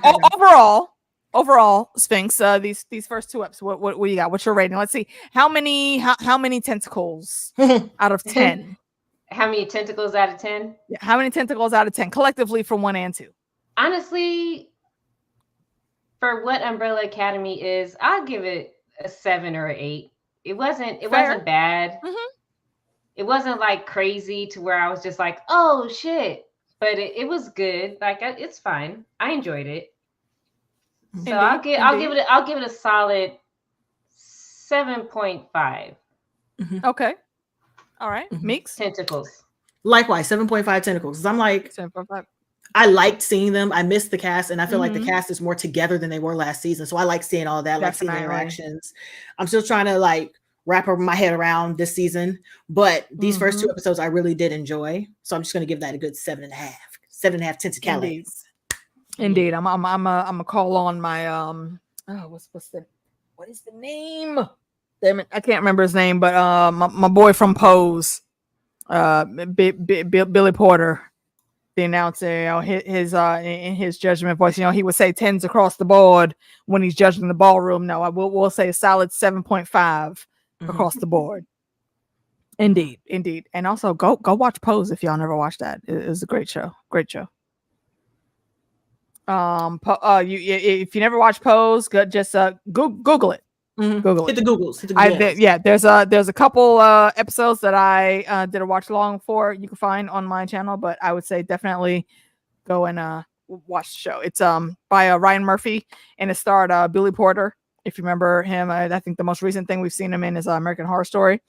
overall, Sphinx, these first 2 episodes, what you got? What's your rating? Let's see. How many tentacles out of 10? How many tentacles out of 10? Yeah, how many tentacles out of 10 collectively from 1 and 2? Honestly, for what Umbrella Academy is, I'll give it a 7 or an 8. It wasn't bad. Mm-hmm. It wasn't like crazy to where I was just like, oh shit. But it was good. Like, it's fine. I enjoyed it. So I'll give it a solid 7.5. Okay. All right. Meeks? Tentacles. Likewise, 7.5 tentacles. 'Cause I'm like, 7.5. I liked seeing them. I missed the cast, and I feel like the cast is more together than they were last season. So I like seeing all that, like seeing the interactions. I'm still trying to like wrap my head around this season, but these first 2 episodes I really did enjoy. So I'm just going to give that a good 7.5. 7.5 tentacles. Indeed. I'm gonna call on my what is the name? Damn it, I can't remember his name, but my boy from Pose, Billy Porter, the announcer. You know, his in his judgment voice, you know, he would say 10s across the board when he's judging the ballroom. No, we'll say a solid 7.5 across the board. Indeed. And also go watch Pose if y'all never watched that. It was a great show. If you never watched Pose, just Google it. Google Hit it. the Googles. There's a couple episodes that I did a watch along for. You can find on my channel, but I would say definitely go and watch the show. It's by Ryan Murphy, and it starred Billy Porter. If you remember him, I think the most recent thing we've seen him in is American Horror Story.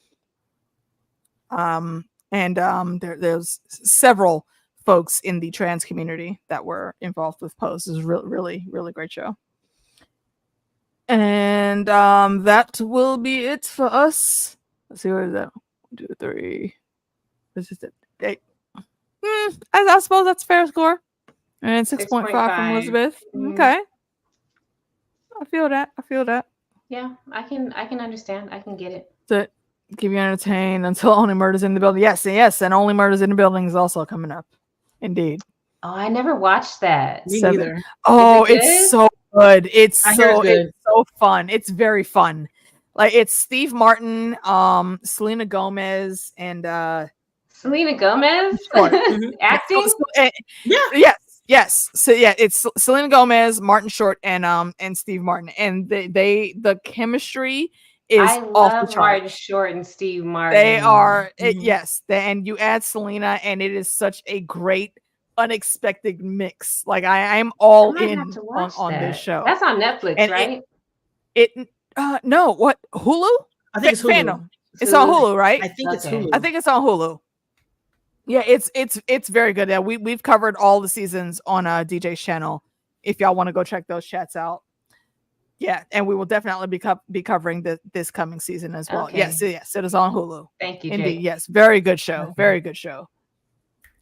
There's several folks in the trans community that were involved with Pose. It was really great show. And that will be it for us. Let's see, what is that? 1, 2, 3. This is it. 8. I suppose that's fair score. And 6.5 from Elizabeth. Okay. I feel that. Yeah, I can understand. I can get it. To keep you entertained until Only Murders in the Building. Yes, and Only Murders in the Building is also coming up. Indeed. Oh, I never watched that. Me neither. Oh, it's so good. It's so fun. It's very fun. Like, it's Steve Martin, Selena Gomez, and Selena Gomez acting. Yes. So yeah, it's Selena Gomez, Martin Short, and Steve Martin, and the chemistry is off the charts. Martin Short and Steve Martin. They are and you add Selena, and it is such a great unexpected mix. Like I'm all in on this show. That's on Netflix, and right? No, what, Hulu? I think it's Hulu. Fandom. It's on Hulu, right? I think it's Hulu. I think it's on Hulu. Yeah, it's very good. Yeah, we've covered all the seasons on DJ's channel. If y'all want to go check those chats out. Yeah, and we will definitely be covering this coming season as well. Okay. Yes, it is on Hulu. Thank you, indeed. Jake. Yes, very good show. Okay. Very good show.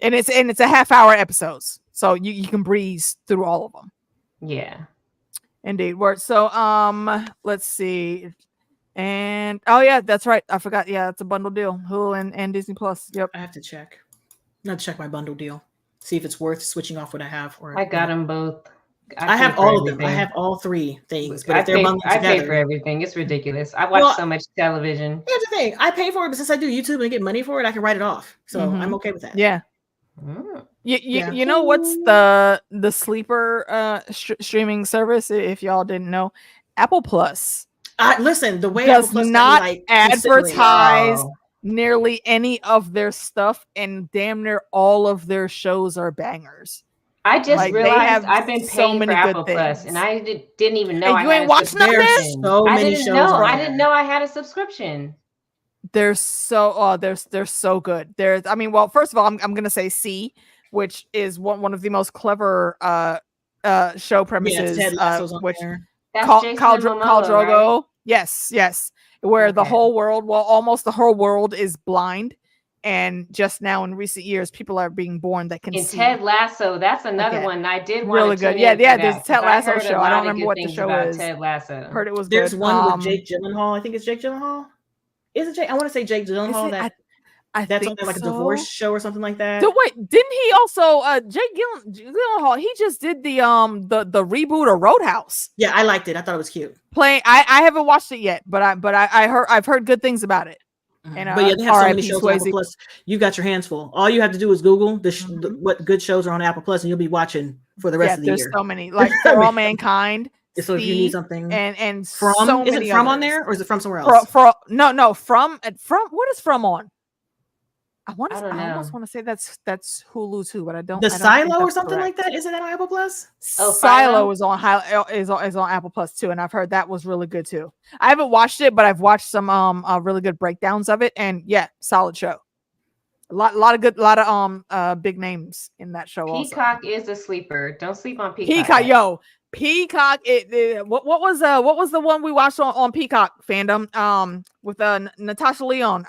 And it's a half-hour episodes, so you can breeze through all of them. Yeah, indeed. So let's see, and oh yeah, that's right. I forgot. Yeah, it's a bundle deal. Hulu and Disney Plus. Yep. I have to check. I'm gonna check my bundle deal. See if it's worth switching off what I have. Or I got them both. I have all of them. I have all 3 things. But if they're bundled together, I pay for everything. It's ridiculous. I watch so much television. Here's the thing: I pay for it, but since I do YouTube and I get money for it, I can write it off. So I'm okay with that. Yeah. You know what's the sleeper streaming service? If y'all didn't know, Apple Plus. Listen, the way does Apple Plus not advertise nearly any of their stuff, and damn near all of their shows are bangers. I just realized I've been paying for Apple Plus, and I didn't even know. And you ain't watching none of this? I didn't know I had a subscription. They're so they're so good. Well, first of all, I'm gonna say C, which is one of the most clever show premises. Which Khal Drogo. Right? Yes. Where the whole world, almost the whole world is blind. And just now in recent years, people are being born that can see. Ted Lasso, that's another one I did want really good. Yeah, there's a Ted Lasso show. I don't remember what the show is. Ted Lasso. Heard it was good. There's one with Jake Gyllenhaal. I think it's Jake Gyllenhaal. Is it Jake? I want to say Jake Gyllenhaal. That's something like a divorce show or something like that. Wait, didn't he also Jake Gyllenhaal? He just did the reboot of Roadhouse. Yeah, I liked it. I thought it was cute. I haven't watched it yet, but I've heard good things about it. And, but yeah, they have so many shows on Apple Plus. You got your hands full. All you have to do is Google what good shows are on Apple Plus, and you'll be watching for the rest of the year. There's so many, like For All Mankind. So if you need something, and From, so is many it From others. on there, or is it From somewhere else? No, From. What is From on? I don't I almost know. want to say that's Hulu too, but I don't. The I don't think Silo or that's something correct. like that. Isn't that on Apple Plus? Oh, Silo Philo? is on Apple Plus too, and I've heard that was really good too. I haven't watched it, but I've watched some really good breakdowns of it, and yeah, solid show. A lot of big names in that show. Peacock Also, is a sleeper. Don't sleep on Peacock. Peacock, yo, Peacock. What was the one we watched on Peacock fandom? With Natasha Lyonne.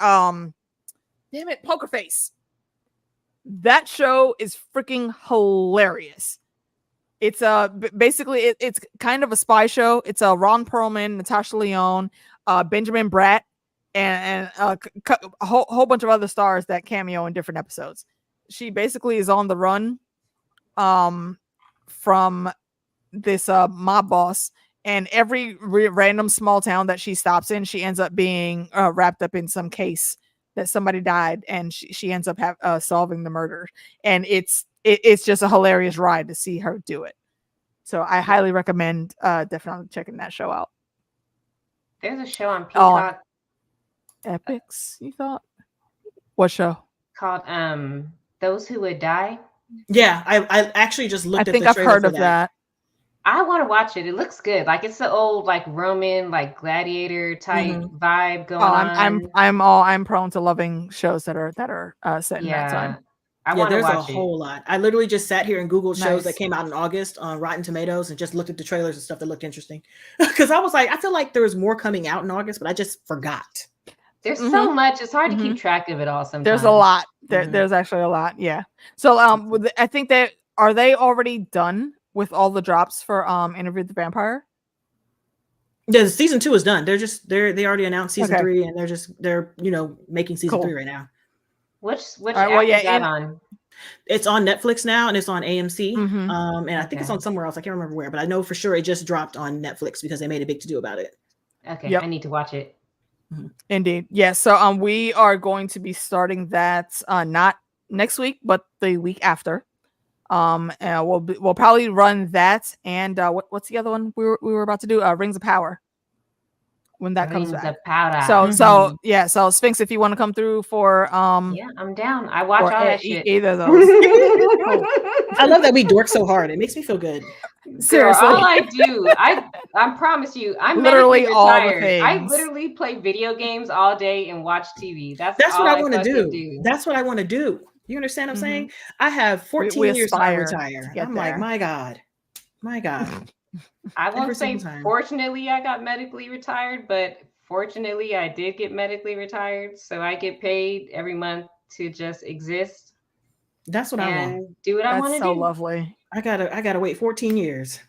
Damn it, Poker Face. That show is freaking hilarious. It's basically it's kind of a spy show. It's Ron Perlman, Natasha Lyonne, Benjamin Bratt, and a whole bunch of other stars that cameo in different episodes. She basically is on the run from this mob boss, and every random small town that she stops in, she ends up being wrapped up in some case that somebody died, and she ends up solving the murder, and it's just a hilarious ride to see her do it. So I highly recommend definitely checking that show out. There's a show on Peacock. Epics, you thought? What show? Called Those Who Would Die. Yeah, I actually just looked at the I've trailer heard for of that. I want to watch it. It looks good. Like it's the old like Roman like gladiator type vibe going on. I'm prone to loving shows that are set in that time. I want to watch it. There's a whole lot. I literally just sat here and Googled shows that came out in August on Rotten Tomatoes and just looked at the trailers and stuff that looked interesting. Because I was like, I feel like there was more coming out in August, but I just forgot. There's so much. It's hard to keep track of it all sometimes. There's a lot. There's actually a lot. Yeah. So I think they already done with all the drops for Interview with the Vampire. Yeah, season 2 is done. They already announced season 3, and they're making season 3 right now. Which app is that on? It's on Netflix now, and it's on AMC. And I think it's on somewhere else. I can't remember where, but I know for sure it just dropped on Netflix because they made a big to do about it. Okay, I need to watch it. Indeed. Yes. So we are going to be starting that not next week, but the week after. And we'll probably run that, and what's the other one we were about to do? Rings of Power. When that comes back. So yeah, so Sphinx, if you want to come through for yeah, I'm down. I watch all that shit. Either of those. I love that we dork so hard. It makes me feel good. Seriously, all I do, I promise you, I'm literally all the things. I literally play video games all day and watch TV. That's what I want to do. That's what I want to do. You understand what I'm saying? I have 14 years to retire. I'm like, my God. I won't say fortunately I got medically retired, but fortunately I did get medically retired. So I get paid every month to just exist. That's what I want. Do what I want to do. That's so lovely. I gotta wait 14 years.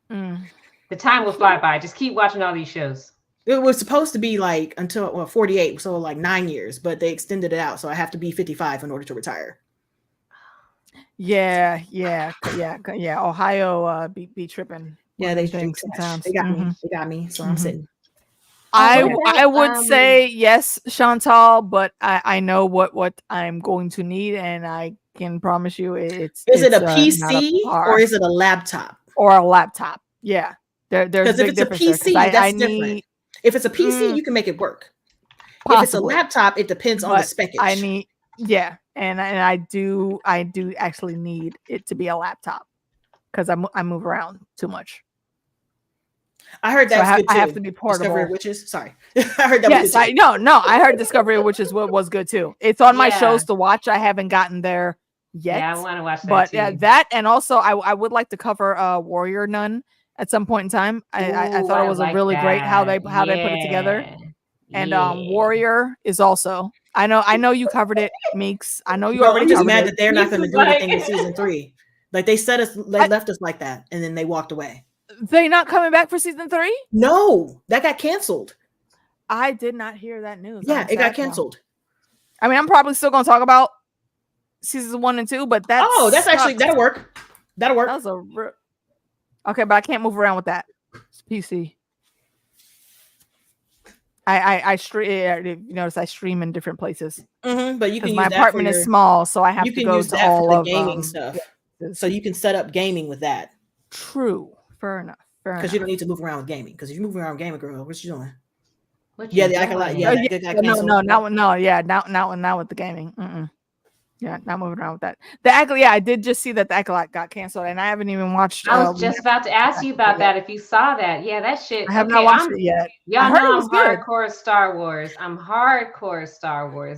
The time will fly by. Just keep watching all these shows. It was supposed to be like until 48, so like 9 years, but they extended it out. So I have to be 55 in order to retire. Yeah. Ohio be tripping. Yeah, they think sometimes. They got me. So I'm sitting. I would say yes, Chantal, but I know what I'm going to need, and I can promise you it's. Is it a PC or is it a laptop? Or a laptop? Yeah, there's because if it's a PC, that's different. If it's a PC, you can make it work. Possibly. If it's a laptop, it depends on the spec. And I do actually need it to be a laptop because I move around too much. I heard that's good too. I have to be portable. Discovery of Witches. Sorry, I heard that. Yes, I heard Discovery of Witches was good too. It's on my shows to watch. I haven't gotten there yet. Yeah, I want to watch that. But yeah, that and also I would like to cover Warrior Nun at some point in time. I thought it was a really great how they put it together. And Warrior is also. I know you covered it, Meeks. I know you already. I'm just mad that they're not going to do anything in season 3. Like they left us like that, and then they walked away. They not coming back for season 3? No, that got canceled. I did not hear that news. Yeah, it got canceled. I mean, I'm probably still going to talk about seasons 1 and 2, but that's actually that'll work. That'll work. That was okay, but I can't move around with that. It's PC. I stream. You notice I stream in different places. But you can use my apartment is small, so I have to go to all of gaming stuff. So you can set up gaming with that. True. Fair enough. Because you don't need to move around with gaming. Because if you move around with gaming, girl, what you doing? Yeah, the Acolyte. Yeah, that got canceled. Not with the gaming. Yeah, not moving around with that. The Acolyte, I did just see that the Acolyte got canceled, and I haven't even watched. I was just about to ask you about that. If you saw that, yeah, that shit. I have not watched it yet. Y'all know I'm hardcore Star Wars.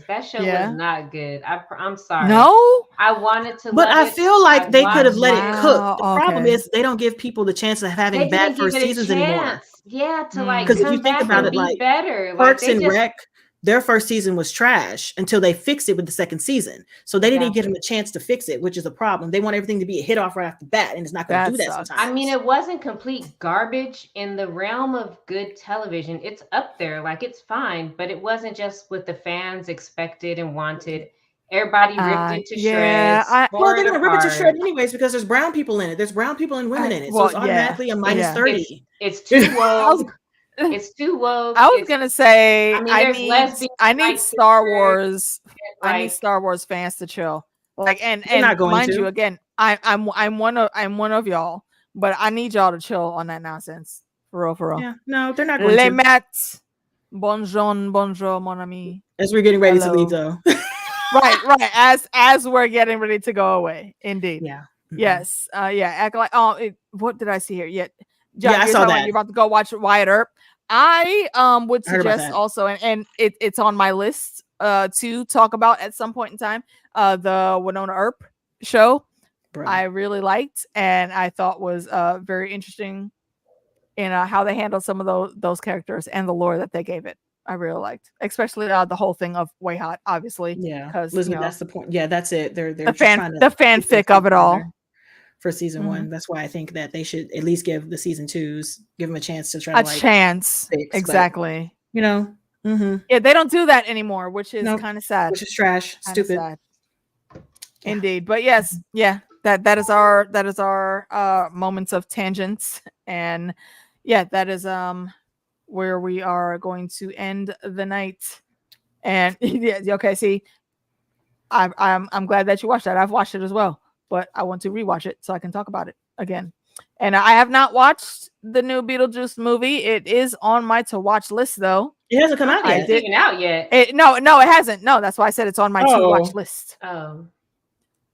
That show was not good. I'm sorry. No, I wanted to, but I feel like they could have let it cook. The problem is they don't give people the chance of having bad first seasons anymore. Yeah, to because if you think about it, like better. Parks and Rec, their first season was trash until they fixed it with the second season. So they didn't give them a chance to fix it, which is a problem. They want everything to be a hit off right off the bat, and it's not going to do that sometimes. I mean, it wasn't complete garbage in the realm of good television. It's up there, like it's fine, but it wasn't just what the fans expected and wanted. Everybody ripped it to shreds. Well, they're going to rip it to shreds anyways because there's brown people in it. There's brown people and women in it. So it's automatically a minus 30. It's too woke. It's too woke. I was gonna say I need Star Wars. Like, I need Star Wars fans to chill. Like and not going mind to. you, again, I'm one of y'all, but I need y'all to chill on that nonsense. For real. Yeah, no, they're not going Les to. Mats. Bonjour, mon ami. As we're getting ready to leave, though. right. As we're getting ready to go away. Indeed. Yeah. Yes. Act like. What did I see here? Yeah, I saw that. You're about to go watch Wyatt Earp. I would suggest also, and it's on my list to talk about at some point in time. The Winona Earp show, I really liked, and I thought was very interesting in how they handled some of those characters and the lore that they gave it. I really liked, especially the whole thing of Way Hot, obviously. Yeah, because that's the point. Yeah, that's it. They're the fanfic of it all. For season one, that's why I think that they should at least give the season 2s give them a chance to try chance. Fix, exactly. But, yeah, they don't do that anymore, which is kind of sad. Which is trash, stupid. Sad. Indeed, but yes, that is our moments of tangents, and that is where we are going to end the night. And okay, see, I'm glad that you watched that. I've watched it as well. But I want to rewatch it so I can talk about it again. And I have not watched the new Beetlejuice movie. It is on my to watch list, though. It hasn't come out yet. It's even out yet. No, it hasn't. No, that's why I said it's on my to watch list. Oh.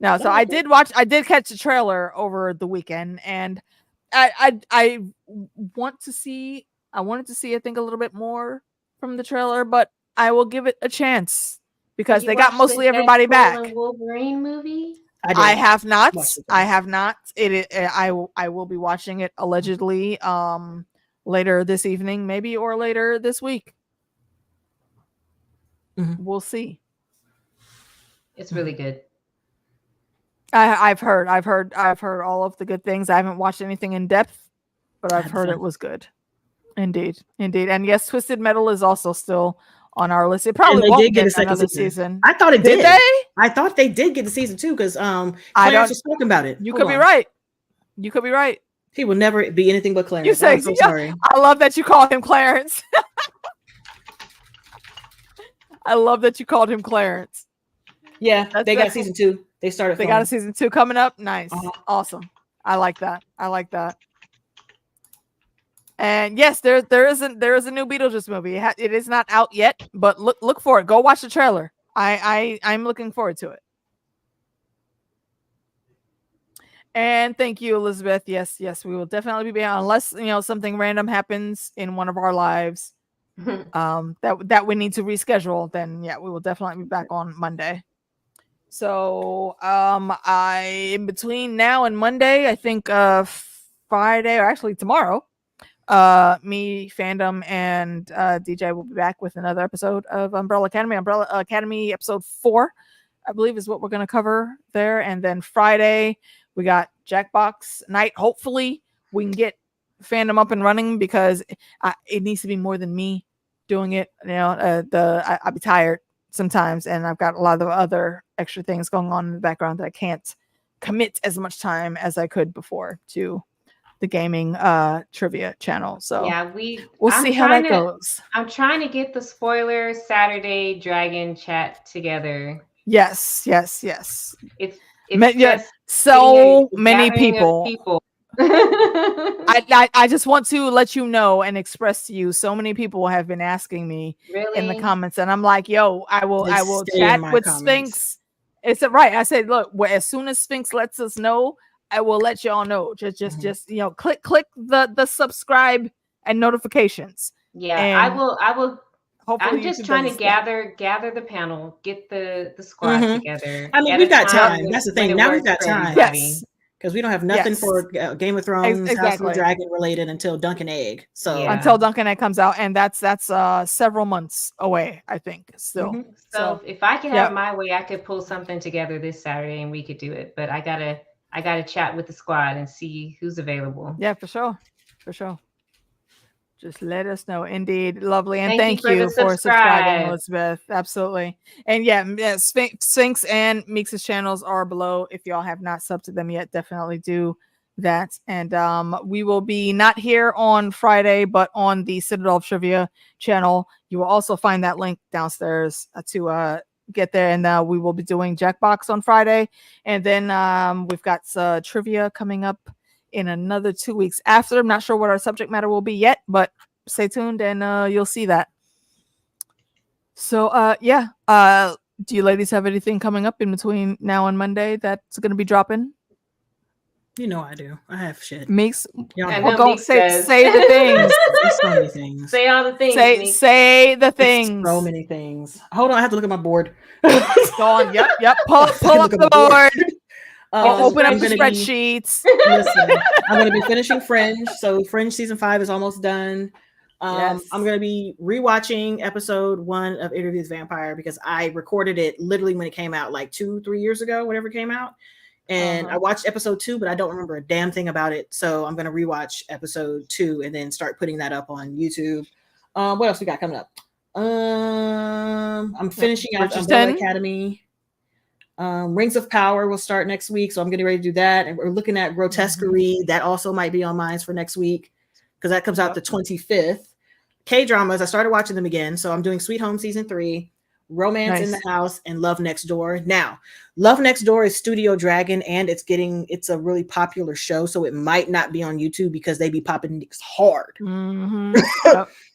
No, so I did catch the trailer over the weekend, and I wanted to see, I think, a little bit more from the trailer, but I will give it a chance because they got mostly everybody back. Wolverine movie? I have not. I will be watching it allegedly later this evening, maybe, or later this week. We'll see. It's really good. I've heard all of the good things. I haven't watched anything in depth, but I've heard it was good. Indeed. And yes, Twisted Metal is also still on our list. It probably won't get a second season. I thought it did. Did they? I thought they did get the season 2 because Clarence was talking about it. You could be right. He will never be anything but Clarence. You say, I'm so sorry. I love that you called him Clarence. I love that you called him Clarence. Yeah, they got season 2. They started. They got a season 2 coming up. Nice, awesome. I like that. And yes, there is a new Beetlejuice movie. It is not out yet, but look for it. Go watch the trailer. I'm looking forward to it. And thank you, Elizabeth. Yes, we will definitely be back unless something random happens in one of our lives. That we need to reschedule. Then we will definitely be back on Monday. So in between now and Monday, I think Friday, or actually tomorrow, me, Fandom, and DJ will be back with another episode of Umbrella Academy episode 4, I believe, is what we're going to cover there. And then Friday we got Jackbox night. Hopefully we can get Fandom up and running, because it needs to be more than me doing it. I'll be tired sometimes, and I've got a lot of other extra things going on in the background that I can't commit as much time as I could before to the gaming trivia channel. So we'll see how that goes. I'm trying to get the spoiler Saturday Dragon chat together. Yes. It's so many people I just want to let you know and express to you. So many people have been asking me in the comments, and I'm like, "Yo, I will chat with comments. Sphinx." It's right. I said, "Look, as soon as Sphinx lets us know, I will let y'all know. Just you know, click the subscribe and notifications." Yeah, and I will. Hopefully I'm just trying to gather the panel, get the squad together. I mean, we've got time. That's the thing. Now we've got time. Yes. Because we don't have nothing for Game of Thrones, House of the Dragon related until Dunk and Egg. So until Dunk and Egg comes out, and that's several months away, I think. Still. So if I could have my way, I could pull something together this Saturday and we could do it. But I gotta chat with the squad and see who's available. Yeah, for sure. Just let us know. Indeed. Lovely. And thank you for subscribing, Elizabeth. Absolutely. And Sphinx and Meeks' channels are below. If y'all have not subbed to them yet, definitely do that. And we will be not here on Friday, but on the Citadel of Trivia channel. You will also find that link downstairs to get there. And we will be doing Jackbox on Friday. And then we've got trivia coming up in another 2 weeks after. I'm not sure what our subject matter will be yet, but stay tuned and you'll see that. So do you ladies have anything coming up in between now and Monday that's going to be dropping? You know I do. I have shit. Meeks, go say the things. There's so many things. Say all the things. Say the things. So many things. Hold on, I have to look at my board. Go on. Yep. Pull up the board. Open up the spreadsheets. Listen, I'm going to be finishing Fringe. So Fringe season 5 is almost done. I'm going to be rewatching episode 1 of Interview with the Vampire because I recorded it literally when it came out, like 2-3 years ago, whatever came out. And I watched episode 2, but I don't remember a damn thing about it. So I'm going to rewatch episode 2 and then start putting that up on YouTube. What else we got coming up? I'm finishing out Umbrella Academy. Rings of Power will start next week, so I'm getting ready to do that. And we're looking at Grotesquerie. That also might be on mine for next week because that comes out the 25th. K-dramas, I started watching them again. So I'm doing Sweet Home season 3, Romance in the House, and Love Next Door. Now, Love Next Door is Studio Dragon, and it's a really popular show, so it might not be on YouTube because they be popping hard.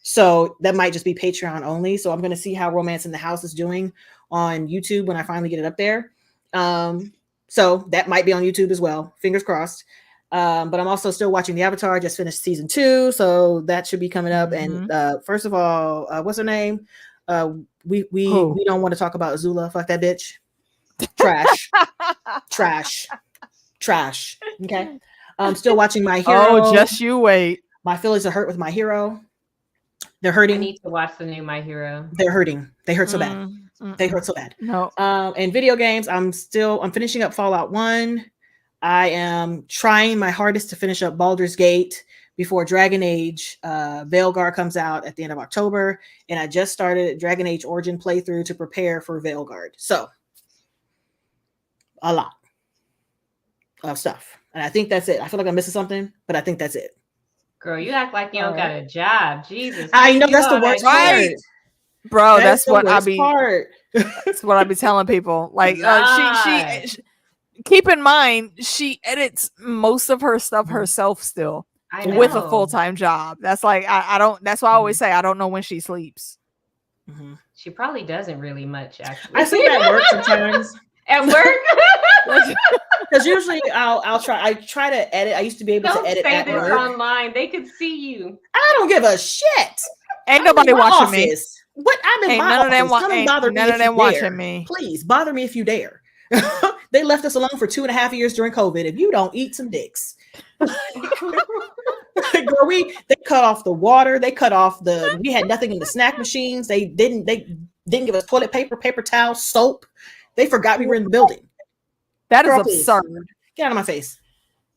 So that might just be Patreon only. So I'm going to see how Romance in the House is doing on YouTube when I finally get it up there. So that might be on YouTube as well. Fingers crossed. But I'm also still watching The Avatar. I just finished season 2, so that should be coming up. And first of all, what's her name? We don't want to talk about Azula. Fuck that bitch. Trash. Okay. I'm still watching My Hero. Oh, just you wait. My feelings are hurt with My Hero. They're hurting. I need to watch the new My Hero. They're hurting. They hurt so bad. They hurt so bad. No. And video games, I'm finishing up Fallout 1. I am trying my hardest to finish up Baldur's Gate before Dragon Age Veilguard comes out at the end of October. And I just started Dragon Age Origin playthrough to prepare for Veilguard. So a lot of stuff. And I think that's it. I feel like I'm missing something, but I think that's it. Girl, you act like you don't got a job. Jesus. I know that's the worst part. Bro, that's what I be. That's what I be telling people. Like, she keep in mind she edits most of her stuff herself still with a full-time job. That's like I don't. That's why I always say I don't know when she sleeps. She probably doesn't really much. Actually, I sleep at work sometimes. At work, because usually I'll try. I try to edit. I used to be able to edit at work. Online. They could see you. I don't give a shit. Ain't nobody watching me. What? I'm in my office. None of them watching me. Please bother me if you dare. They left us alone for 2.5 years during COVID. If you don't eat some dicks, girl, they cut off the water. They cut off we had nothing in the snack machines. They didn't give us toilet paper, paper towels, soap. They forgot we were in the building. That is absurd. Get out of my face.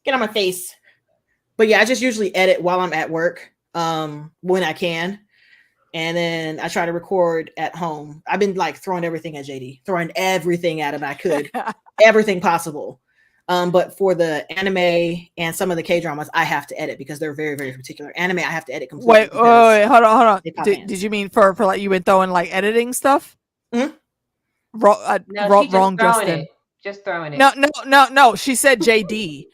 Get out of my face. But yeah, I just usually edit while I'm at work when I can. And then I try to record at home. I've been like throwing everything at JD, throwing everything at him I could, everything possible. But for the anime and some of the K-dramas, I have to edit because they're very, very particular. Anime, I have to edit completely. Wait, hold on. Did you mean for like you been throwing like editing stuff? Mm-hmm. Wrong, Justin. Just throwing it. No. She said JD.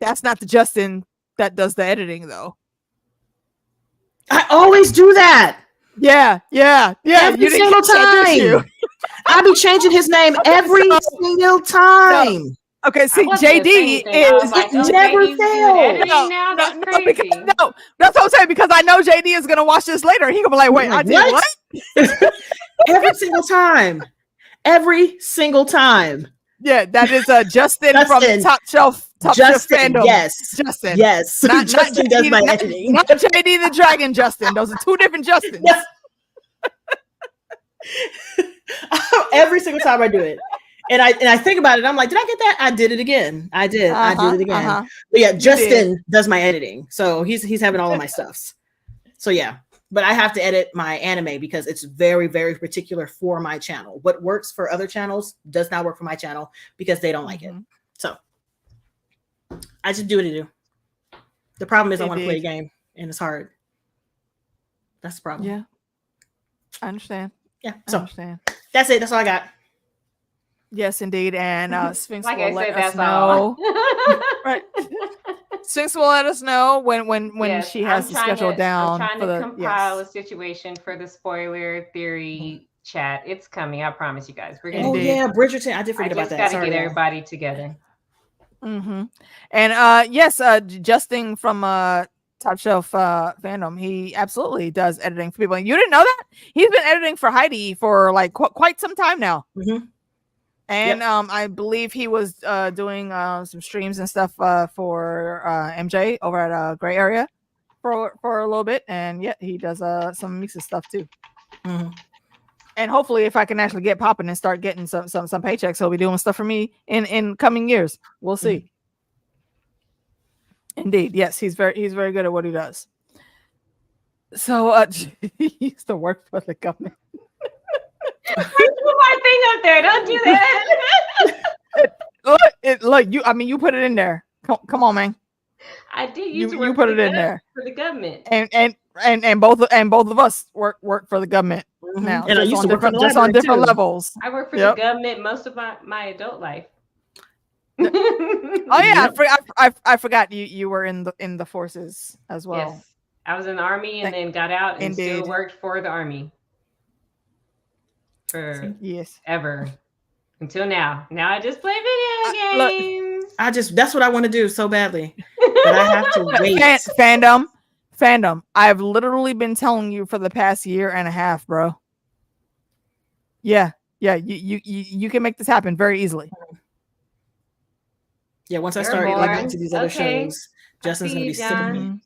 That's not the Justin that does the editing, though. I always do that. Yeah. Every single time. I be changing his name every single time. Okay, see, JD is like, never fails. No, that's crazy. That's what I'm saying, because I know JD is gonna watch this later and he gonna be like, wait, I did what? Every single time. Every single time. Yeah, that is Justin from Top Shelf Fandom. Yes. Justin. Yes. Not Justin JD, does my editing. Not JD the Dragon Justin. Those are two different Justins. Yeah. Every single time I do it. And I think about it, I'm like, did I get that? I did it again. I did it again. But yeah, Justin does my editing. So he's having all of my stuffs. So yeah. But I have to edit my anime because it's very, very particular for my channel. What works for other channels does not work for my channel because they don't like it. So I just do what I do. The problem is I want to play a game and it's hard. That's the problem. Yeah. I understand. Yeah. So that's it. That's all I got. Yes, indeed. And Sphinx like will I let said, us that's know. all. Right. Sphinx will let us know when Yes, she has the schedule down. I'm trying to compile a situation for the spoiler theory chat. It's coming. I promise you guys. We're gonna. Oh yeah, Bridgerton. I did forget about that. I just gotta get everybody together. And yes, Justin from Top Shelf Fandom, he absolutely does editing for people. And you didn't know that? He's been editing for Heidi for like quite some time now. And I believe he was doing some streams and stuff for MJ over at Gray Area for a little bit. And yeah, he does some Meeks stuff too. And hopefully, if I can actually get popping and start getting some paychecks, he'll be doing stuff for me in coming years. We'll see. Indeed, yes, he's very good at what he does. So he used to work for the government. Put my thing up there. Don't do that. Look, you. I mean, you put it in there. Come on, man. I did. You put it in there for the government. And both of us work for the government now. And I used to work just on different levels. I work for the government most of my adult life. Oh yeah, I forgot you were in the forces as well. Yes, I was in the army and then got out and still worked for the army. For ever until now. Now I just play video games. That's what I want to do so badly, but I have to wait. Fandom. I've literally been telling you for the past year and a half, bro. Yeah. You can make this happen very easily. Yeah, once I start going into these other shows, Justin's gonna be sick of me.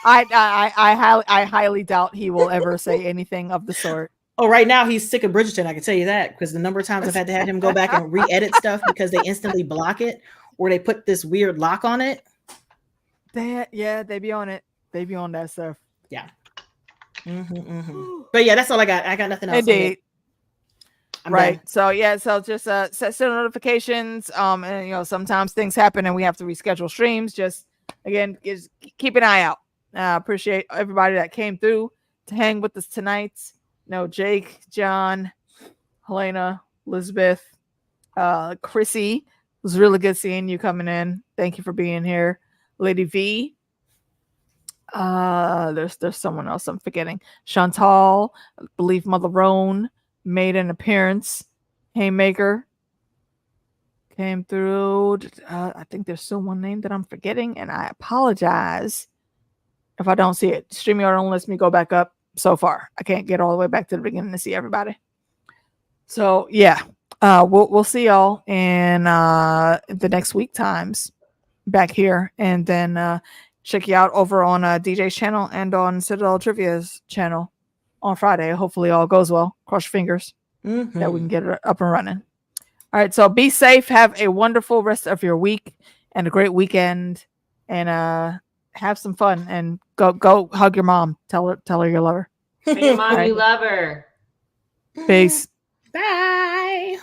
I highly doubt he will ever say anything of the sort. Oh, right now he's sick of Bridgerton. I can tell you that because the number of times I've had to have him go back and re-edit stuff because they instantly block it or they put this weird lock on it. They be on it. They be on that stuff. Yeah. But yeah, that's all I got. I got nothing else. Indeed. Right. Done. So yeah, so just set notifications. And sometimes things happen and we have to reschedule streams. Just keep an eye out. Appreciate everybody that came through to hang with us tonight. Jake, John, Helena, Elizabeth, Chrissy. It was really good seeing you coming in. Thank you for being here. Lady V. There's someone else I'm forgetting. Chantal, I believe Mother Roan made an appearance. Haymaker came through. I think there's still one name that I'm forgetting, and I apologize if I don't see it. StreamYard don't let me go back up. So far, I can't get all the way back to the beginning to see everybody. So yeah, we'll see y'all in the next week times back here, and then check you out over on DJ's channel and on Citadel of Trivia's channel on Friday. Hopefully all goes well. Cross your fingers that we can get it up and running. All right, so be safe. Have a wonderful rest of your week and a great weekend, and have some fun and go hug your mom. Tell her you love her. Tell your mom you love her. Peace. Bye.